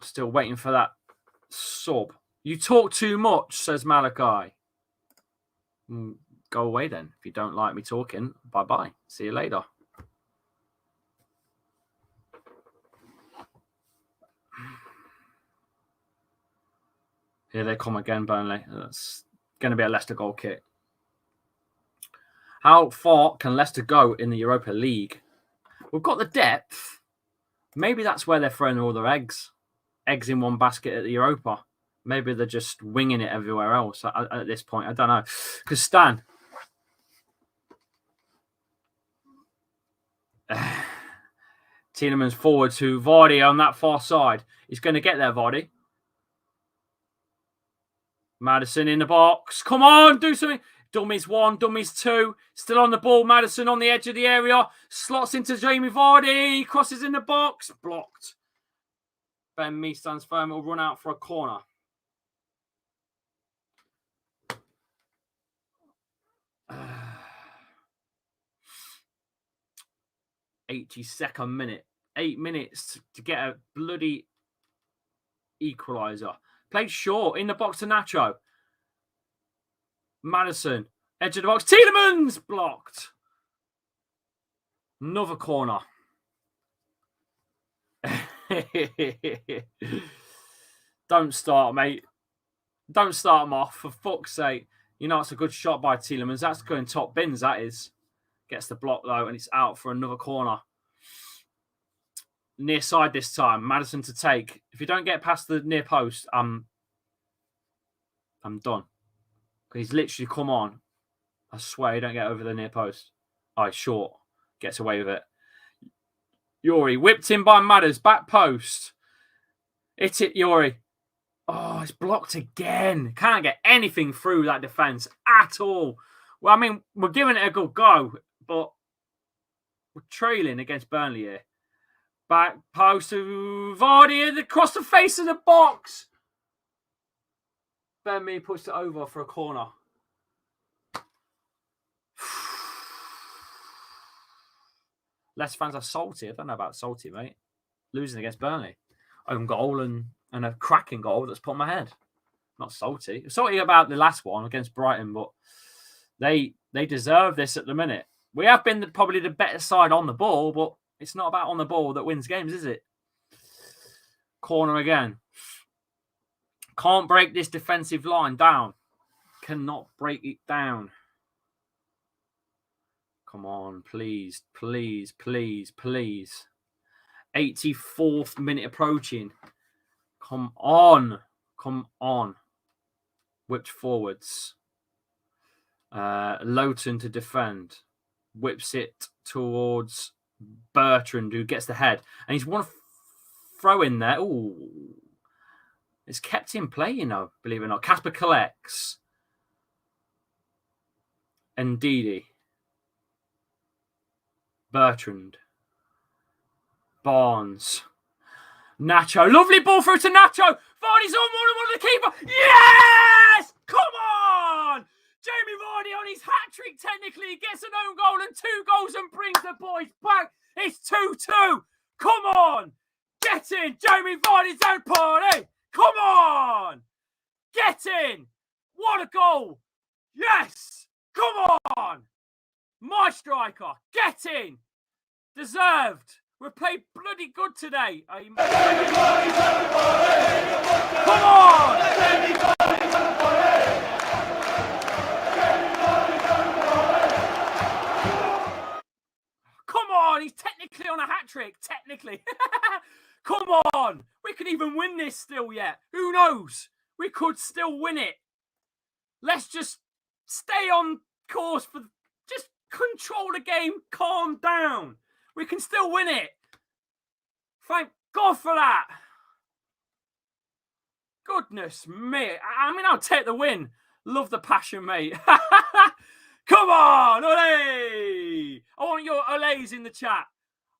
Still waiting for that sub. You talk too much, says Malachi. Go away then. If you don't like me talking, bye-bye. See you later. Here they come again, Burnley. That's going to be a Leicester goal kick. How far can Leicester go in the Europa League? We've got the depth. Maybe that's where they're throwing all their eggs. Eggs in one basket at the Europa. Maybe they're just winging it everywhere else at this point. I don't know. Because Stan. Tielemans forward to Vardy on that far side. He's going to get there, Vardy. Maddison in the box. Come on, do something. Dummies 1, dummies 2. Still on the ball. Maddison on the edge of the area. Slots into Jamie Vardy. Crosses in the box. Blocked. Ben Mee stands firm. Will run out for a corner. Uh, 82nd minute. 8 minutes to get a bloody equalizer. Played short in the box to Nacho. Maddison. Edge of the box. Tielemans! Blocked. Another corner. Don't start, mate. Don't start him off, for fuck's sake. You know it's a good shot by Tielemans. That's going top bins, that is. Gets the block, though, and it's out for another corner. Near side this time. Maddison to take. If you don't get past the near post, I'm done. He's literally come on. I swear you don't get over the near post. Oh, he's short. Gets away with it. Yuri whipped in by Madders. Back post. Hit it, Yuri. Oh, it's blocked again. Can't get anything through that defence at all. Well, I mean, we're giving it a good go, but we're trailing against Burnley here. Back post to Vardy across the face of the box. Ben Mee puts it over for a corner. Leicester fans are salty. I don't know about salty, mate. Losing against Burnley. Own goal and a cracking goal that's put on my head. Not salty. Salty about the last one against Brighton, but they deserve this at the minute. We have been probably the better side on the ball, but it's not about on the ball that wins games, is it? Corner again. Can't break this defensive line down. Cannot break it down. Come on, please, please, please, please. 84th minute approaching. Come on. Come on. Whipped forwards. Lowton to defend. Whips it towards Bertrand, who gets the head. And he's one throw in there. Ooh. It's kept in play, you know, believe it or not. Casper collects. Ndidi. Bertrand. Barnes. Nacho. Lovely ball through to Nacho. Vardy's on one of the keeper. Yes! Come on! Jamie Vardy on his hat-trick technically. He gets an own goal and 2 goals and brings the boys back. It's 2-2. Come on! Get in! Jamie Vardy's own party! Come on! Get in! What a goal! Yes! Come on! My striker, get in! Deserved. We played bloody good today. Come on! Come on! He's technically on a hat-trick. Technically. Come on! this still yet. Who knows? We could still win it. Let's just stay on course for... Just control the game. Calm down. We can still win it. Thank God for that. Goodness me. I mean, I'll take the win. Love the passion, mate. Come on, ole! I want your olays in the chat.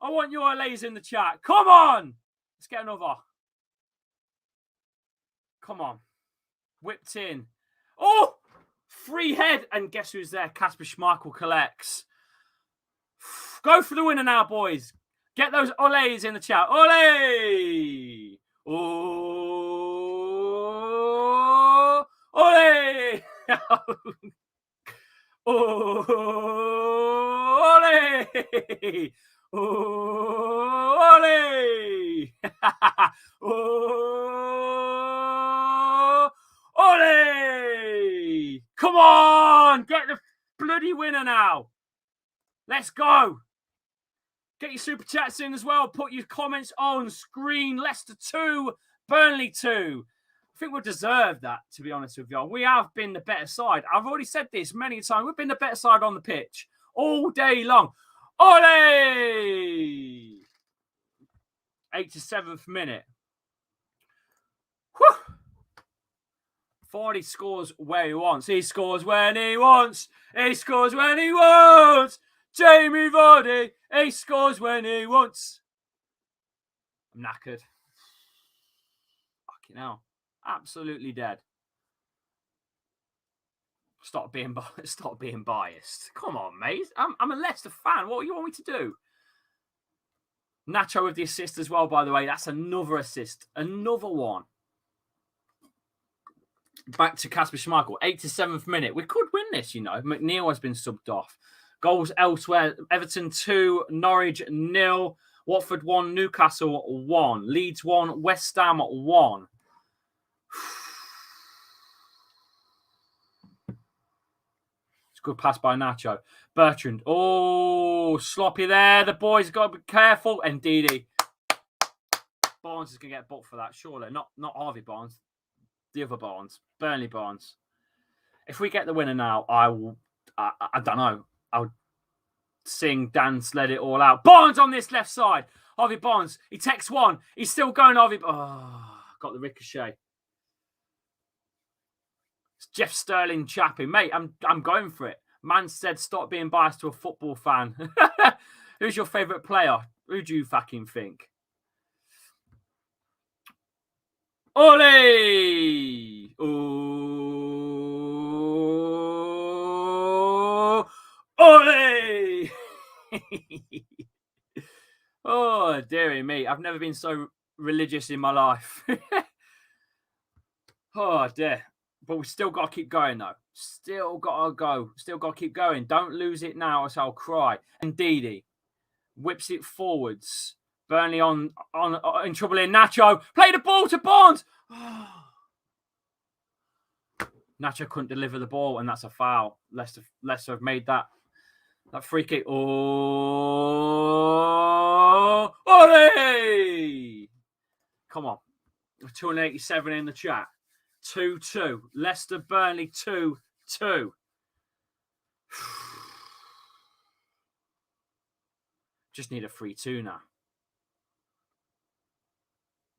I want your olays in the chat. Come on. Let's get another. Come on. Whipped in. Oh! Free head. And guess who's there? Kasper Schmeichel collects. Go for the winner now, boys. Get those olays in the chat. Ole! Oh! Ole! Oh! Ole! Oh! Ole! Oh! Ole! Come on! Get the bloody winner now. Let's go. Get your super chats in as well. Put your comments on screen. Leicester 2, Burnley 2. I think we deserve that, to be honest with you. We have been the better side. I've already said this many times. We've been the better side on the pitch all day long. Ole! 87th minute. Whew. Vardy scores where he wants. He scores when he wants. He scores when he wants. Jamie Vardy, he scores when he wants. I'm knackered. Fucking hell. Absolutely dead. Stop being biased. Come on, mate. I'm a Leicester fan. What do you want me to do? Nacho with the assist as well, by the way. That's another assist. Another one. Back to Kasper Schmeichel. 87th minute. We could win this, you know. McNeil has been subbed off. Goals elsewhere. Everton 2, Norwich 0, Watford 1, Newcastle 1, Leeds 1, West Ham 1. It's a good pass by Nacho. Bertrand. Oh, sloppy there. The boys got to be careful. And Didi. Barnes is going to get booked for that, surely. Not Harvey Barnes. The other Barnes. Burnley Barnes. If we get the winner now, I don't know. I'll sing, dance, let it all out. Barnes on this left side. Harvey Barnes. He takes one. He's still going, Harvey. Oh, got the ricochet. It's Jeff Sterling Chappy. Mate, I'm going for it. Man said stop being biased to a football fan. Who's your favourite player? Who do you fucking think? Ole! Oh! Ole! Oh, dearie me. I've never been so religious in my life. Oh, dear. But we've still got to keep going, though. Still got to go. Still got to keep going. Don't lose it now, or I'll cry. And Didi whips it forwards. Burnley in trouble in. Nacho. Play the ball to Barnes. Nacho couldn't deliver the ball, and that's a foul. Leicester have made that free kick. Oh, ole! Come on. 287 in the chat. 2-2. Leicester, Burnley, 2-2. Just need a 3-2 now.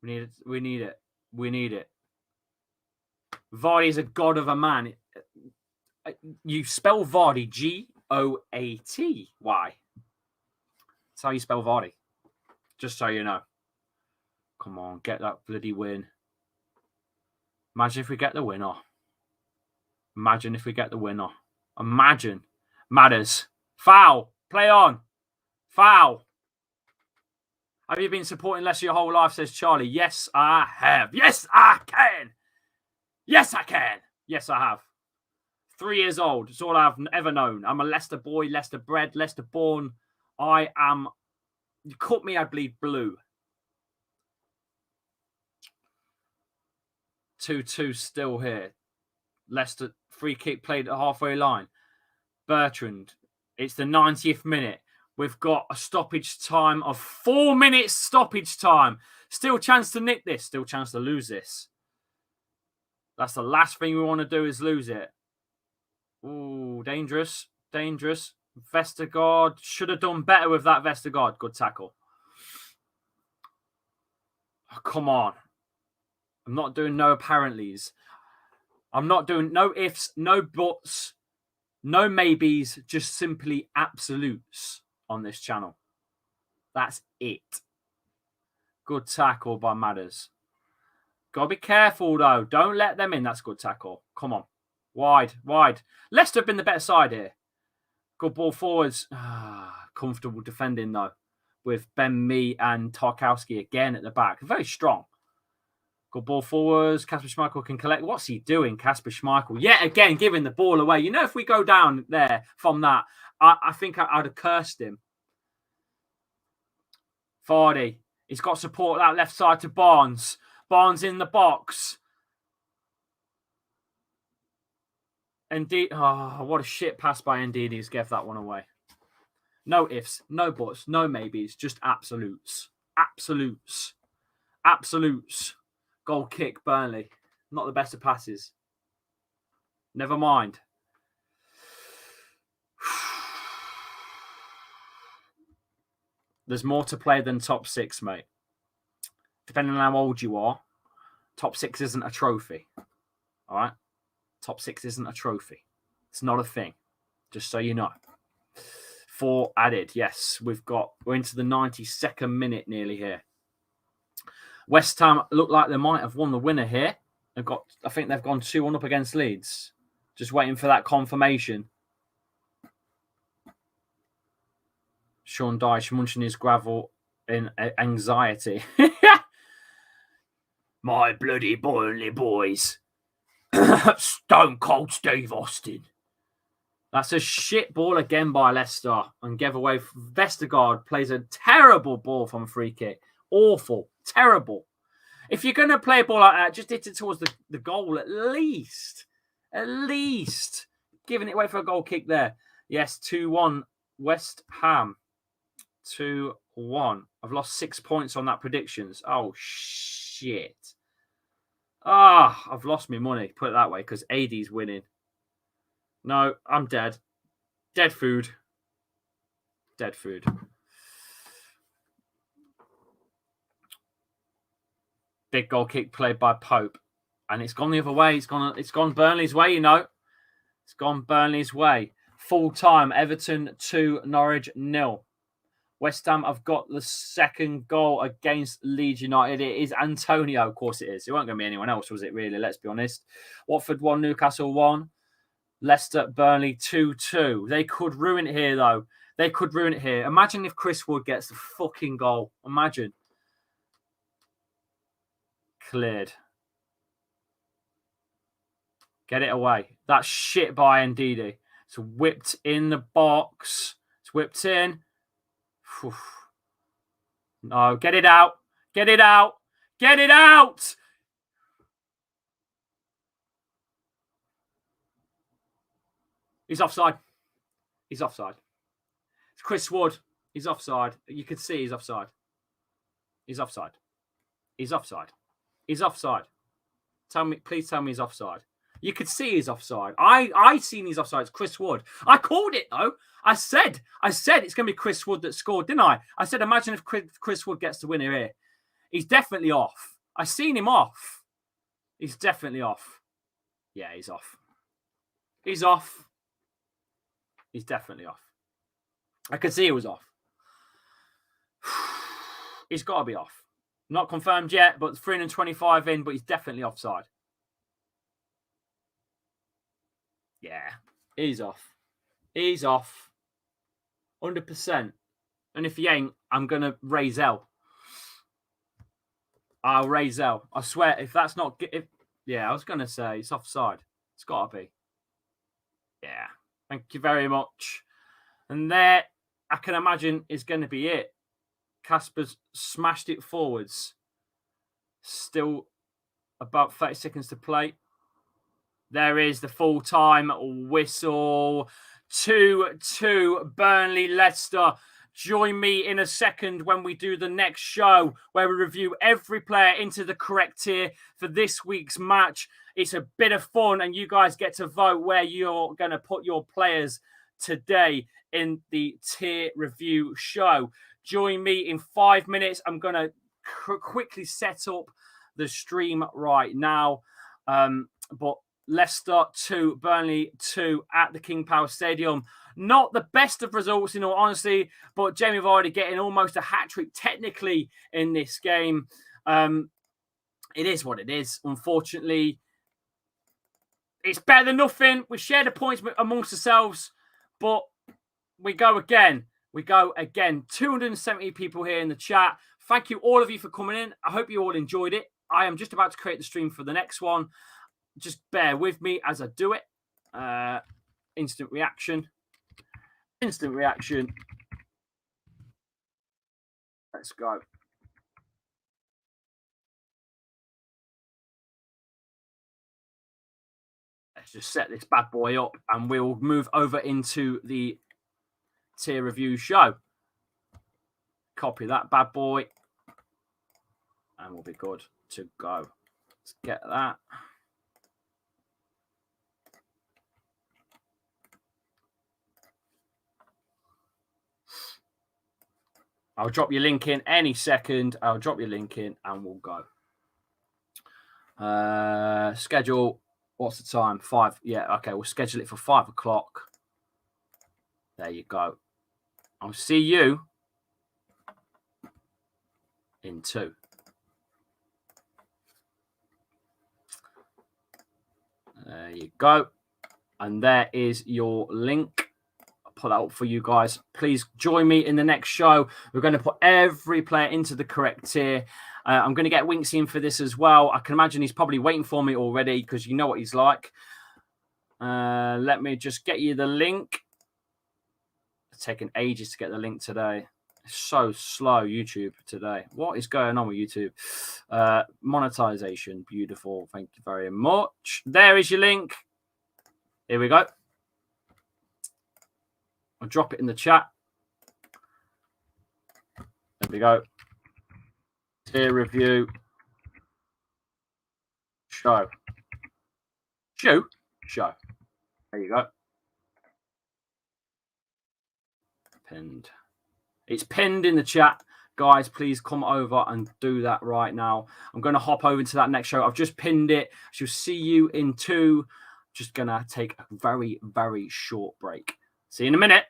We need it. Vardy's a god of a man. You spell Vardy G-O-A-T. Why? That's how you spell Vardy. Just so you know. Come on, get that bloody win. Imagine if we get the winner. Imagine if we get the winner. Imagine. Matters. Foul. Play on. Foul. Have you been supporting Leicester your whole life, says Charlie? Yes, I have. Yes, I can. Yes, I can. Yes, I have. 3 years old. It's all I've ever known. I'm a Leicester boy, Leicester bred, Leicester born. I am... You cut me, I bleed blue. 2-2 still here. Leicester free kick played at the halfway line. Bertrand. It's the 90th minute. We've got a stoppage time of 4 minutes stoppage time. Still chance to nick this. Still chance to lose this. That's the last thing we want to do is lose it. Ooh, dangerous. Dangerous. Vestergaard should have done better with that Vestergaard. Good tackle. Oh, come on. I'm not doing no apparentlys. I'm not doing no ifs, no buts, no maybes, just simply absolutes on this channel. That's it. Good tackle by Matters. Got to be careful, though. Don't let them in. That's good tackle. Come on. Wide, wide. Leicester have been the better side here. Good ball forwards. Comfortable defending, though, with Ben Mee and Tarkowski again at the back. Very strong. Good ball forwards. Kasper Schmeichel can collect. What's he doing, Kasper Schmeichel? Yet again, giving the ball away. You know, if we go down there from that, I think I'd have cursed him. Vardy. He's got support that left side to Barnes. Barnes in the box. Indeed. Oh, what a shit pass by Indeed. He's gave that one away. No ifs, no buts, no maybes. Just absolutes. Absolutes. Absolutes. Goal kick, Burnley. Not the best of passes. Never mind. There's more to play than top 6, mate. Depending on how old you are, top 6 isn't a trophy. All right? Top 6 isn't a trophy. It's not a thing. Just so you know. 4 added. Yes, we're into the 92nd minute nearly here. West Ham look like they might have won the winner here. I think they've gone 2-1 up against Leeds. Just waiting for that confirmation. Sean Dyche munching his gravel in anxiety. My bloody Burnley boys. Stone Cold Steve Austin. That's a shit ball again by Leicester. And gave away. Vestergaard plays a terrible ball from a free kick. Awful. Terrible. If you're going to play a ball like that, just hit it towards the goal at least. At least. Giving it away for a goal kick there. Yes, 2-1 West Ham. 2-1. I've lost 6 points on that predictions. Oh, shit. I've lost my money, put it that way, because AD's winning. No, I'm dead. Dead food. Dead food. Big goal kick played by Pope. And it's gone the other way. It's gone Burnley's way, you know. It's gone Burnley's way. Full time, Everton 2, Norwich 0. West Ham have got the second goal against Leeds United. It is Antonio. Of course it is. It wasn't going to be anyone else, was it, really? Let's be honest. Watford 1, Newcastle 1. Leicester, Burnley 2-2. They could ruin it here, though. They could ruin it here. Imagine if Chris Wood gets the fucking goal. Imagine. Cleared. Get it away. That's shit by Ndidi. It's whipped in the box. It's whipped in. No, get it out. Get it out. Get it out. He's offside. He's offside. It's Chris Wood. He's offside. You can see he's offside. He's offside. He's offside. He's offside. Please tell me he's offside. You could see he's offside. I seen he's offside. It's Chris Wood. I called it, though. I said it's going to be Chris Wood that scored, didn't I? I said, imagine if Chris Wood gets the winner here. He's definitely off. I seen him off. He's definitely off. Yeah, he's off. He's off. He's definitely off. I could see he was off. He's got to be off. Not confirmed yet, but 325 in, but he's definitely offside. Yeah, he's off. He's off. 100%. And if he ain't, I'm going to raise hell. I'll raise hell. I swear, if that's not... yeah, I was going to say it's offside. It's got to be. Yeah. Thank you very much. And there, I can imagine, is going to be it. Kasper's smashed it forwards. Still about 30 seconds to play. There is the full-time whistle. 2-2 Burnley, Leicester. Join me in a second when we do the next show where we review every player into the correct tier for this week's match. It's a bit of fun and you guys get to vote where you're going to put your players today in the tier review show. Join me in 5 minutes. I'm going to quickly set up the stream right now. But Leicester 2, Burnley 2 at the King Power Stadium. Not the best of results, in all honesty, but Jamie Vardy getting almost a hat-trick technically in this game. It is what it is. Unfortunately, it's better than nothing. We share the points amongst ourselves, but we go again. We go again. 270 people here in the chat. Thank you, all of you, for coming in. I hope you all enjoyed it. I am just about to create the stream for the next one. Just bear with me as I do it. Instant reaction. Instant reaction. Let's go. Let's just set this bad boy up and we'll move over into the tier review show. Copy that bad boy. And we'll be good to go. Let's get that. I'll drop your link in any second. I'll drop your link in and we'll go. Schedule. What's the time? 5. Yeah, okay. We'll schedule it for 5 o'clock. There you go. I'll see you in 2. There you go. And there is your link. Put that up for you guys. Please join me in the next show. We're going to put every player into the correct tier. I'm going to get Winksy in for this as well. I can imagine he's probably waiting for me already because you know what he's like. Let me just get you the link. It's taken ages to get the link today. It's so slow, YouTube, today. What is going on with YouTube? Monetization. Beautiful. Thank you very much. There is your link. Here we go. I'll drop it in the chat. There we go. Tier review. Show. Show. There you go. Pinned. It's pinned in the chat. Guys, please come over and do that right now. I'm going to hop over to that next show. I've just pinned it. She'll see you in 2. Just going to take a very, very short break. See you in a minute.